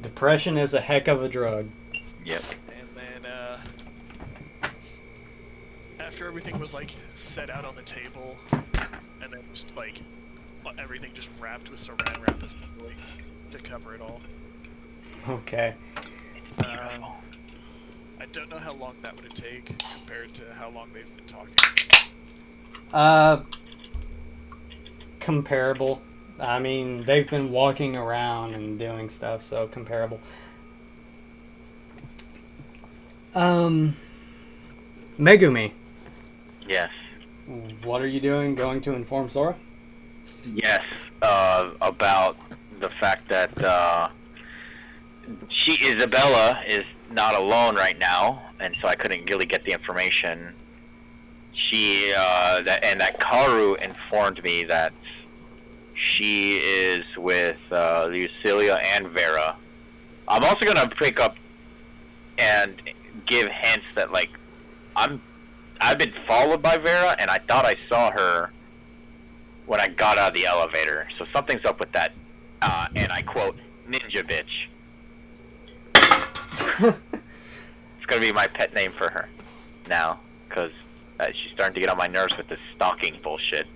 Speaker 2: Depression is a heck of a drug.
Speaker 1: Yep.
Speaker 3: And then after everything was like set out on the table, and then just like everything just wrapped with saran wrap essentially to cover it all.
Speaker 2: Okay.
Speaker 3: I don't know how long that would take compared to how long they've been talking.
Speaker 2: Comparable. I mean, they've been walking around and doing stuff, so comparable. Megumi,
Speaker 1: Yes.
Speaker 2: what are you doing? Going to inform Sora?
Speaker 1: Yes. About the fact that Isabella is not alone right now, and so I couldn't really get the information. That Karu informed me that she is with Lucilia and Vera. I'm also gonna pick up and give hints that like I've been followed by Vera, and I thought I saw her when I got out of the elevator. So something's up with that. And I quote, "Ninja bitch." It's gonna be my pet name for her now, because she's starting to get on my nerves with this stalking bullshit.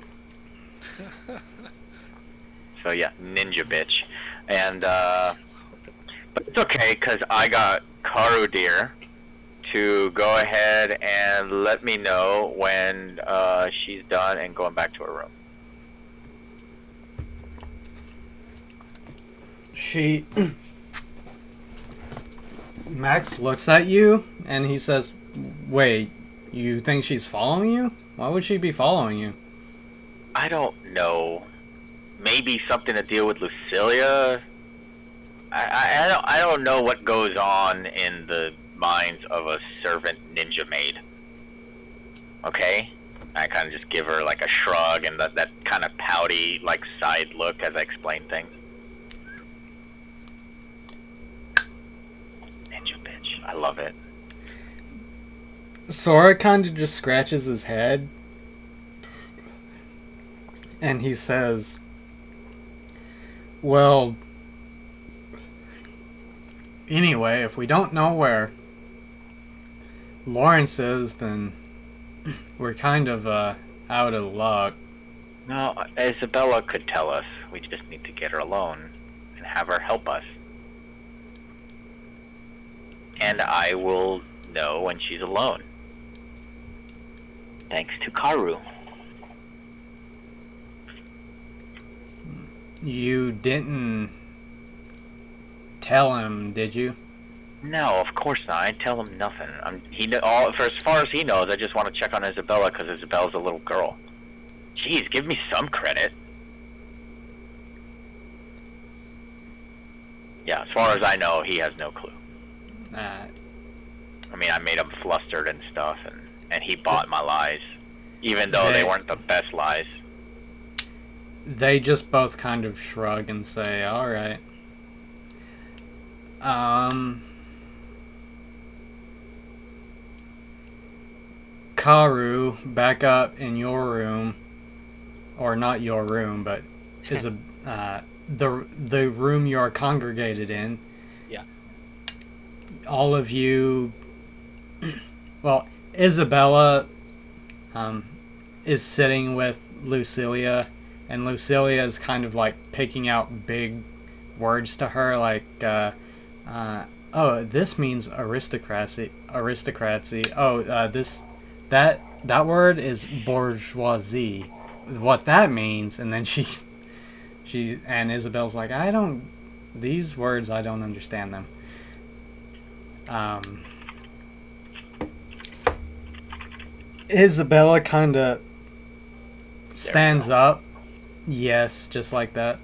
Speaker 1: So yeah, ninja bitch. And but it's okay, because I got Karu dear to go ahead and let me know when she's done and going back to her room.
Speaker 2: She... Max looks at you, and he says, "Wait, you think she's following you? Why would she be following you?"
Speaker 1: I don't know. Maybe something to deal with Lucilia. I don't know what goes on in the minds of a servant ninja maid. Okay? I kind of just give her like a shrug and that kind of pouty like side look as I explain things. Ninja bitch. I love it.
Speaker 2: Sora kind of just scratches his head, and he says, "Well, anyway, if we don't know where Lawrence is, then we're kind of out of luck."
Speaker 1: No, Isabella could tell us. We just need to get her alone and have her help us. And I will know when she's alone. Thanks to Karu.
Speaker 2: You didn't tell him, did you?
Speaker 1: No, of course not. I tell him nothing. For as far as he knows, I just want to check on Isabella because Isabella's a little girl. Jeez, give me some credit. Yeah, as far as I know, he has no clue. I mean, I made him flustered and stuff, and he bought my lies, even though they weren't the best lies.
Speaker 2: They just both kind of shrug and say, "Alright." Karu, back up in your room, or not your room, but is the room you are congregated in.
Speaker 4: Yeah.
Speaker 2: All of you, well, Isabella is sitting with Lucilia, and Lucilia is kind of like picking out big words to her, like, "Oh, this means aristocracy. Oh, that word is bourgeoisie. What that means." And then and Isabel's like, these words, I don't understand them. Isabella kind of stands up. Yes, just like that.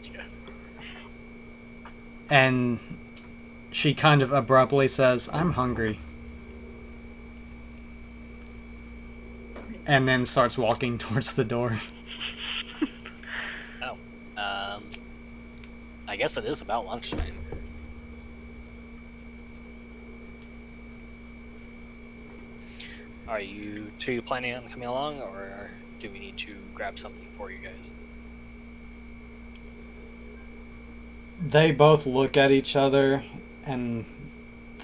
Speaker 3: Yeah.
Speaker 2: And she kind of abruptly says, "I'm hungry." And then starts walking towards the door.
Speaker 4: I guess it is about lunchtime. Are you two planning on coming along, or do we need to grab something for you guys?
Speaker 2: They both look at each other, and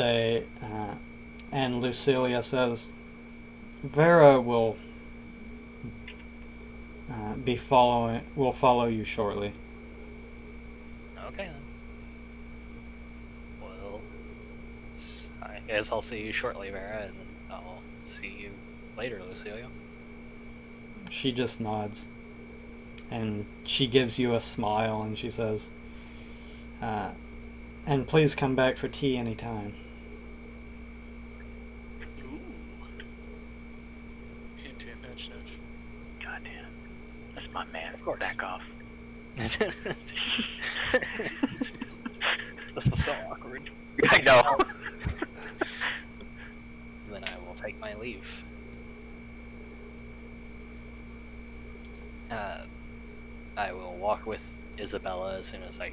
Speaker 2: and Lucilia says, "Vera will will follow you shortly."
Speaker 4: Okay then. Well, I guess I'll see you shortly, Vera, and then I'll see you later, Lucilia.
Speaker 2: She just nods, and she gives you a smile, and she says, "And please come back for tea anytime."
Speaker 3: Ooh. Hint, hint, nudge, nudge.
Speaker 1: Goddamn. That's my man.
Speaker 4: Of course.
Speaker 1: Back off.
Speaker 4: This is so awkward.
Speaker 1: I know.
Speaker 4: Then I will take my leave. I will walk with Isabella as soon as I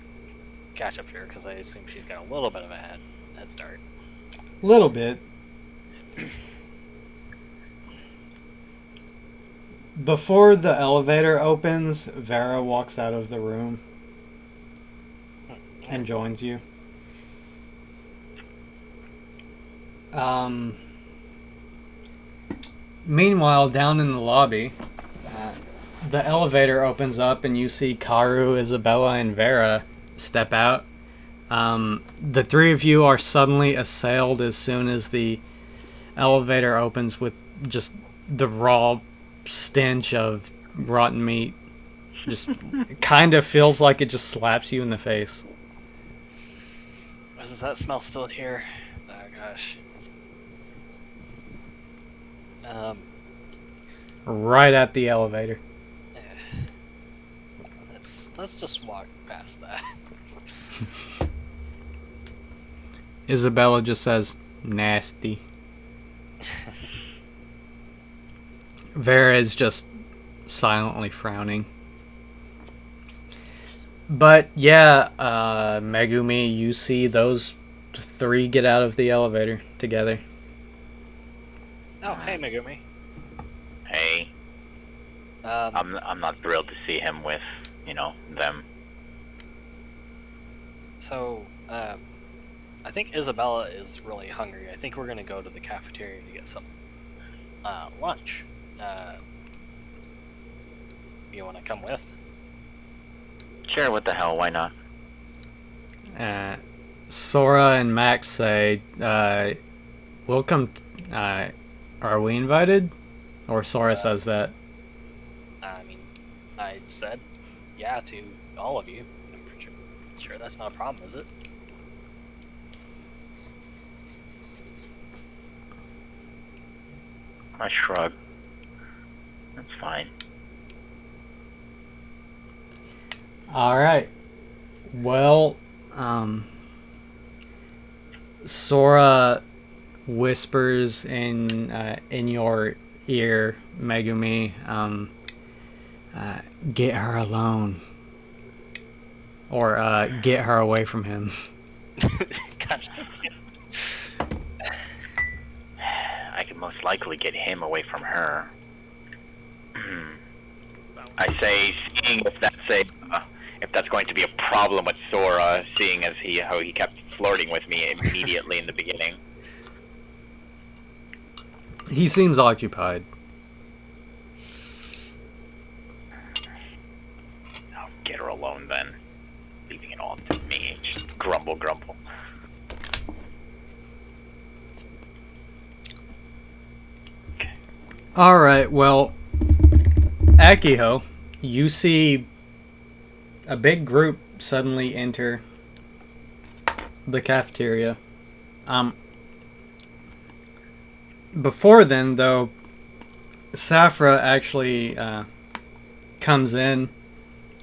Speaker 4: catch up to her, because I assume she's got a little bit of a head start.
Speaker 2: Little bit. Before the elevator opens, Vera walks out of the room and joins you. Meanwhile, down in the lobby, the elevator opens up and you see Karu, Isabella, and Vera step out. The three of you are suddenly assailed as soon as the elevator opens with just the raw stench of rotten meat. Just kind of feels like it just slaps you in the face.
Speaker 4: Does that smell still here? Oh gosh.
Speaker 2: Right at the elevator.
Speaker 4: Let's just walk past that.
Speaker 2: Isabella just says, "Nasty." Vera is just silently frowning. But yeah, Megumi, you see those three get out of the elevator together.
Speaker 4: Oh, hey Megumi.
Speaker 1: Hey. I'm not thrilled to see him with, them.
Speaker 4: So, I think Isabella is really hungry. I think we're gonna go to the cafeteria to get some lunch. You want to come with?
Speaker 1: Sure, what the hell, why not?
Speaker 2: Sora and Max say, "We'll come." Are we invited? Or Sora says that.
Speaker 4: I mean, I said yeah to all of you. I'm sure that's not a problem, is it?
Speaker 1: I shrug. That's fine.
Speaker 2: Alright. Well, Sora whispers in your ear, Megumi, get her alone. Or get her away from him.
Speaker 4: Gosh.
Speaker 1: I can most likely get him away from her. I say, seeing if that's going to be a problem with Sora, seeing as how he kept flirting with me immediately in the beginning.
Speaker 2: He seems occupied.
Speaker 1: I'll get her alone then, leaving it all to me. Just grumble.
Speaker 2: Alright, well, Akiho, you see a big group suddenly enter the cafeteria. Before then, though, Safra actually comes in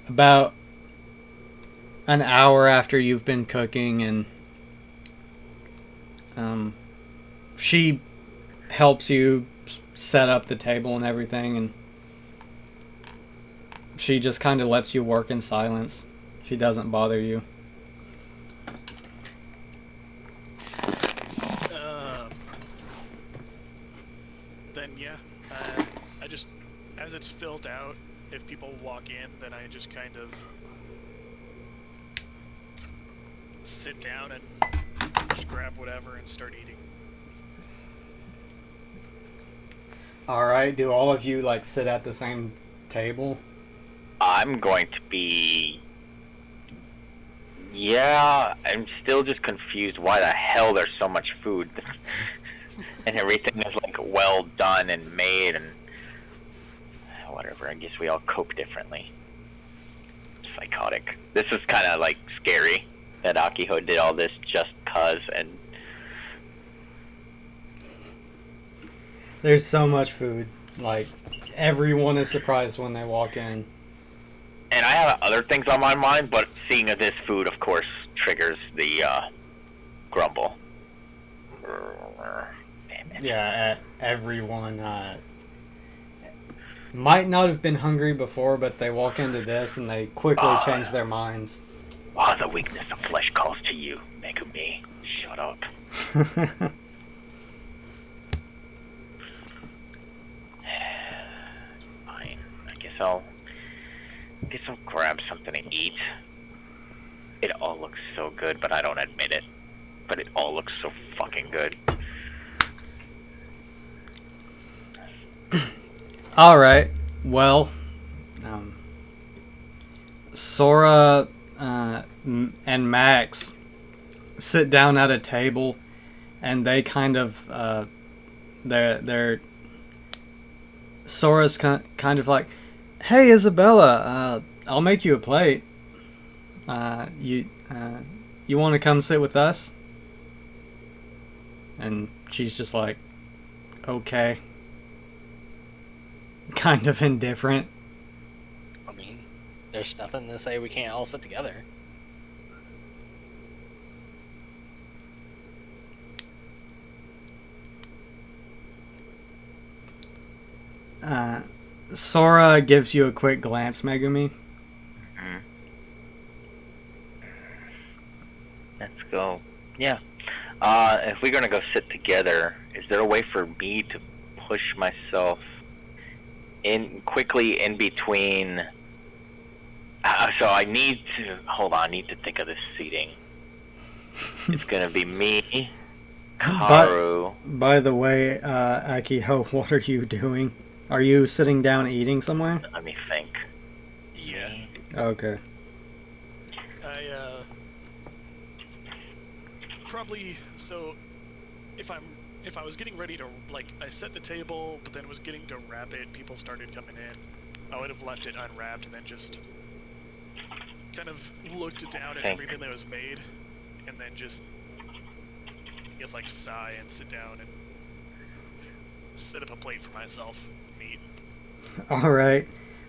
Speaker 2: about an hour after you've been cooking, and she helps you set up the table and everything, and she just kind of lets you work in silence. She doesn't bother you.
Speaker 3: then yeah, I just, as it's filled out, if people walk in, then I just kind of sit down and just grab whatever and start eating.
Speaker 2: All right. Do all of you like sit at the same table?
Speaker 1: I'm going to be. Yeah, I'm still just confused why the hell there's so much food. And everything is like well done and made and whatever. I guess we all cope differently. Psychotic. This is kind of like scary that Akiho did all this just cause, and
Speaker 2: There's so much food. Like everyone is surprised when they walk in.
Speaker 1: I have other things on my mind, but seeing this food, of course, triggers the grumble. Damn it.
Speaker 2: Yeah, everyone might not have been hungry before, but they walk into this and they quickly change their minds.
Speaker 1: Oh, the weakness of flesh calls to you, Megumi. Shut up. Fine. I guess I'll grab something to eat. It all looks so good, but I don't admit it. But it all looks so fucking good.
Speaker 2: All right. Well, Sora and Max sit down at a table, and they kind of they're Sora's kind of like, "Hey, Isabella, I'll make you a plate. You want to come sit with us?" And she's just like, "Okay." Kind of indifferent.
Speaker 4: I mean, there's nothing to say we can't all sit together.
Speaker 2: Sora gives you a quick glance, Megumi.
Speaker 1: Mm-hmm. Let's go. Yeah. If we're gonna go sit together, is there a way for me to push myself quickly in between? So I need to hold on. I need to think of this seating. It's gonna be me, Karu.
Speaker 2: By the way, Akiho, what are you doing? Are you sitting down eating somewhere?
Speaker 1: Let me think.
Speaker 3: Yeah.
Speaker 2: Okay.
Speaker 3: I probably, so if I was getting ready to, like, I set the table, but then was getting to wrap it, people started coming in, I would have left it unwrapped and then just kind of looked down at everything that was made, and then just, I guess, like, sigh and sit down and set up a plate for myself and eat.
Speaker 2: All right.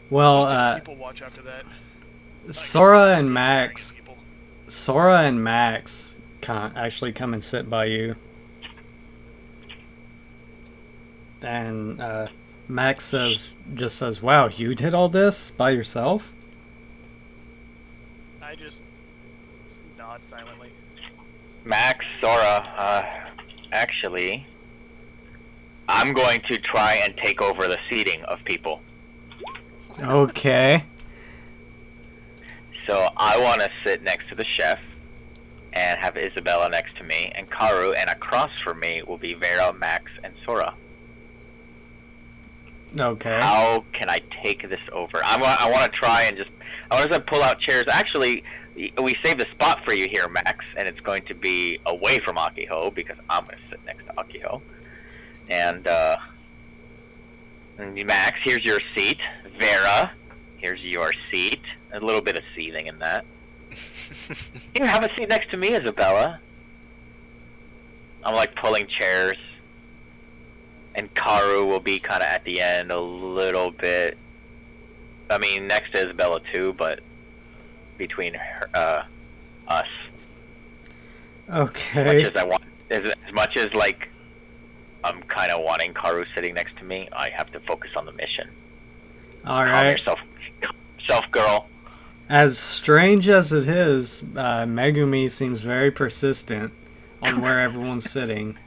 Speaker 2: Well,
Speaker 3: People watch after that.
Speaker 2: Sora and Max actually come and sit by you. And Max just says, "Wow, you did all this by yourself?"
Speaker 3: I just nod silently.
Speaker 1: Max, Sora, actually, I'm going to try and take over the seating of people.
Speaker 2: Okay.
Speaker 1: So I want to sit next to the chef and have Isabella next to me and Karu, and across from me will be Vera, Max, and Sora.
Speaker 2: Okay.
Speaker 1: How can I take this over? I want to try and I want to pull out chairs. Actually, we saved a spot for you here, Max, and it's going to be away from Akiho because I'm going to sit next to Akiho. And Max, here's your seat. Vera, here's your seat. A little bit of seething in that. Here, have a seat next to me, Isabella. I'm like pulling chairs. And Karu will be kind of at the end a little bit. I mean, next to Isabella too, but between her, us.
Speaker 2: Okay.
Speaker 1: As much as like I'm kind of wanting Karu sitting next to me, I have to focus on the mission.
Speaker 2: All
Speaker 1: Calm
Speaker 2: right.
Speaker 1: yourself, girl.
Speaker 2: As strange as it is, Megumi seems very persistent on where everyone's sitting.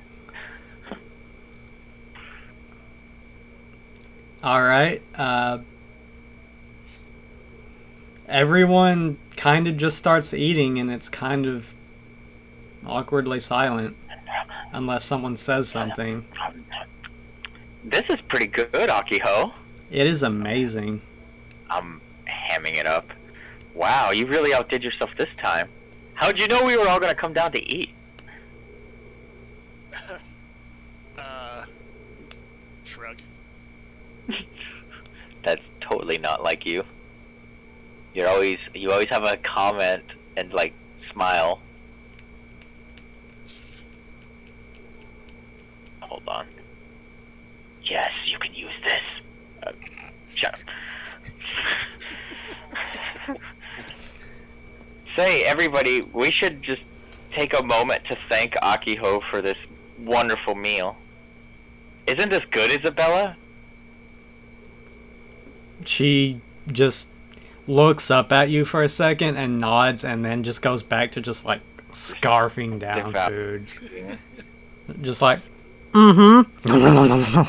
Speaker 2: All right. Everyone kind of just starts eating, and it's kind of awkwardly silent unless someone says something.
Speaker 1: This is pretty good, Akiho.
Speaker 2: It is amazing.
Speaker 1: I'm hamming it up. Wow, you really outdid yourself this time. How'd you know we were all gonna come down to eat?
Speaker 3: Shrug.
Speaker 1: That's totally not like you. You always have a comment and like smile. Hold on. Yes, you can use this. Shut up. Say, everybody, we should just take a moment to thank Akiho for this wonderful meal. Isn't this good, Isabella?
Speaker 2: She just looks up at you for a second and nods, and then just goes back to just like scarfing down food. Just like, mm-hmm.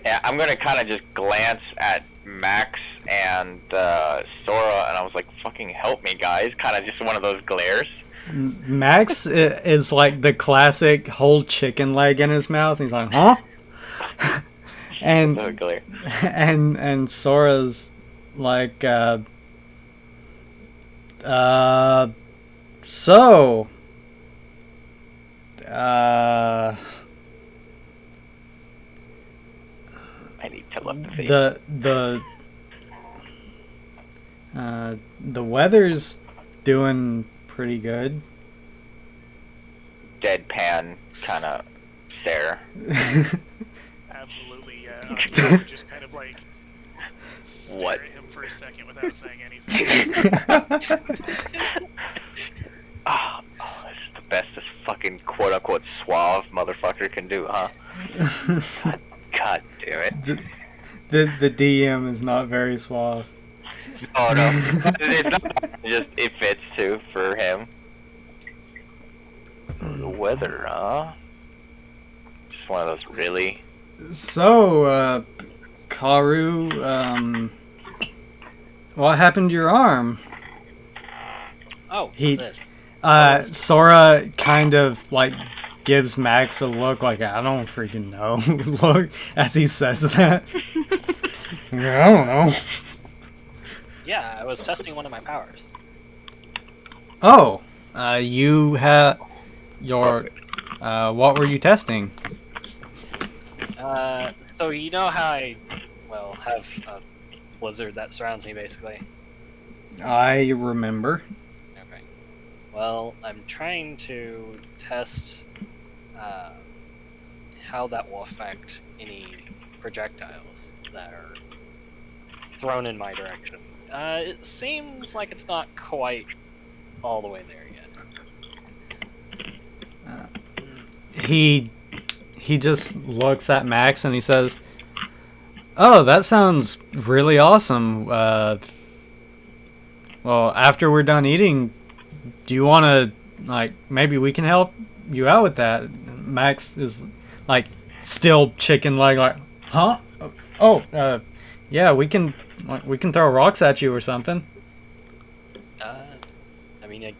Speaker 1: Yeah, I'm gonna kind of just glance at Max and Sora, and I was like, fucking help me, guys. Kind of just one of those glares.
Speaker 2: Max is like the classic whole chicken leg in his mouth. He's like, huh? and
Speaker 1: So glare.
Speaker 2: and Sora's like, so,
Speaker 1: I need telepathy.
Speaker 2: The weather's doing pretty good.
Speaker 1: Deadpan kind of stare.
Speaker 3: Absolutely, yeah. You would just kind of like stare
Speaker 1: What?
Speaker 3: at him for a second without saying anything.
Speaker 1: Oh, this is the best this fucking quote-unquote suave motherfucker can do, huh? God damn it.
Speaker 2: The DM is not very suave.
Speaker 1: Oh no. It's not just, it fits too for him. The weather, huh? Just one of those really...
Speaker 2: So, Karu, what happened to your arm?
Speaker 4: Oh,
Speaker 2: He-
Speaker 4: this.
Speaker 2: Sora kind of like gives Max a look like, I don't freaking know. Look as he says that. I don't know.
Speaker 4: Yeah, I was testing one of my powers.
Speaker 2: Oh, you had your, what were you testing?
Speaker 4: So you know how I, well, have a blizzard that surrounds me, basically?
Speaker 2: I remember.
Speaker 4: Okay. Well, I'm trying to test how that will affect any projectiles that are thrown in my direction. It seems like it's not quite all the way there yet.
Speaker 2: He just looks at Max and he says, "Oh, that sounds really awesome. Well, after we're done eating, do you want to, like, maybe we can help you out with that?" Max is like still chicken leg, like, huh? Oh, yeah, we can throw rocks at you or something.
Speaker 4: I mean,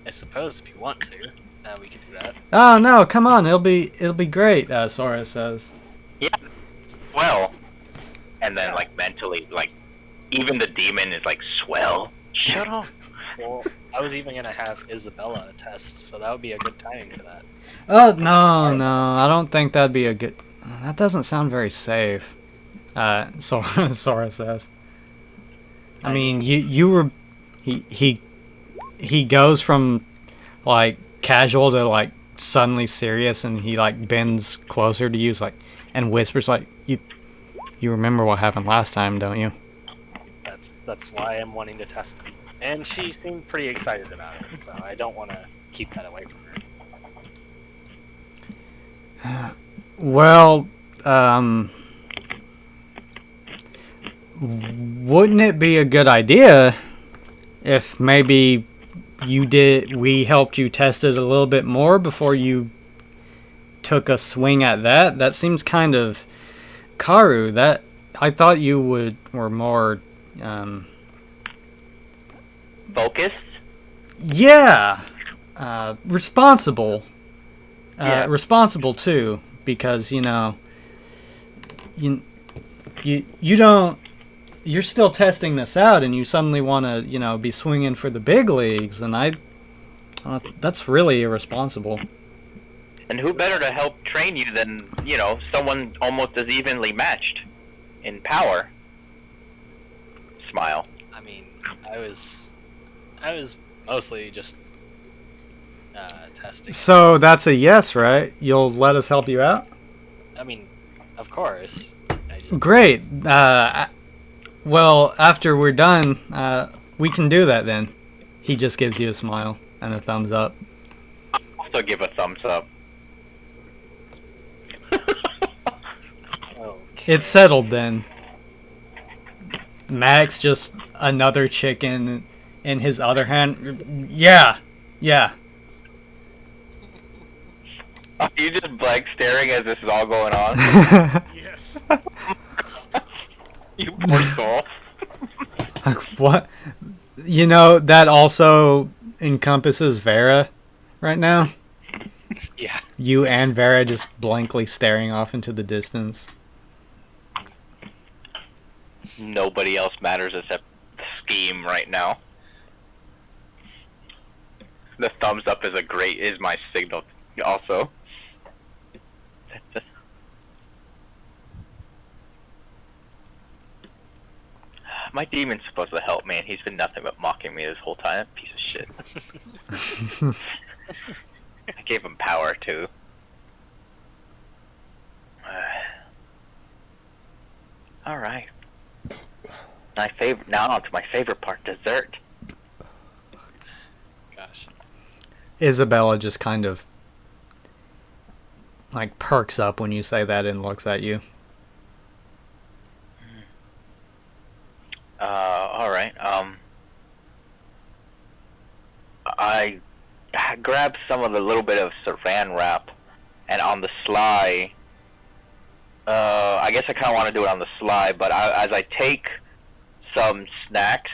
Speaker 4: I suppose if you want to, we could do that.
Speaker 2: Oh no, come on, it'll be great. Sora says.
Speaker 1: Yeah. Well. And then, like, mentally, like, even the demon is like, swell. Shut up.
Speaker 4: Well, I was even gonna have Isabella test, so that would be a good timing for that.
Speaker 2: Oh no, I don't think that'd be a good. That doesn't sound very safe. Sora says. I mean, you were, he goes from like casual to like suddenly serious, and he like bends closer to you, like, and whispers like, you remember what happened last time, don't you?
Speaker 4: That's why I'm wanting to test him. And she seemed pretty excited about it, so I don't want to keep that away from her.
Speaker 2: Well, wouldn't it be a good idea if maybe we helped you test it a little bit more before you took a swing at that? That seems kind of Karu. I thought you were more,
Speaker 1: Focused.
Speaker 2: yeah, responsible.
Speaker 1: Yeah.
Speaker 2: Responsible too, because you know, you don't. You're still testing this out, and you suddenly want to, be swinging for the big leagues, and that's really irresponsible.
Speaker 1: And who better to help train you than, someone almost as evenly matched in power? Smile.
Speaker 4: I mean, I was mostly just testing.
Speaker 2: So
Speaker 4: this.
Speaker 2: that's a yes, right? You'll let us help you out?
Speaker 4: I mean, of course.
Speaker 2: Great. Well, after we're done, we can do that then. He just gives you a smile and a thumbs up.
Speaker 1: Also give a thumbs up.
Speaker 4: Okay.
Speaker 2: It's settled then. Max just another chicken in his other hand. Yeah.
Speaker 1: Are you just blank staring as this is all going on?
Speaker 3: Yes.
Speaker 1: You poor soul.
Speaker 2: What? That also encompasses Vera right now.
Speaker 4: Yeah.
Speaker 2: You and Vera just blankly staring off into the distance.
Speaker 1: Nobody else matters except the scheme right now. The thumbs up is my signal also. My demon's supposed to help me, and he's been nothing but mocking me this whole time. Piece of shit. I gave him power too. All right. Now on to my favorite part, dessert.
Speaker 4: Gosh.
Speaker 2: Isabella just kind of like perks up when you say that and looks at you.
Speaker 1: All right. I grabbed some of the little bit of saran wrap, and on the sly, I guess I kind of want to do it on the sly, but as I take some snacks,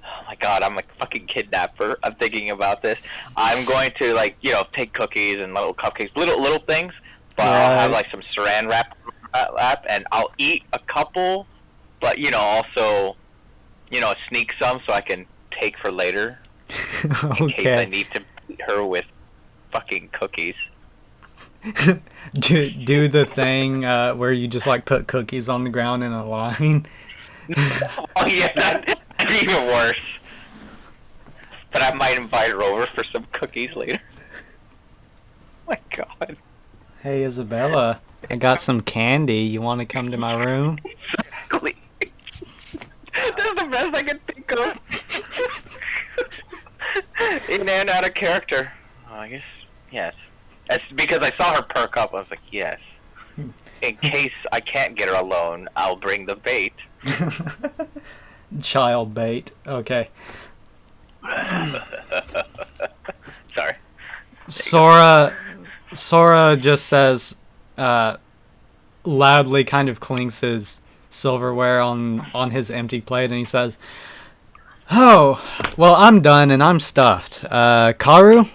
Speaker 1: oh my god, I'm a fucking kidnapper. I'm thinking about this. I'm going to take cookies and little cupcakes, little things, but I'll have like some saran wrap, and I'll eat a couple, but also, sneak some so I can take for later. In case I need to beat her with fucking cookies.
Speaker 2: do the thing where you just like put cookies on the ground in a line.
Speaker 1: Oh yeah, that's even worse. But I might invite her over for some cookies later. Oh my god.
Speaker 2: Hey Isabella, I got some candy. You want to come to my room?
Speaker 1: Exactly. That's the best I can think of. In and out of character. I guess, yes. That's because I saw her perk up. I was like, yes. In case I can't get her alone, I'll bring the bait.
Speaker 2: Child bait. Okay.
Speaker 1: Sorry.
Speaker 2: Sora just says, loudly kind of clinks his silverware on his empty plate, and he says, "Oh, well, I'm done and I'm stuffed. Karu,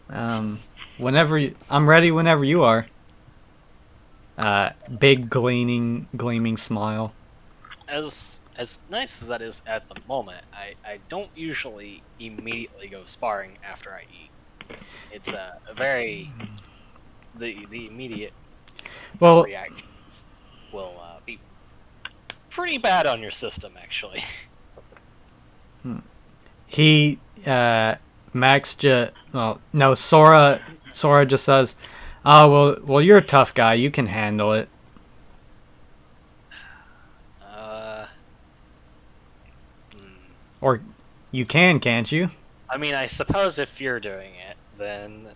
Speaker 2: I'm ready whenever you are." Big gleaming smile.
Speaker 4: As nice as that is at the moment, I don't usually immediately go sparring after I eat. It's a very the immediate reactions will be pretty bad on your system, actually.
Speaker 2: He Max just no Sora just says, "Oh well, you're a tough guy. You can handle it." Or you can't you?
Speaker 4: I mean, I suppose if you're doing it, then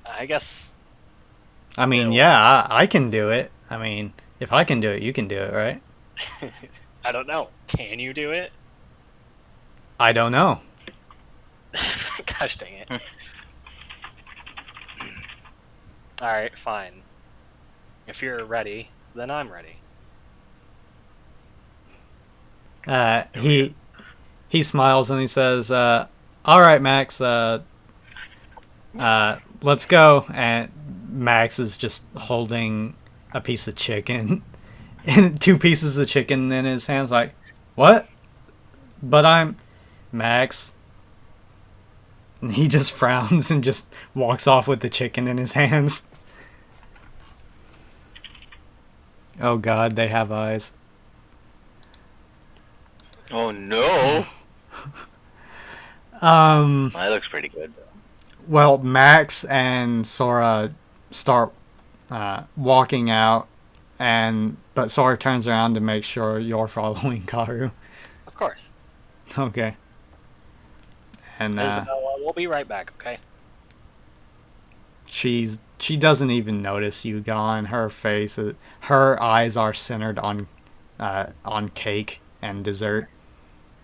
Speaker 4: I guess.
Speaker 2: I mean, yeah, I can do it. I mean, if I can do it, you can do it, right?
Speaker 4: I don't know. Can you do it?
Speaker 2: I don't know.
Speaker 4: Gosh dang it. Alright, fine. If you're ready, then I'm ready.
Speaker 2: He smiles and he says, "All right, Max. Let's go." And Max is just holding a piece of chicken and two pieces of chicken in his hands. Like, what? But I'm Max. And he just frowns and just walks off with the chicken in his hands. Oh God, they have eyes.
Speaker 1: Oh no! That looks pretty good though.
Speaker 2: Well, Max and Sora start walking out, but Sora turns around to make sure you're following Karu.
Speaker 4: Of course.
Speaker 2: Okay. And
Speaker 4: Isabella, we'll be right back, okay?
Speaker 2: she doesn't even notice you gone. Her eyes are centered on cake and dessert.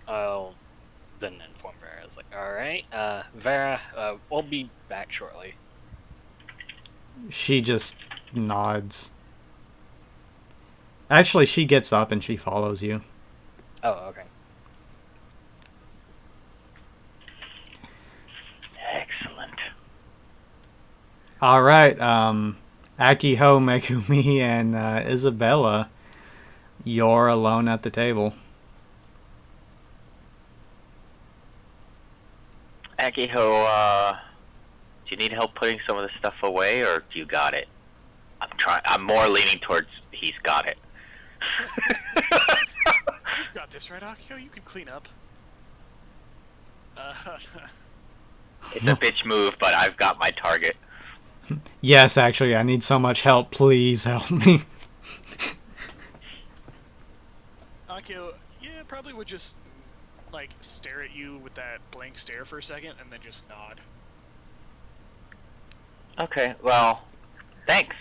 Speaker 4: I'll then inform Vera. I was like, alright, Vera, we'll be back shortly.
Speaker 2: She just nods. Actually, she gets up and she follows you.
Speaker 4: Oh, okay.
Speaker 1: Excellent.
Speaker 2: All right, Akiho, Megumi, and Isabella, you're alone at the table.
Speaker 1: Akiho, do you need help putting some of the stuff away, or do you got it? I'm more leaning towards he's got it.
Speaker 3: You got this, right, Akio? You can clean up.
Speaker 1: It's a bitch move, but I've got my target.
Speaker 2: Yes, actually, I need so much help. Please help me.
Speaker 3: Akio, yeah, probably would just, like, stare at you with that blank stare for a second, and then just nod.
Speaker 1: Okay, well, thanks.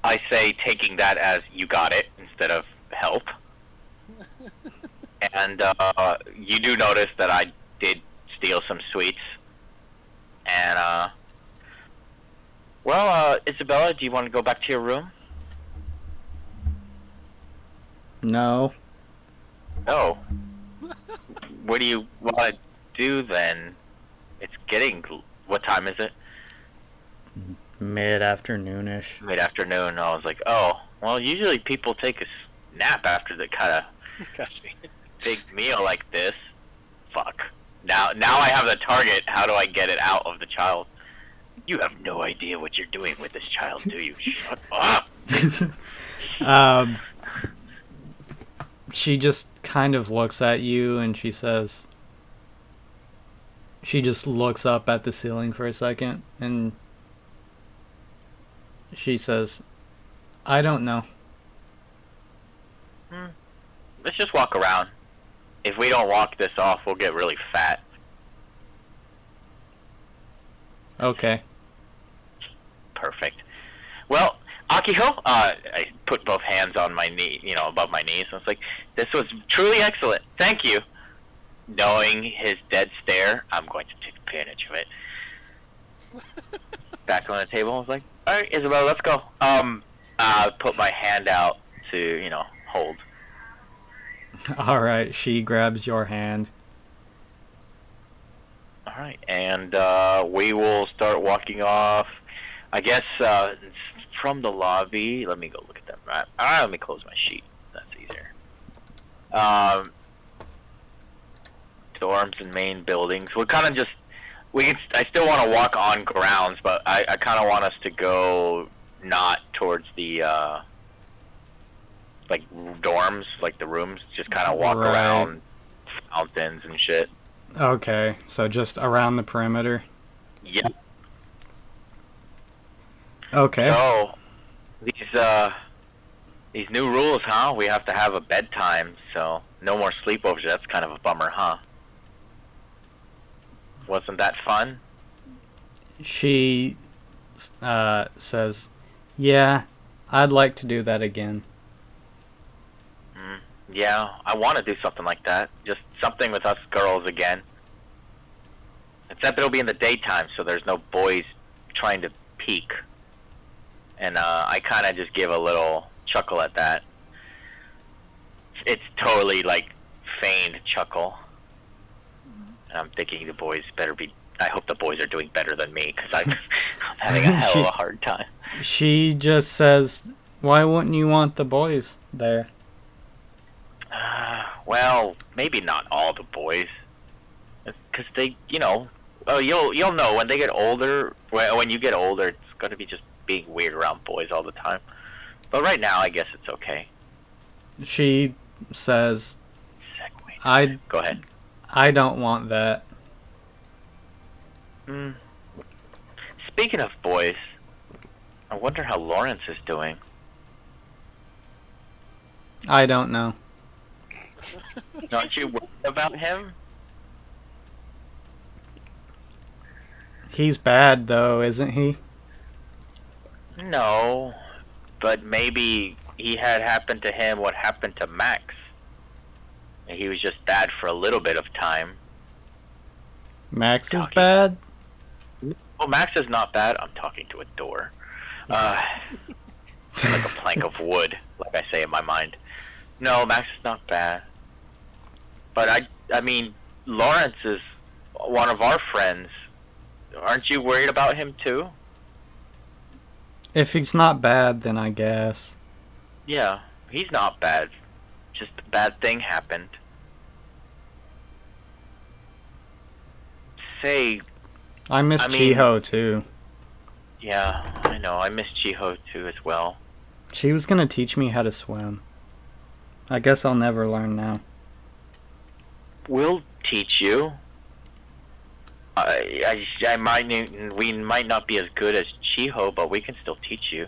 Speaker 1: I say taking that as you got it instead of help. And you do notice that I did steal some sweets. And, Isabella, do you want to go back to your room?
Speaker 2: No.
Speaker 1: No. What do you want to do then? It's getting... What time is it?
Speaker 2: Mid-afternoonish.
Speaker 1: Mid-afternoon. I was like, oh, well, usually people take a nap after the kind of big meal like this. Fuck. Now I have the target. How do I get it out of the child? You have no idea what you're doing with this child, do you? Shut up.
Speaker 2: She just kind of looks at you and she says... She just looks up at the ceiling for a second and she says, I don't know.
Speaker 1: Let's just walk around. If we don't walk this off, we'll get really fat.
Speaker 2: Okay.
Speaker 1: Perfect. Well, Akiho, I put both hands on my knee, above my knees. I was like, this was truly excellent. Thank you. Knowing his dead stare, I'm going to take advantage of it. Back on the table, I was like, alright, Isabel, let's go. Put my hand out to, hold.
Speaker 2: Alright, she grabs your hand.
Speaker 1: Alright, and we will start walking off. I guess from the lobby. Let me go look at that map. Alright, let me close my sheet. That's easier. Dorms and main buildings. We're kind of just... I still want to walk on grounds, but I kind of want us to go not towards the like dorms, like the rooms. Just kind of walk around fountains and shit.
Speaker 2: Okay, so just around the perimeter.
Speaker 1: Yep.
Speaker 2: Okay.
Speaker 1: So these new rules, huh? We have to have a bedtime, so no more sleepovers. That's kind of a bummer, huh? Wasn't that fun?
Speaker 2: She says, yeah, I'd like to do that again.
Speaker 1: Yeah, I want to do something like that. Just something with us girls again. Except it'll be in the daytime, so there's no boys trying to peek. And I kind of just give a little chuckle at that. It's totally, like, feigned chuckle. And I'm thinking the boys better be. I hope the boys are doing better than me because I'm having a hell of a hard time.
Speaker 2: She just says, "Why wouldn't you want the boys there?"
Speaker 1: Well, maybe not all the boys, because they, oh, you'll know when they get older. When you get older, it's gonna be just being weird around boys all the time. But right now, I guess it's okay.
Speaker 2: She says,
Speaker 1: Segue. Go ahead.
Speaker 2: I don't want that.
Speaker 1: Speaking of boys, I wonder how Lawrence is doing.
Speaker 2: I don't know.
Speaker 1: Aren't you worried about him?
Speaker 2: He's bad, though, isn't he?
Speaker 1: No, but maybe he had happened to him what happened to Max. And he was just bad for a little bit of time.
Speaker 2: Max is bad?
Speaker 1: Well, Max is not bad. I'm talking to a door. Like a plank of wood, like I say in my mind. No, Max is not bad. But I mean, Lawrence is one of our friends. Aren't you worried about him too?
Speaker 2: If he's not bad, then I guess.
Speaker 1: Yeah, he's not bad. Just a bad thing happened. Say,
Speaker 2: I miss Chiho, too.
Speaker 1: Yeah, I know. I miss Chiho, too, as well.
Speaker 2: She was gonna teach me how to swim. I guess I'll never learn now.
Speaker 1: We'll teach you. We might not be as good as Chiho, but we can still teach you.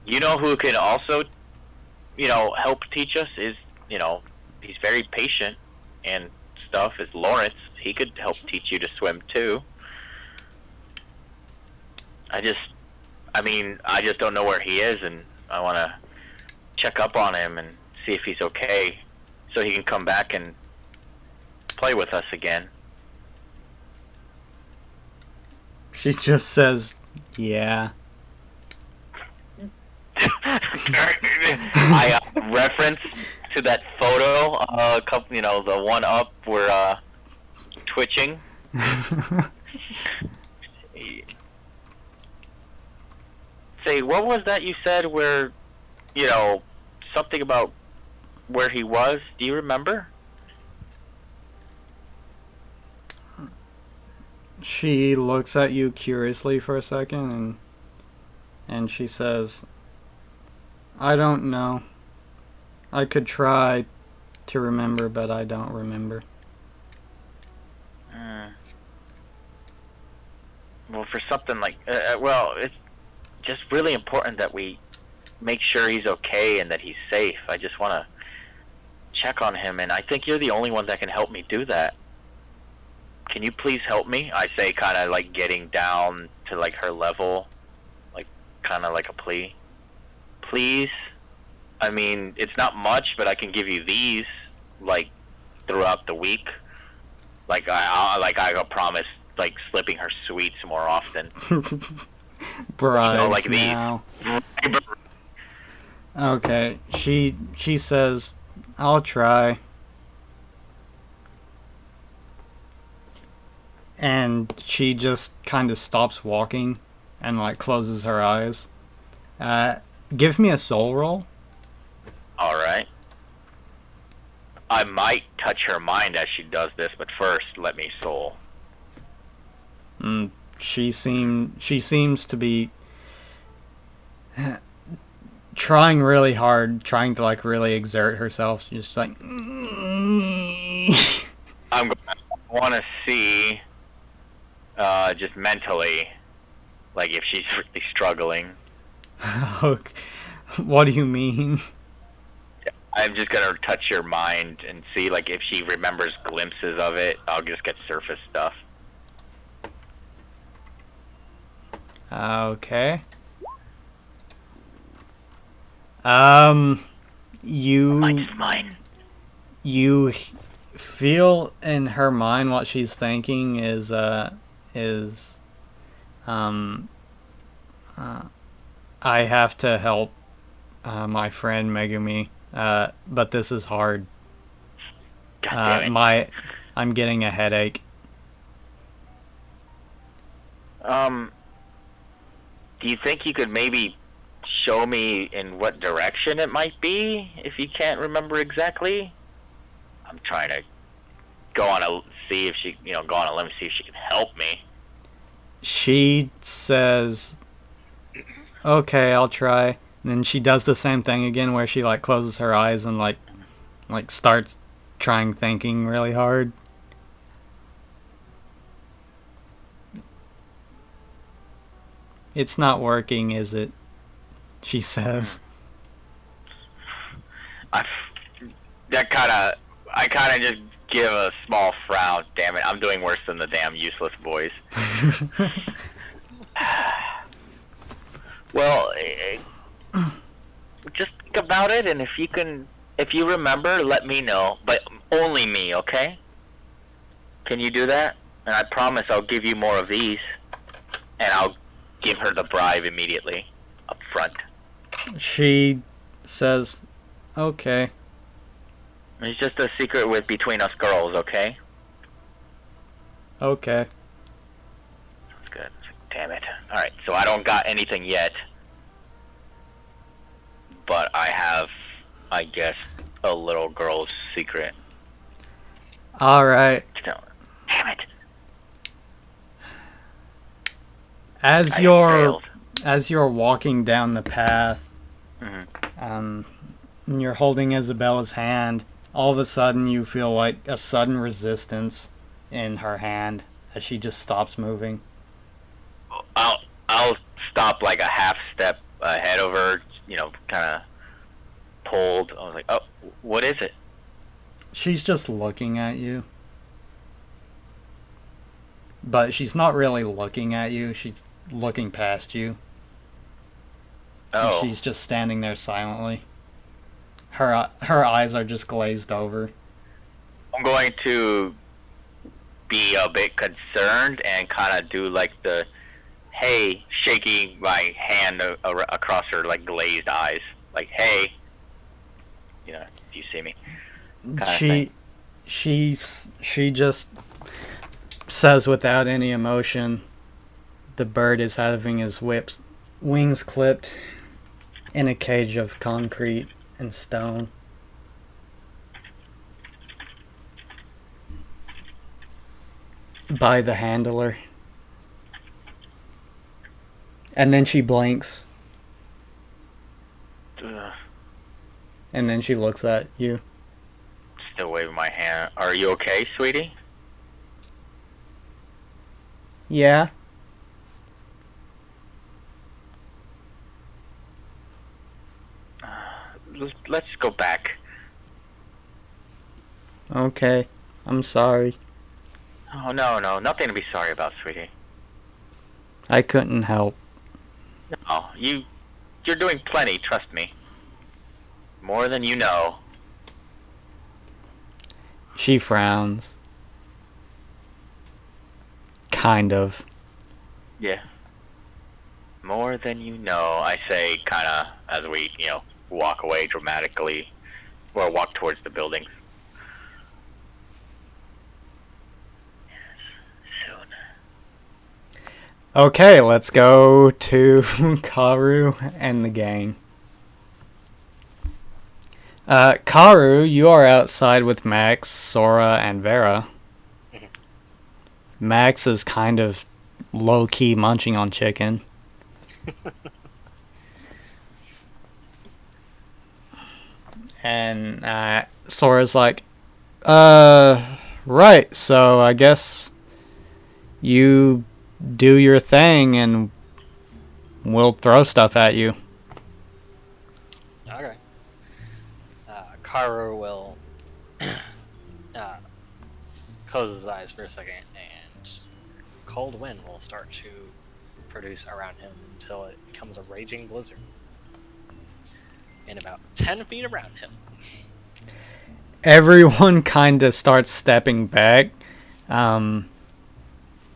Speaker 1: You know who can also, help teach us is, he's very patient and stuff, is Lawrence. He could help teach you to swim too. I just don't know where he is, and I want to check up on him and see if he's okay, so he can come back and play with us again.
Speaker 2: She just says, yeah.
Speaker 1: I reference to that photo, the one up where twitching. Say, what was that you said where, something about where he was? Do you remember?
Speaker 2: She looks at you curiously for a second, and she says, I don't know. I could try to remember, but I don't remember.
Speaker 1: Well, for something like, it's just really important that we make sure he's okay and that he's safe. I just want to check on him, and I think you're the only one that can help me do that. Can you please help me? I say, kind of like getting down to like her level, like kind of like a plea. Please. I mean, it's not much, but I can give you these like throughout the week. Like I promise, like slipping her sweets more often.
Speaker 2: Bribes
Speaker 1: like
Speaker 2: now.
Speaker 1: These.
Speaker 2: Okay, she says, I'll try. And she just kind of stops walking and like closes her eyes. Give me a soul roll.
Speaker 1: Alright. I might touch her mind as she does this, but first, let me soul.
Speaker 2: She seems to be trying really hard, trying to like really exert herself. She's just like
Speaker 1: I want to see just mentally, like if she's really struggling.
Speaker 2: What do you mean?
Speaker 1: I'm just gonna touch your mind and see, like, if she remembers glimpses of it. I'll just get surface stuff.
Speaker 2: Okay.
Speaker 1: Mine.
Speaker 2: You feel in her mind what she's thinking is I have to help my friend Megumi, but this is hard.
Speaker 1: God damn it.
Speaker 2: I'm getting a headache.
Speaker 1: Do you think you could maybe show me in what direction it might be if you can't remember exactly? I'm trying to go on a limb and see if she can help me.
Speaker 2: She says, "Okay, I'll try." And then she does the same thing again, where she like closes her eyes and like starts thinking really hard. It's not working, is it? She says.
Speaker 1: I kind of just give a small frown. Damn it, I'm doing worse than the damn useless boys. Well, just think about it, and if you remember, let me know. But only me, okay? Can you do that? And I promise I'll give you more of these, and I'll give her the bribe immediately, up front.
Speaker 2: She says, "Okay."
Speaker 1: It's just a secret between us girls, okay?
Speaker 2: Okay.
Speaker 1: That's good. Damn it. Alright, so I don't got anything yet. But I have, I guess, a little girl's secret.
Speaker 2: Alright.
Speaker 1: Damn it.
Speaker 2: As you're walking down the path, and you're holding Isabella's hand, all of a sudden you feel like a sudden resistance in her hand as she just stops moving.
Speaker 1: I'll stop like a half step ahead of her, kind of pulled. I was like, oh, what is it?
Speaker 2: She's just looking at you. But she's not really looking at you, she's looking past you.
Speaker 1: Oh.
Speaker 2: And she's just standing there silently. Her eyes are just glazed over.
Speaker 1: I'm going to be a bit concerned and kind of do like the, hey, shaking my hand across her like glazed eyes. Like, hey, do you see me?
Speaker 2: She just says without any emotion, the bird is having his wings clipped in a cage of concrete and stone. By the handler. And then she blinks. And then she looks at you.
Speaker 1: Still waving my hand. Are you okay, sweetie?
Speaker 2: Yeah.
Speaker 1: Let's go back.
Speaker 2: Okay. I'm sorry.
Speaker 1: Oh, no. Nothing to be sorry about, sweetie.
Speaker 2: I couldn't help.
Speaker 1: No, you're doing plenty, trust me. More than you know.
Speaker 2: She frowns. Kind of.
Speaker 1: Yeah. More than you know, I say, kind of, as we, walk away dramatically, or walk towards the buildings. Yes, soon.
Speaker 2: Okay, let's go to Karu and the gang. Karu, you are outside with Max, Sora, and Vera. Max is kind of low-key munching on chicken. And Sora's like, right, so I guess you do your thing and we'll throw stuff at you.
Speaker 4: Okay. Karu will close his eyes for a second, and cold wind will start to produce around him until it becomes a raging blizzard. And about 10 feet around him.
Speaker 2: Everyone kind of starts stepping back.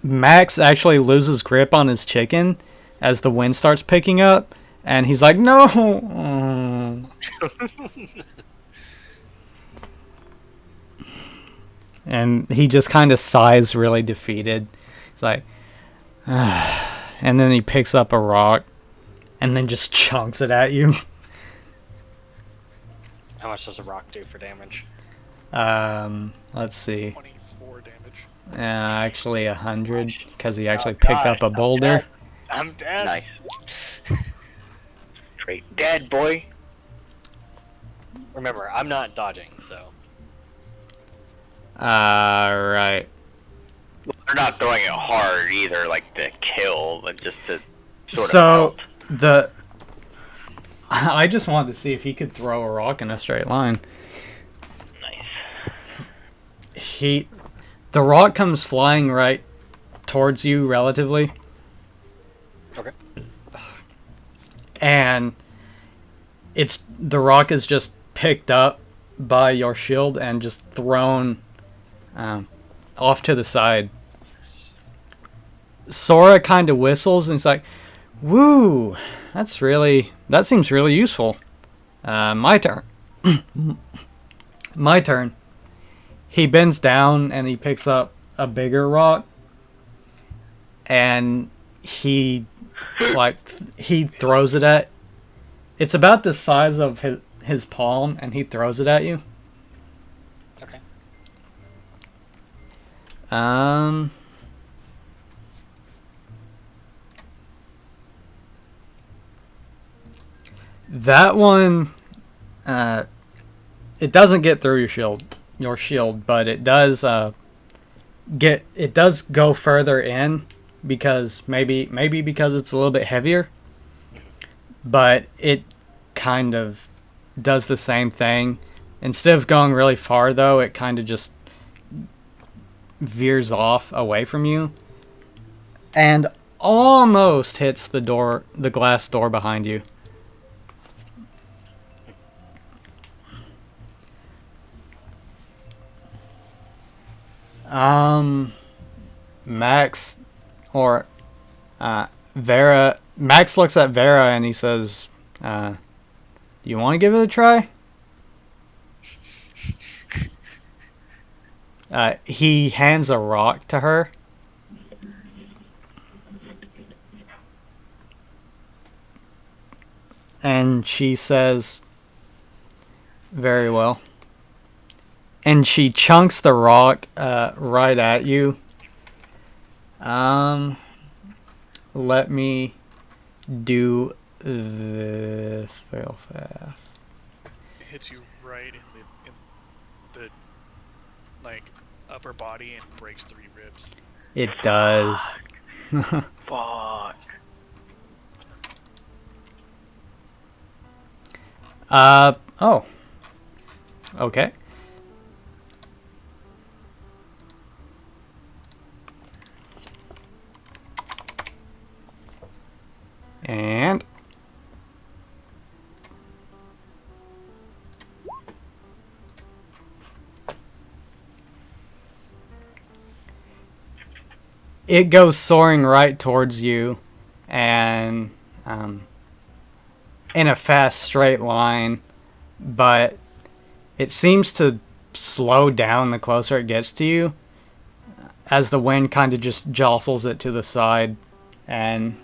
Speaker 2: Max actually loses grip on his chicken as the wind starts picking up, and he's like, no! And he just kind of sighs, really defeated. He's like, and then he picks up a rock and then just chunks it at you.
Speaker 4: How much does a rock do for damage?
Speaker 2: Let's see.
Speaker 3: 24 damage.
Speaker 2: Actually 100, because he actually
Speaker 4: Oh,
Speaker 2: picked
Speaker 4: God,
Speaker 2: up a boulder.
Speaker 4: I'm dead.
Speaker 1: Nice. Straight dead, boy.
Speaker 4: Remember, I'm not dodging, so.
Speaker 2: Right.
Speaker 1: They're not throwing it hard either, like to kill, but just to sort
Speaker 2: So,
Speaker 1: of help.
Speaker 2: I just wanted to see if he could throw a rock in a straight line.
Speaker 1: Nice.
Speaker 2: The rock comes flying right towards you relatively.
Speaker 4: Okay.
Speaker 2: And the rock is just picked up by your shield and just thrown off to the side. Sora kind of whistles and he's like, "Woo, that seems really useful." My turn. My turn. He bends down and he picks up a bigger rock, and he throws it at. It's about the size of his palm, and he throws it at you.
Speaker 4: Okay.
Speaker 2: That one, it doesn't get through your shield, but it does go further in because maybe because it's a little bit heavier, but it kind of does the same thing. Instead of going really far though, it kind of just veers off away from you and almost hits the glass door behind you. Max or Vera. Max looks at Vera and he says, "Do you want to give it a try?" He hands a rock to her. And she says, "Very well." And she chunks the rock right at you. Let me do this real fast.
Speaker 3: It hits you right in the like upper body and breaks 3 ribs.
Speaker 2: It does.
Speaker 1: Fuck.
Speaker 2: Oh. Okay. And it goes soaring right towards you, and in a fast straight line, but it seems to slow down the closer it gets to you, as the wind kind of just jostles it to the side, and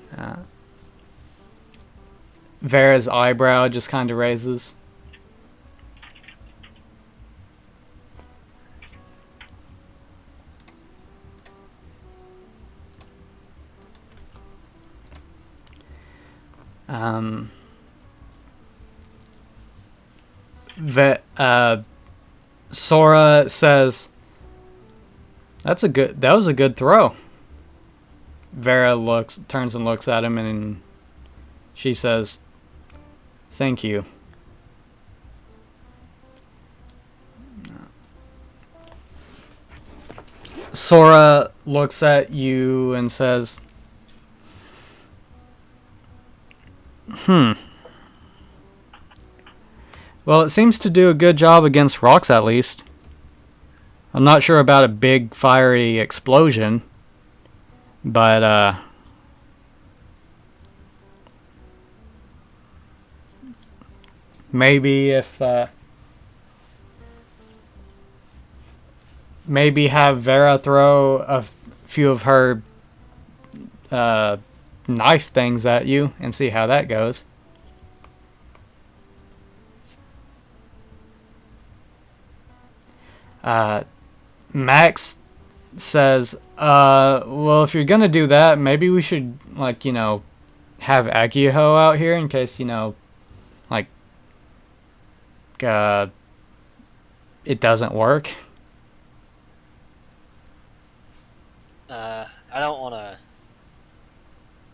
Speaker 2: Vera's eyebrow just kind of raises. Sora says, that was a good throw." Vera turns and looks at him, and she says, "Thank you." Sora looks at you and says, "Well, it seems to do a good job against rocks, at least. I'm not sure about a big fiery explosion, but maybe if maybe have Vera throw a few of her knife things at you and see how that goes. Max says, well, if you're gonna do that, maybe we should, like, have Akiho out here in case, like, it doesn't work.
Speaker 4: I don't want to.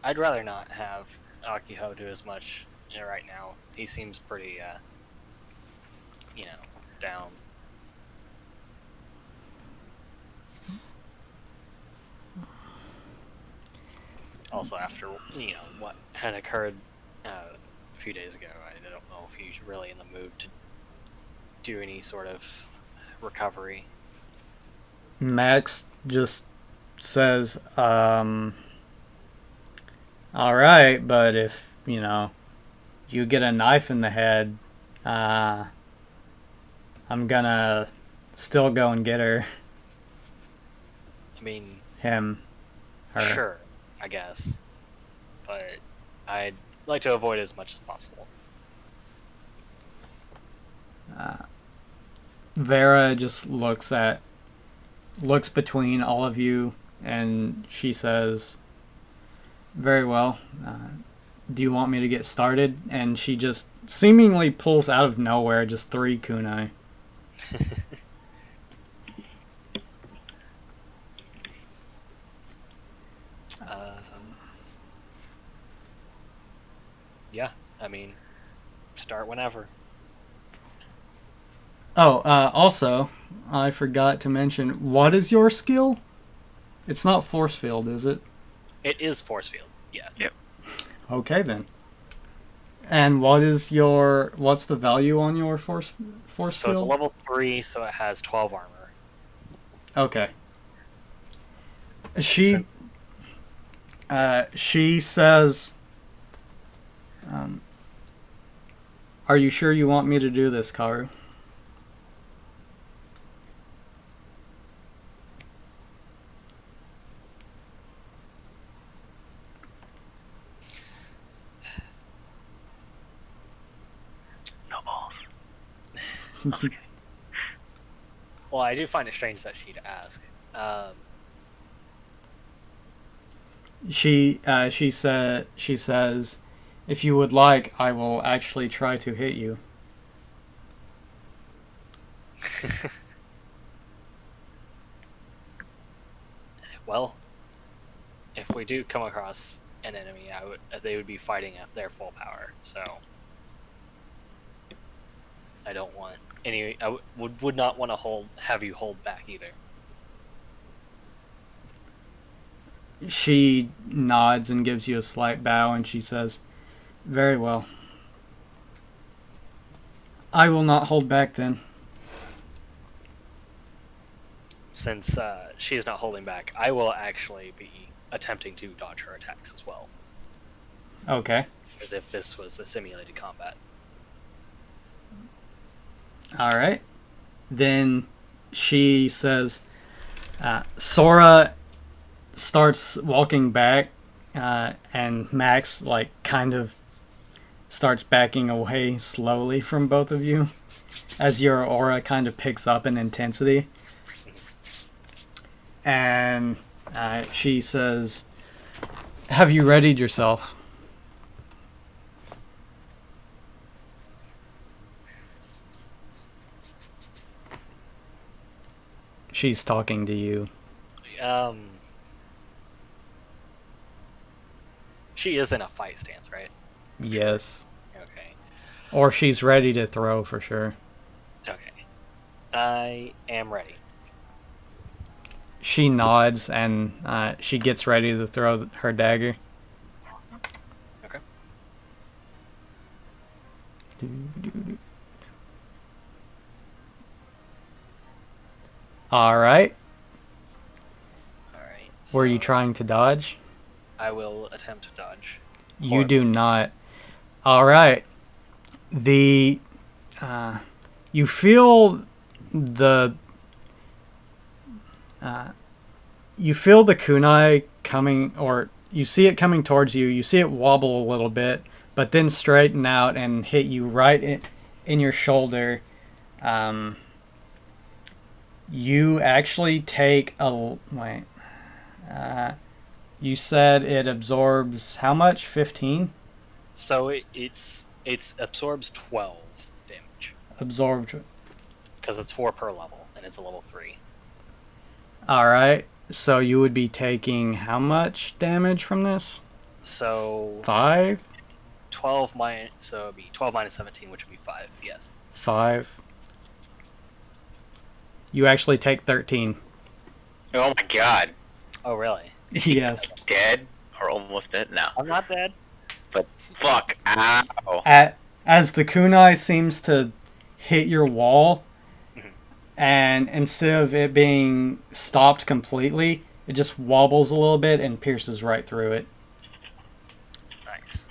Speaker 4: I'd rather not have Akiho do as much right now. He seems pretty, down. Also, after what had occurred a few days ago, I don't know if he's really in the mood to do any sort of recovery.
Speaker 2: Max just says, alright, but if, you get a knife in the head, I'm gonna still go and get her.
Speaker 4: I mean,
Speaker 2: Him. Her.
Speaker 4: sure, I guess. But I'd like to avoid it as much as possible.
Speaker 2: Vera just looks between all of you, and she says, very well, do you want me to get started? And she just seemingly pulls out of nowhere just 3 kunai.
Speaker 4: Yeah, I mean, start whenever.
Speaker 2: Oh, also, I forgot to mention, what is your skill? It's not force field, is it?
Speaker 4: It is force field, yeah.
Speaker 1: Yep.
Speaker 2: Okay, then. And what's the value on your force
Speaker 4: So it's a
Speaker 2: field?
Speaker 4: level 3, so it has 12 armor.
Speaker 2: Okay. She says, are you sure you want me to do this, Karu?
Speaker 1: No balls.
Speaker 4: Well, I do find it strange that she'd ask.
Speaker 2: She says, if you would like, I will actually try to hit you.
Speaker 4: Well, if we do come across an enemy, they would be fighting at their full power. So I don't want any. I would not want to have you hold back either.
Speaker 2: She nods and gives you a slight bow, and she says, very well. I will not hold back then.
Speaker 4: Since she is not holding back, I will actually be attempting to dodge her attacks as well,
Speaker 2: Okay.
Speaker 4: as if this was a simulated combat.
Speaker 2: Alright. Then she says, Sora starts walking back, and Max, like, kind of starts backing away slowly from both of you as your aura kind of picks up in intensity. And she says, have you readied yourself? She's talking to you.
Speaker 4: She is in a fight stance, right?
Speaker 2: Yes.
Speaker 4: Okay.
Speaker 2: Or she's ready to throw for sure.
Speaker 4: Okay. I am ready.
Speaker 2: She nods and she gets ready to throw her dagger.
Speaker 4: Okay.
Speaker 2: Alright.
Speaker 4: Alright.
Speaker 2: Were you
Speaker 4: so
Speaker 2: trying to dodge?
Speaker 4: I will attempt to dodge.
Speaker 2: You do not. Alright. You feel the You feel the kunai coming, or you see it coming towards you. You see it wobble a little bit, but then straighten out and hit you right in your shoulder. You actually take a wait. You said it absorbs how much? 15?
Speaker 4: So it's absorbs 12 damage
Speaker 2: Absorbed.
Speaker 4: because it's 4 per level and it's a level 3.
Speaker 2: Alright. So you would be taking how much damage from this?
Speaker 4: So
Speaker 2: 5?
Speaker 4: 12 minus, so it'd be 12 minus 17, which would be 5. Yes.
Speaker 2: 5. You actually take 13.
Speaker 1: Oh my god.
Speaker 4: Oh really?
Speaker 2: Yes.
Speaker 1: Dead? Or almost dead? No.
Speaker 4: I'm not dead.
Speaker 1: But fuck. Ow.
Speaker 2: As the kunai seems to hit your wall, and instead of it being stopped completely, it just wobbles a little bit and pierces right through it.
Speaker 4: Nice.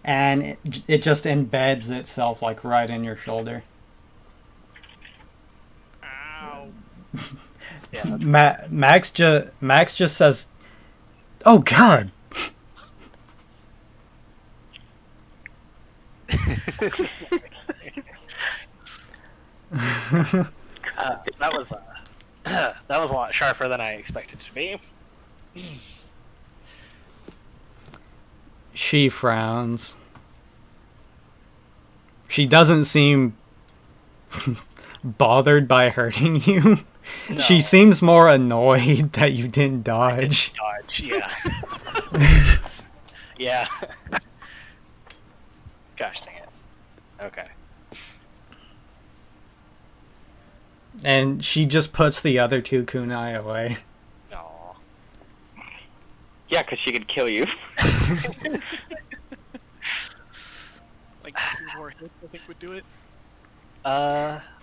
Speaker 2: And it just embeds itself like right in your shoulder.
Speaker 3: Ow.
Speaker 4: Yeah. That's
Speaker 2: Max just says, "Oh God."
Speaker 4: that was that was a lot sharper than I expected to be.
Speaker 2: She frowns. She doesn't seem bothered by hurting you.
Speaker 4: No.
Speaker 2: She seems more annoyed that you didn't dodge.
Speaker 4: Dodge, yeah. Yeah. Gosh dang it. Okay.
Speaker 2: And she just puts the other 2 kunai away.
Speaker 4: No.
Speaker 1: Yeah, because she could kill you.
Speaker 3: Like 2 more hits, I think would do it.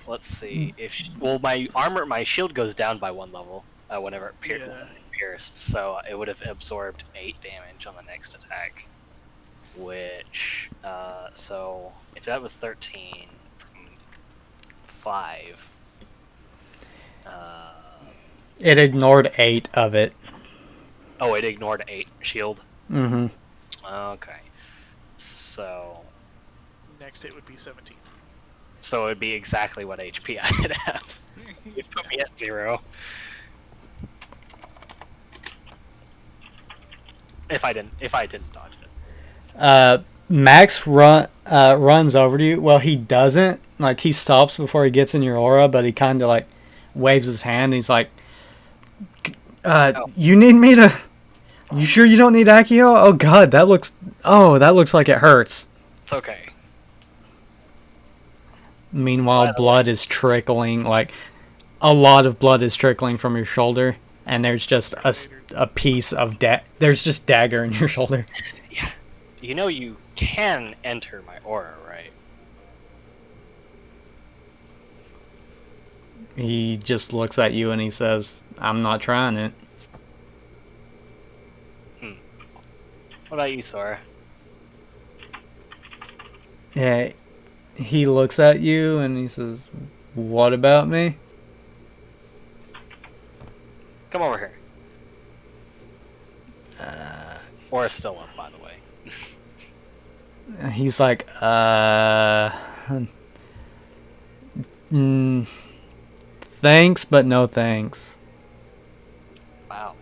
Speaker 4: Let's see. If my shield goes down by 1 level whenever it pierced, so it would have absorbed 8 damage on the next attack. Which, so if that was 13 from 5,
Speaker 2: It ignored 8 of it.
Speaker 4: oh, it ignored 8 shield.
Speaker 2: Mm-hmm.
Speaker 4: Okay, so
Speaker 3: Next hit would be 17.
Speaker 4: it would be exactly what HP I would have. You'd put me at 0. If I didn't dodge it.
Speaker 2: Max runs over to you. Well, he doesn't. Like, he stops before he gets in your aura, but he kind of, like, waves his hand. He's like, you need me to... You sure you don't need Accio? Oh, God, that looks like it hurts.
Speaker 4: It's okay.
Speaker 2: Meanwhile, blood is trickling. Like, a lot of blood is trickling from your shoulder, and there's just a piece of... There's just dagger in your shoulder.
Speaker 4: Yeah. You know you can enter my aura, right?
Speaker 2: He just looks at you and he says, I'm not trying it.
Speaker 4: What about you, Sora?
Speaker 2: Yeah, he looks at you and he says, what about me?
Speaker 4: Come over here. Aura's still up, by the way.
Speaker 2: He's like, thanks, but no thanks.
Speaker 4: Wow.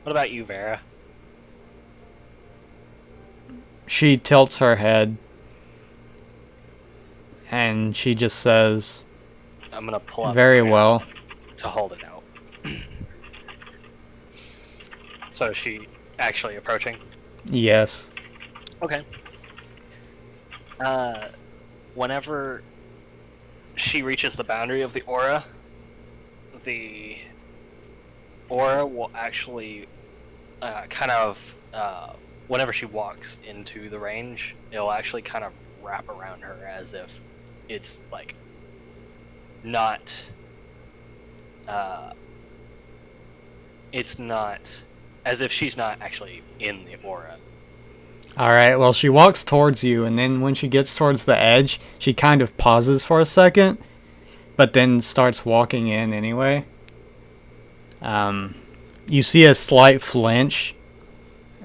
Speaker 4: What about you, Vera?
Speaker 2: She tilts her head and she just says,
Speaker 4: I'm gonna pull up
Speaker 2: very well.
Speaker 4: to hold it out. So is she actually approaching?
Speaker 2: Yes.
Speaker 4: Okay. Whenever she reaches the boundary of the aura will actually whenever she walks into the range, it'll actually kind of wrap around her as if it's like not as if she's not actually in the aura.
Speaker 2: All right, well, she walks towards you, and then when she gets towards the edge, she kind of pauses for a second, but then starts walking in anyway. You see a slight flinch,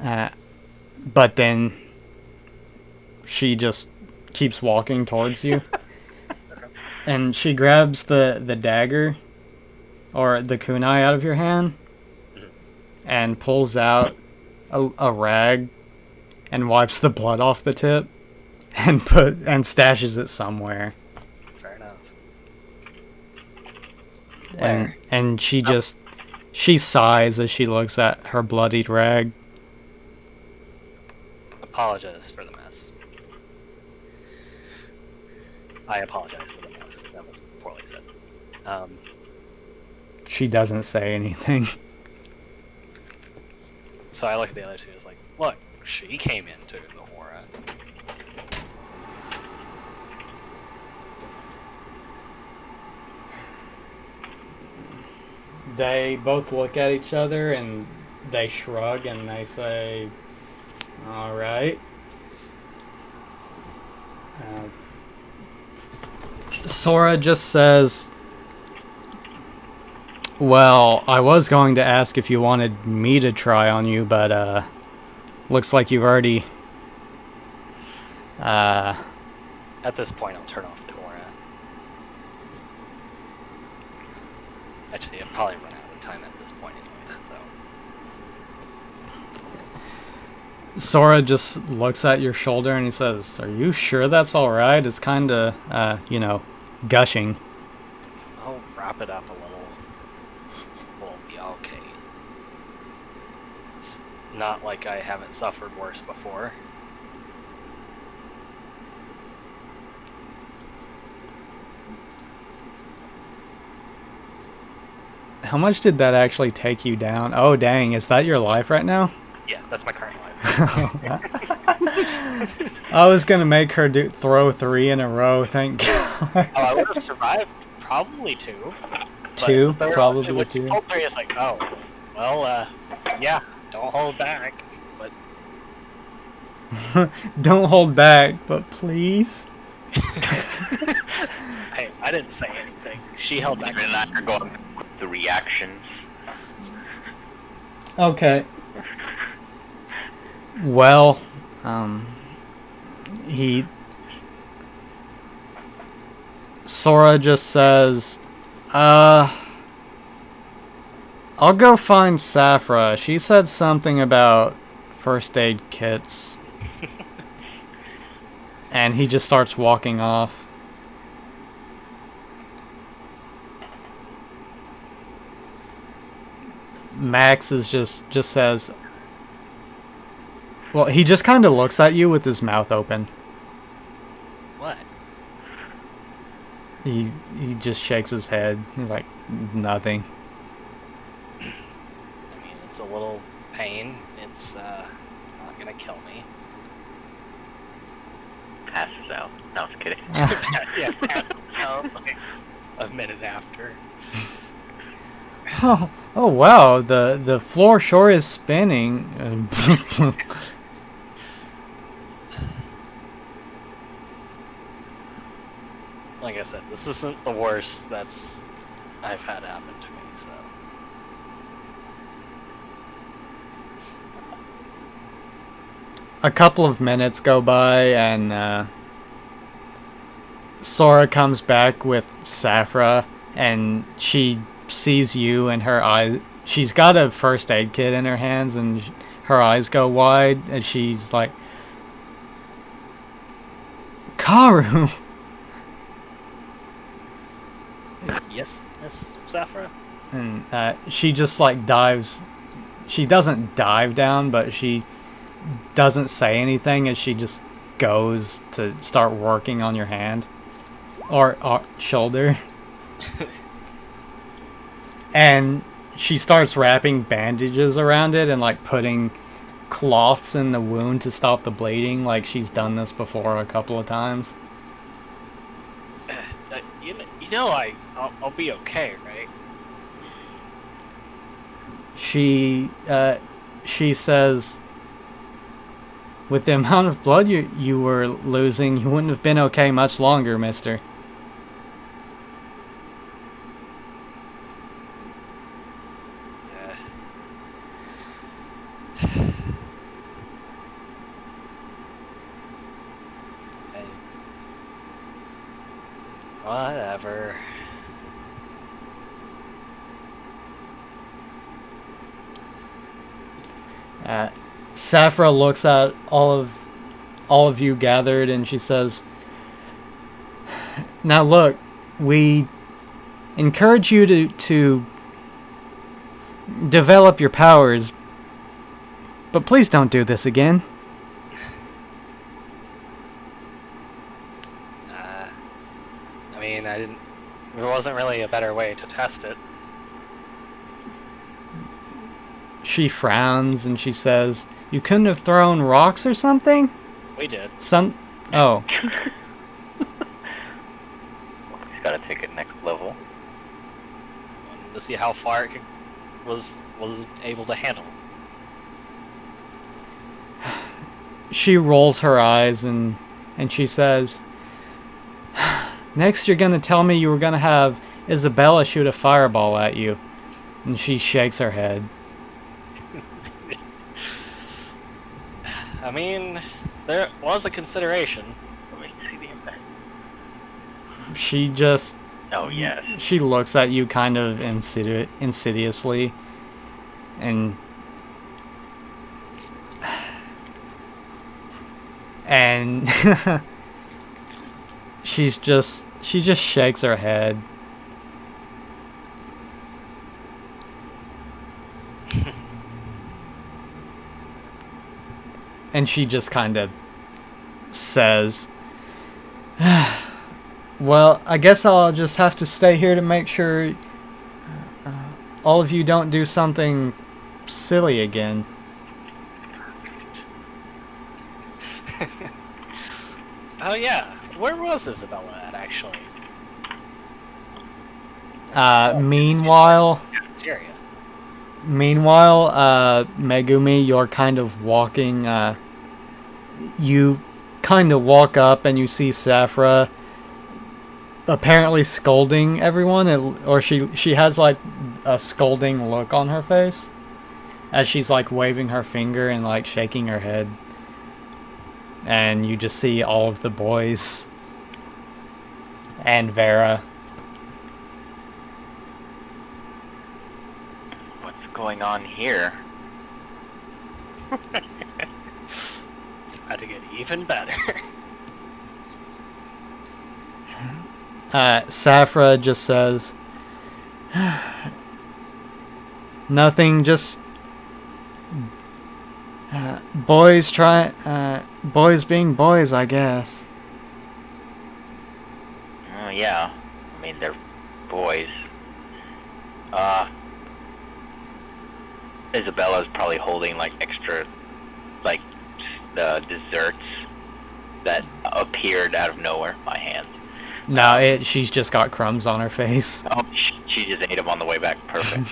Speaker 2: but then she just keeps walking towards you. And she grabs the dagger, or the kunai, out of your hand, and pulls out a rag and wipes the blood off the tip and stashes it somewhere.
Speaker 4: Fair enough.
Speaker 2: And she sighs as she looks at her bloodied rag.
Speaker 4: Apologize for the mess. I apologize for the mess. That was poorly said.
Speaker 2: She doesn't say anything.
Speaker 4: So I look at the other two. It's like, look, she came into the Hora.
Speaker 2: They both look at each other and they shrug and they say, "All right." Sora just says, "Well, I was going to ask if you wanted me to try on you, but looks like you've already."
Speaker 4: At this point, I'll turn off the Hora. Actually, I'll probably run out of time at this point anyway, so...
Speaker 2: Sora just looks at your shoulder and he says, "Are you sure that's alright? It's kinda, gushing."
Speaker 4: I'll wrap it up a little. We'll be okay. It's not like I haven't suffered worse before.
Speaker 2: How much did that actually take you down? Oh, dang, is that your life right now?
Speaker 4: Yeah, that's my current life.
Speaker 2: I was gonna make her throw 3 in a row, thank God.
Speaker 4: Oh, I would have survived probably 2. But
Speaker 2: 2?
Speaker 4: the third
Speaker 2: Probably
Speaker 4: one,
Speaker 2: 2.
Speaker 4: All 3 is like, oh, well, yeah, don't hold back. But
Speaker 2: Don't hold back, but please.
Speaker 4: hey, I didn't say anything. She held back.
Speaker 1: Even that you're going with the reactions.
Speaker 2: Okay. Well, Sora just says, I'll go find Saphra. She said something about first aid kits. And he just starts walking off. Max is just says, well, he just kind of looks at you with his mouth open.
Speaker 4: What?
Speaker 2: He just shakes his head. He's like, nothing.
Speaker 4: I mean, it's a little pain. It's not gonna kill me.
Speaker 1: Passes out. No, I was kidding.
Speaker 4: Yeah, like a minute after.
Speaker 2: Oh wow, the floor sure is spinning.
Speaker 4: Like I said, this isn't the worst I've had happen to me, so.
Speaker 2: A couple of minutes go by and Sora comes back with Saphra and she sees you and her eyes. She's got a first aid kit in her hands and her eyes go wide and she's like, Karu!
Speaker 4: Yes, Saphra?
Speaker 2: And she just like dives. She doesn't dive down, but she doesn't say anything as she just goes to start working on your hand or shoulder. And she starts wrapping bandages around it and like putting cloths in the wound to stop the bleeding, like she's done this before a couple of times.
Speaker 4: I'll be okay, right?
Speaker 2: She says, With the amount of blood you were losing, you wouldn't have been okay much longer, mister.
Speaker 4: Whatever.
Speaker 2: Saphira looks at all of you gathered, and she says, "Now look, we encourage you to develop your powers, but please don't do this again."
Speaker 4: I mean, there wasn't really a better way to test it.
Speaker 2: She frowns and she says, "You couldn't have thrown rocks or something?"
Speaker 4: We did.
Speaker 2: Oh.
Speaker 1: He's gotta take it next level.
Speaker 4: To see how far it was able to handle.
Speaker 2: She rolls her eyes and she says, "Next you're gonna tell me you were gonna have Isabella shoot a fireball at you." And she shakes her head.
Speaker 4: I mean, there was a consideration.
Speaker 1: Let me see the impact.
Speaker 2: She just...
Speaker 1: Oh, yes.
Speaker 2: She looks at you kind of insidiously. And... And... She just shakes her head. And she just kind of says, "Well, I guess I'll just have to stay here to make sure all of you don't do something silly again."
Speaker 4: Oh yeah, where was Isabella at actually?
Speaker 2: Meanwhile,
Speaker 4: Cafeteria.
Speaker 2: Megumi, you're kind of walking, you kind of walk up and you see Saphira apparently scolding everyone, or she has like a scolding look on her face as she's like waving her finger and like shaking her head. And you just see all of the boys and Vera.
Speaker 1: Going on here?
Speaker 4: It's about to get even better.
Speaker 2: Saphira just says, "Nothing, just boys boys being boys, I guess."
Speaker 1: Oh, yeah. I mean, they're boys. Isabella's probably holding like extra, like the desserts that appeared out of nowhere. My hands.
Speaker 2: No, she's just got crumbs on her face.
Speaker 1: Oh, she just ate them on the way back. Perfect.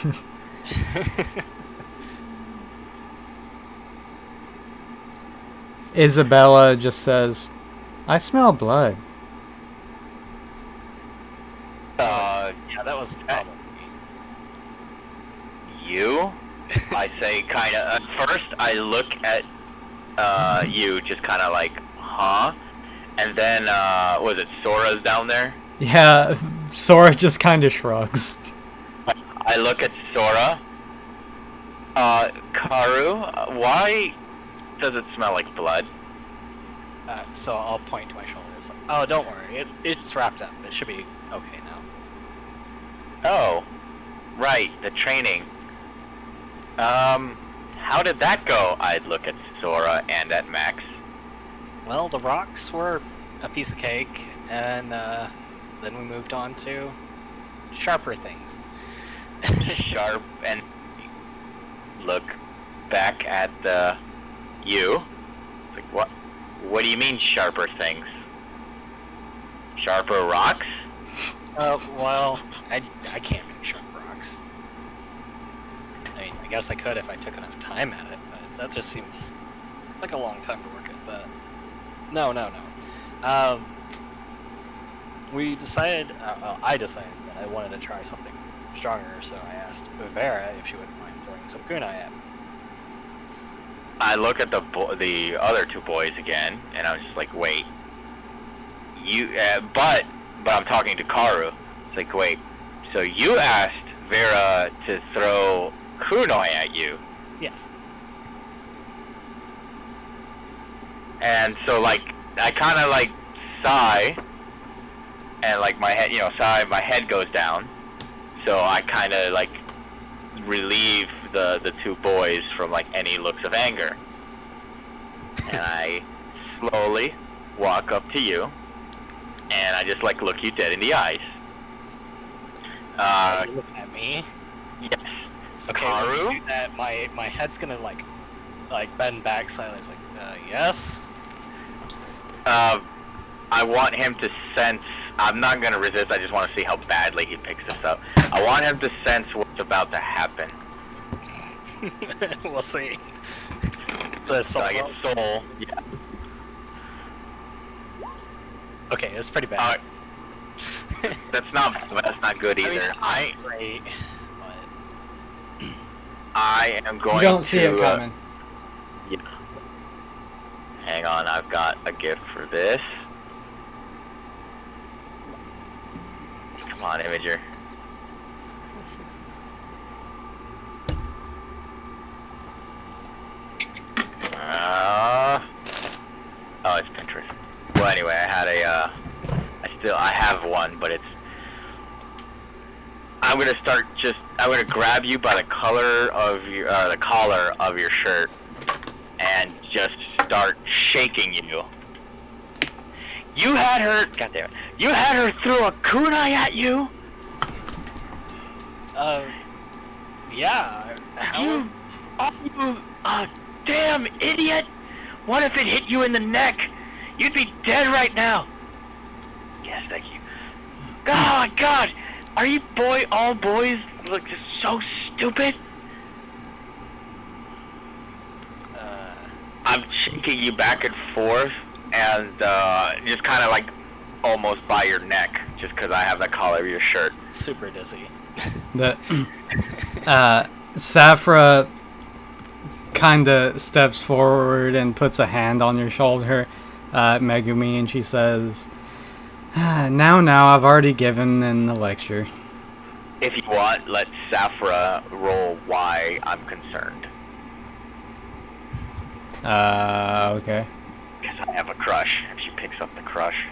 Speaker 2: Isabella just says, "I smell blood."
Speaker 4: Yeah, that was probably
Speaker 1: You? I say kind of. At first, I look at you, just kind of like, huh? And then, was it Sora's down there?
Speaker 2: Yeah, Sora just kind of shrugs.
Speaker 1: I look at Sora. Karu, why does it smell like blood?
Speaker 4: so I'll point to my shoulders. Like, oh, don't worry, it's wrapped up. It should be okay now.
Speaker 1: Oh, right, the training. How did that go? I'd look at Sora and at Max.
Speaker 4: Well, the rocks were a piece of cake, and then we moved on to sharper things.
Speaker 1: Sharp, and look back at the you. It's like, what do you mean sharper things? Sharper rocks?
Speaker 4: Well, I can't make sharp rocks. I mean, I guess I could if I took enough time at it, but that just seems like a long time to work it, but no. We decided, I decided that I wanted to try something stronger, so I asked Vera if she wouldn't mind throwing some kunai at me.
Speaker 1: I look at the other two boys again, and I'm just like, wait. But I'm talking to Karu. It's like, wait. So you asked Vera to throw kunai at you,
Speaker 4: Yes.
Speaker 1: and so like I kind of like sigh, and like my head, sigh. My head goes down, so I kind of like relieve the two boys from like any looks of anger, and I slowly walk up to you, and I just like look you dead in the eyes.
Speaker 4: You look at me.
Speaker 1: Yes.
Speaker 4: Okay.
Speaker 1: Karu?
Speaker 4: When you do that, my head's gonna like bend back slightly. It's like, yes.
Speaker 1: I want him to sense. I'm not gonna resist. I just want to see how badly he picks this up. I want him to sense what's about to happen.
Speaker 4: We'll see. The
Speaker 1: So
Speaker 4: soul.
Speaker 1: I get soul. Yeah.
Speaker 4: Okay, it's pretty bad.
Speaker 1: That's not good either.
Speaker 4: I mean, great, but
Speaker 1: I am going
Speaker 2: You don't see
Speaker 1: to.
Speaker 2: it coming.
Speaker 1: Yeah. Hang on, I've got a gift for this. Come on, Imager. Oh, it's Pinterest. Well, anyway, I have one, but it's. I'm gonna grab you by the color of the collar of your shirt, and just start shaking you. You had her. God damn it! You had her throw a kunai at you.
Speaker 4: Yeah.
Speaker 1: You damn idiot! What if it hit you in the neck? You'd be dead right now. Yes, thank you. Oh my God! Are you all boys look just so stupid? I'm shaking you back and forth, and just kind of like almost by your neck, just because I have the collar of your shirt.
Speaker 4: Super dizzy.
Speaker 2: The Safra kind of steps forward and puts a hand on your shoulder, Megumi, and she says, now, I've already given in the lecture.
Speaker 1: If you want, let Safra roll why I'm concerned.
Speaker 2: Okay.
Speaker 1: Because I have a crush, if she picks up the crush.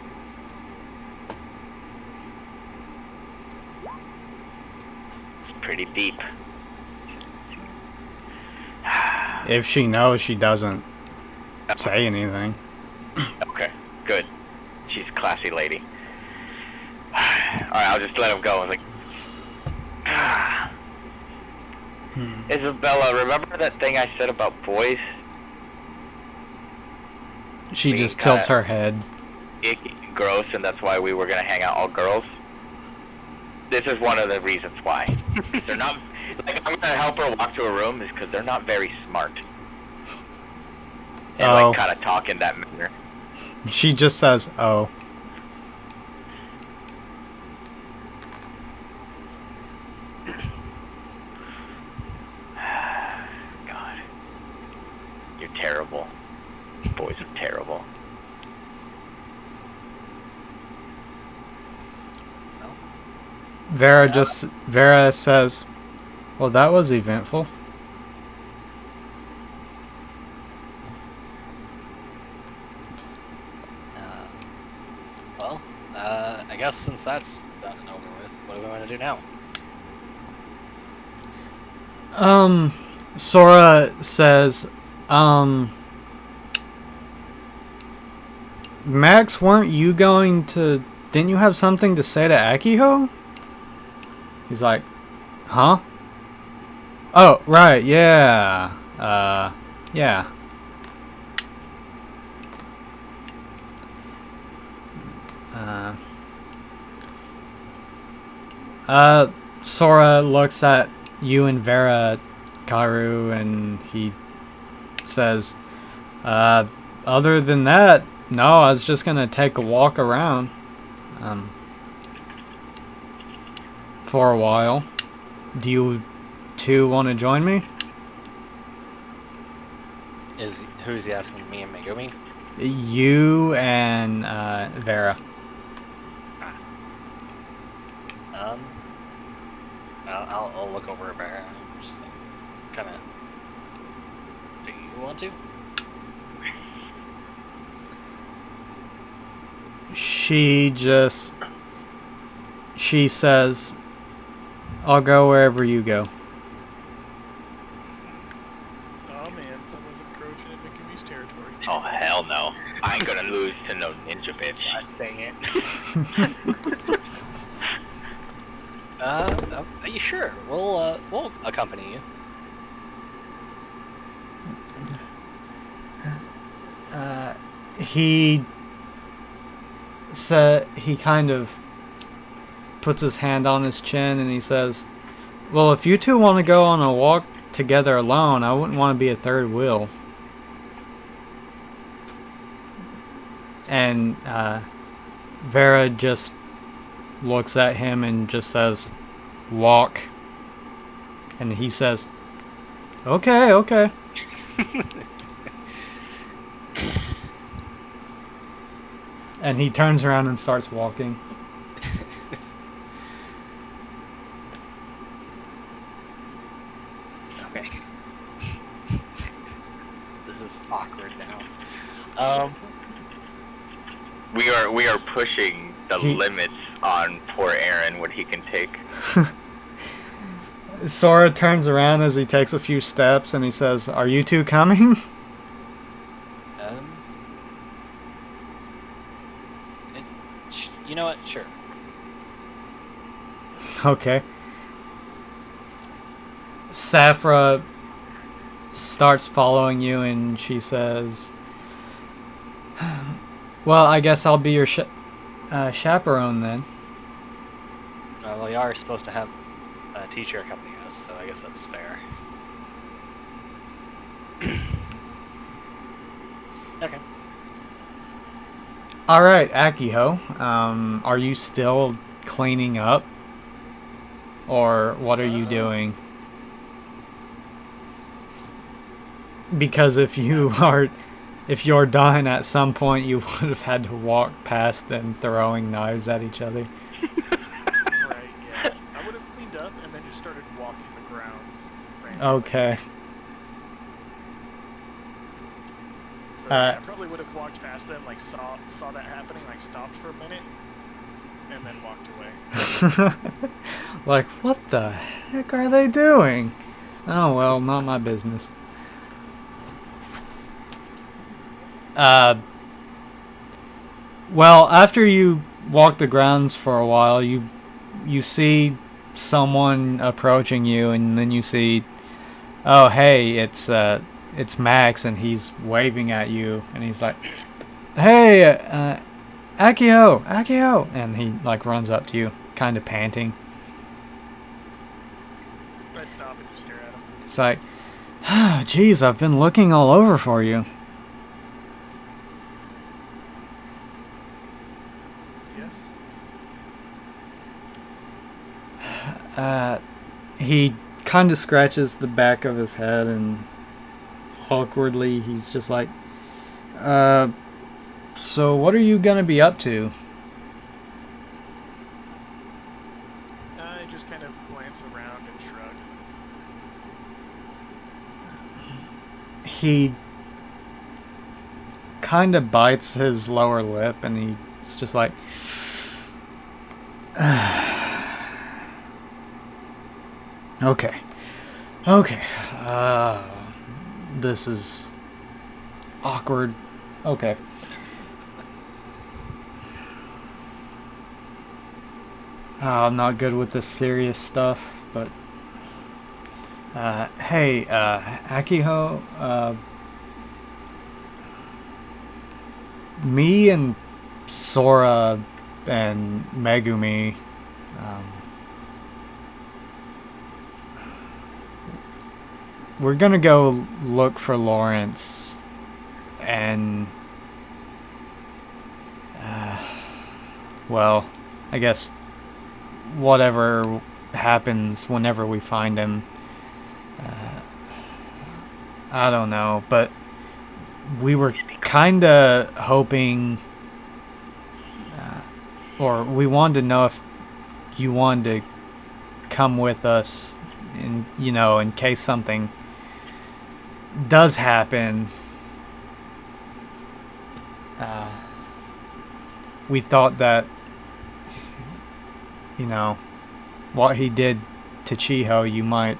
Speaker 1: It's pretty deep.
Speaker 2: If she knows, she doesn't say anything.
Speaker 1: Okay, good. She's a classy lady. Alright, I'll just let him go. I was like, Isabella, remember that thing I said about boys?
Speaker 2: She
Speaker 1: Being
Speaker 2: just tilts
Speaker 1: kinda
Speaker 2: her head.
Speaker 1: Icky and gross, and that's why we were gonna hang out all girls. This is one of the reasons why. They're not. Like, I'm gonna help her walk to a room is because they're not very smart. And
Speaker 2: Oh.
Speaker 1: like kind of talk in that manner.
Speaker 2: She just says, "Oh."
Speaker 1: God, you're terrible. Boys are terrible.
Speaker 2: Vera says, "Well, that was eventful."
Speaker 4: I guess since that's done and over with, what do we want to do now?
Speaker 2: Sora says, Max, weren't you going to... Didn't you have something to say to Akiho? He's like, huh? Oh, right, yeah. Yeah. Sora looks at you and Vera, Karu, and he says, Other than that, no, I was just gonna take a walk around, for a while. Do you two want to join me?
Speaker 4: Who's he asking? Me and Megumi?
Speaker 2: You and, Vera.
Speaker 4: Um, I'll look over at Barra and just like, kind of. Do you want to?
Speaker 2: She says, I'll go wherever you go.
Speaker 3: Oh man, someone's encroaching in Mikumi's territory.
Speaker 1: Oh hell no! I ain't gonna lose to no ninja bitch.
Speaker 4: Gosh dang it. Are you sure? We'll accompany you.
Speaker 2: He kind of puts his hand on his chin and he says, well, if you two want to go on a walk together alone, I wouldn't want to be a third wheel. And Vera just looks at him and just says, walk. And he says, okay. And he turns around and starts walking.
Speaker 4: Okay. This is awkward now.
Speaker 1: We are pushing the limits on poor Aaron, what he can take.
Speaker 2: Sora turns around as he takes a few steps and he says, are you two coming?
Speaker 4: You know what? Sure.
Speaker 2: Okay. Saphra starts following you and she says, well, I guess I'll be your chaperone then.
Speaker 4: Well, you are supposed to have a teacher accompany us, so I guess that's fair. Okay.
Speaker 2: Alright, Akiho, are you still cleaning up? Or what are you doing? Because if you're done at some point, you would have had to walk past them throwing knives at each other.
Speaker 3: Right, yeah. I would have cleaned up and then just started walking the grounds. randomly.
Speaker 2: Okay.
Speaker 3: So yeah, I probably would have walked past them, like saw that happening, like stopped for a minute, and then walked away.
Speaker 2: Like, what the heck are they doing? Oh well, not my business. Well, after you walk the grounds for a while, you see someone approaching you, and then you see, oh hey, it's Max, and he's waving at you, and he's like, hey, Akio, and he like runs up to you, kind of panting.
Speaker 3: I stop and just stare at him.
Speaker 2: It's like, oh, geez, I've been looking all over for you.
Speaker 3: Yes.
Speaker 2: He kind of scratches the back of his head and awkwardly he's just like, so what are you gonna be up to?
Speaker 3: I just kind of glance around and shrug.
Speaker 2: He kind of bites his lower lip and he's just like, okay, this is awkward. Okay. I'm not good with this serious stuff, but hey, Akiho, me and Sora and Megumi, we're gonna go look for Lawrence and well, I guess whatever happens whenever we find him, I don't know, but we were kind of hoping, or we wanted to know if you wanted to come with us, in in case something does happen. We thought that, what he did to Chiho, you might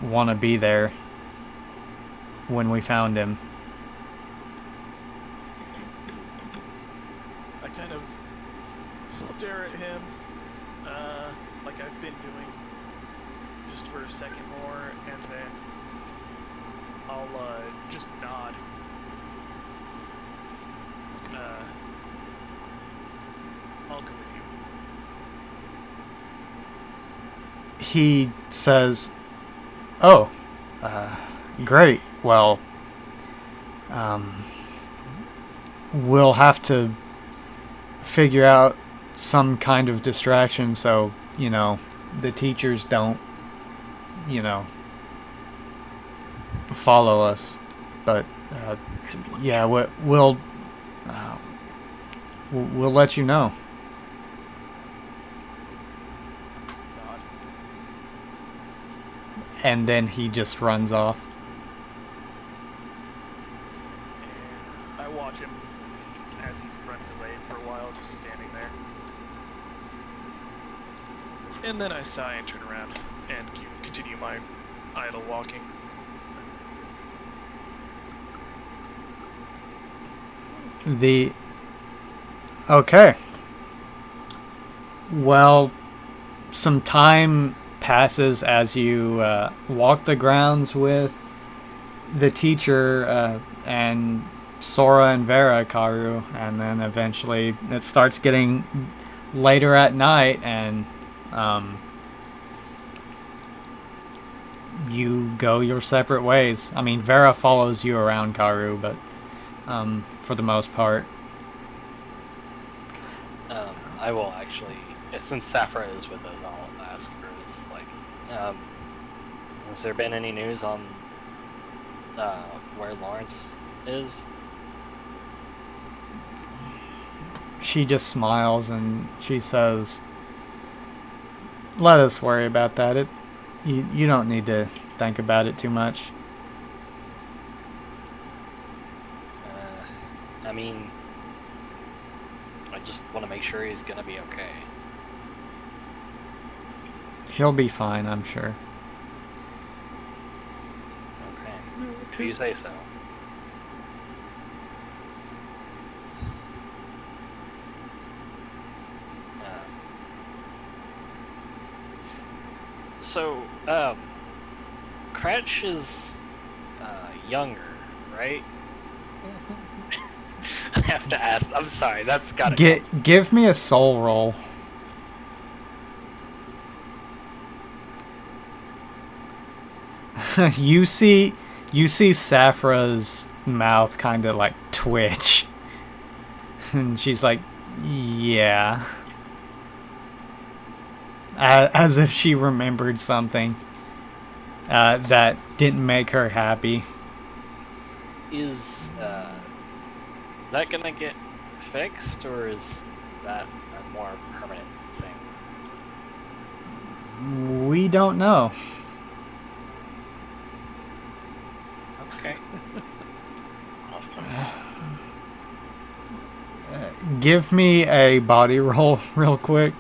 Speaker 2: want to be there when we found him.
Speaker 3: I kind of stare at him, like I've been doing, just for a second more, and then I'll just nod. I'll go with you.
Speaker 2: He says, "Oh, great. Well, we'll have to figure out some kind of distraction so, the teachers don't, follow us. But, yeah, we'll let you know."
Speaker 3: Nod.
Speaker 2: And then he just runs off.
Speaker 3: And I watch him as he runs away for a while, just standing there. And then I sigh and turn around and continue my idle walking.
Speaker 2: Okay. Well, some time passes as you walk the grounds with the teacher and Sora and Vera, Karu, and then eventually it starts getting later at night, and you go your separate ways. I mean, Vera follows you around, Karu, but for the most part.
Speaker 4: I will actually, since Safra is with us, I'll ask her, has there been any news on where Lawrence is?
Speaker 2: She just smiles and she says, "Let us worry about that. You don't need to think about it too much."
Speaker 4: I mean, I just want to make sure he's gonna be okay.
Speaker 2: He'll be fine, I'm sure.
Speaker 4: Okay. If you say so. Cratch is younger, right? I have to ask. I'm sorry. That's gotta
Speaker 2: Give me a soul roll. You see Safra's mouth kind of like twitch, and she's like, "Yeah," as if she remembered something that didn't make her happy.
Speaker 4: Is that gonna get fixed, or is that a more permanent thing?
Speaker 2: We don't know.
Speaker 4: Okay.
Speaker 2: Give me a body roll real quick.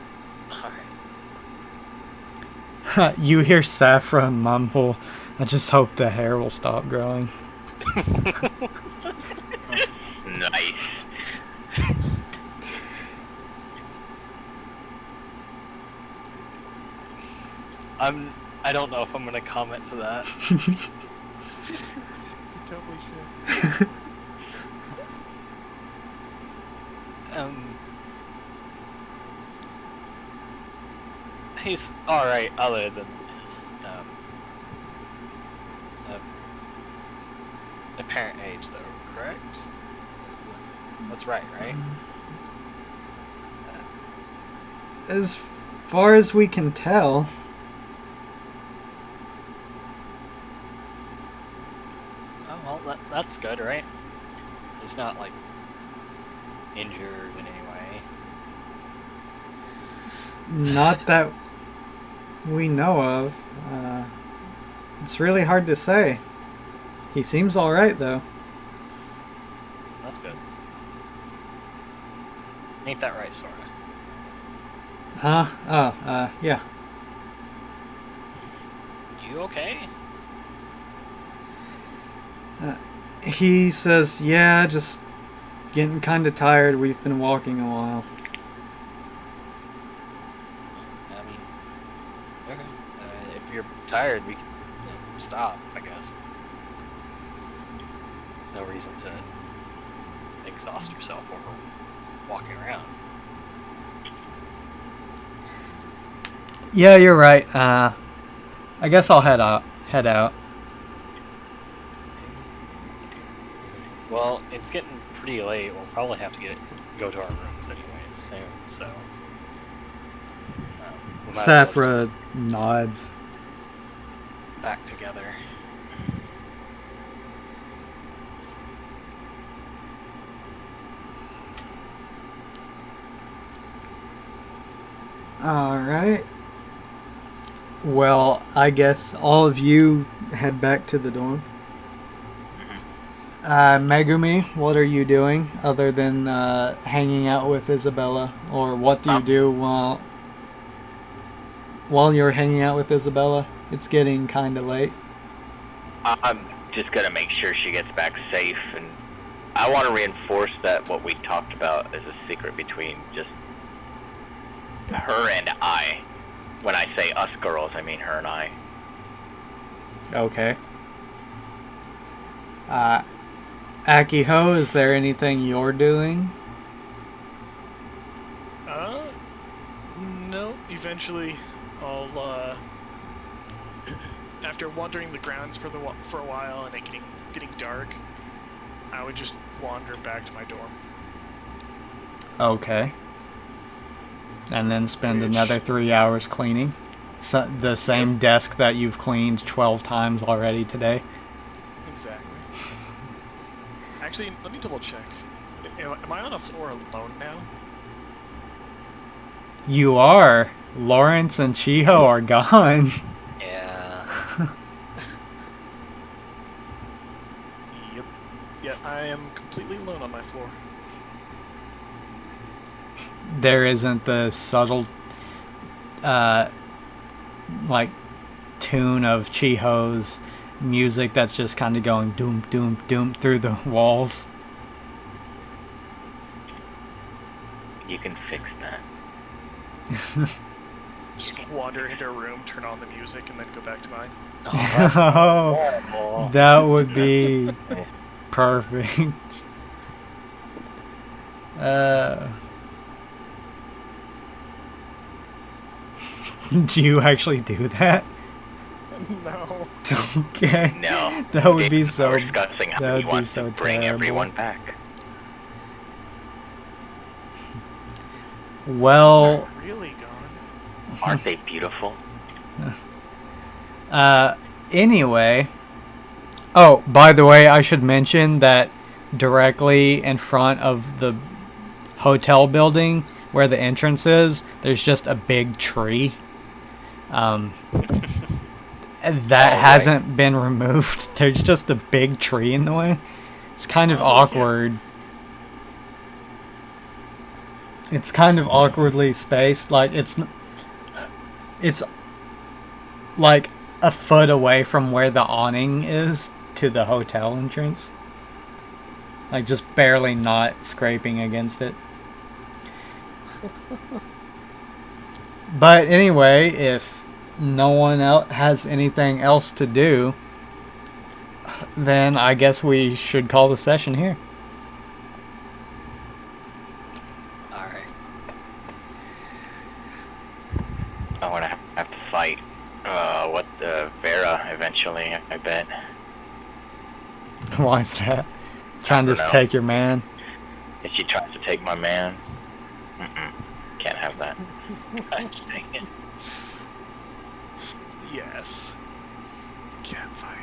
Speaker 4: Alright.
Speaker 2: You hear Safra mumble, "I just hope the hair will stop growing."
Speaker 1: Nice.
Speaker 4: I don't know if I'm gonna comment to that.
Speaker 3: You totally should.
Speaker 4: He's alright other than his a parent age, though, correct? That's right, right?
Speaker 2: As far as we can tell.
Speaker 4: Oh, well, that's good, right? He's not, like, injured in any way.
Speaker 2: Not that we know of. It's really hard to say. He seems alright, though.
Speaker 4: That's good. Ain't that right, Sora?
Speaker 2: Huh? Oh, yeah.
Speaker 4: You okay?
Speaker 2: He says, yeah, just getting kind of tired. We've been walking a while.
Speaker 4: I mean, okay. If you're tired, we can stop, I guess. There's no reason to exhaust yourself while we're walking around.
Speaker 2: Yeah, you're right. I guess I'll head out.
Speaker 4: Well, it's getting pretty late. We'll probably have to go to our rooms anyways soon, so... we might as well
Speaker 2: Saphra nods.
Speaker 4: get back together.
Speaker 2: Alright. Well, I guess all of you head back to the dorm. Megumi, what are you doing other than hanging out with Isabella? Or what do you do while you're hanging out with Isabella? It's getting kind of late.
Speaker 1: I'm just gonna make sure she gets back safe, and I want to reinforce that what we talked about is a secret between just her and I. When I say us girls, I mean her and I.
Speaker 2: Okay. Akiho, is there anything you're doing?
Speaker 3: No. Eventually, I'll after wandering the grounds for a while and it getting dark, I would just wander back to my dorm.
Speaker 2: Okay. And then spend another 3 hours cleaning? The same desk that you've cleaned 12 times already today?
Speaker 3: Exactly. Actually, let me double check. Am I on a floor alone now?
Speaker 2: You are. Lawrence and Chiho are gone.
Speaker 4: Yeah.
Speaker 3: Yep. Yeah, I am completely alone on my floor.
Speaker 2: There isn't the subtle, like, tune of Chiho's music that's just kind of going doom, doom, doom through the walls.
Speaker 1: You can fix that.
Speaker 3: Just wander into a room, turn on the music, and then go back to mine.
Speaker 2: Oh, that would be perfect. Do you actually do that?
Speaker 3: No.
Speaker 2: Okay.
Speaker 1: No.
Speaker 2: That would be so.
Speaker 1: We're discussing how
Speaker 2: That
Speaker 1: he
Speaker 2: would be
Speaker 1: wants
Speaker 2: so
Speaker 1: to bring
Speaker 2: terrible.
Speaker 1: everyone back.
Speaker 2: Well,
Speaker 3: Really gone.
Speaker 1: Aren't they beautiful?
Speaker 2: anyway. Oh, by the way, I should mention that directly in front of the hotel building where the entrance is, there's just a big tree. That hasn't been removed. There's just a big tree in the way. It's kind of awkward. It's kind of awkwardly spaced. Like it's like a foot away from where the awning is to the hotel entrance. Like just barely not scraping against it. But anyway, if no one else has anything else to do, then I guess we should call the session here.
Speaker 4: Alright.
Speaker 1: I want to have to fight. Vera eventually, I bet.
Speaker 2: Why is that? Trying to
Speaker 1: don't
Speaker 2: just
Speaker 1: know.
Speaker 2: take your man?
Speaker 1: If she tries to take my man, can't have that.
Speaker 4: Gosh dang it.
Speaker 3: Yes. Cat fight.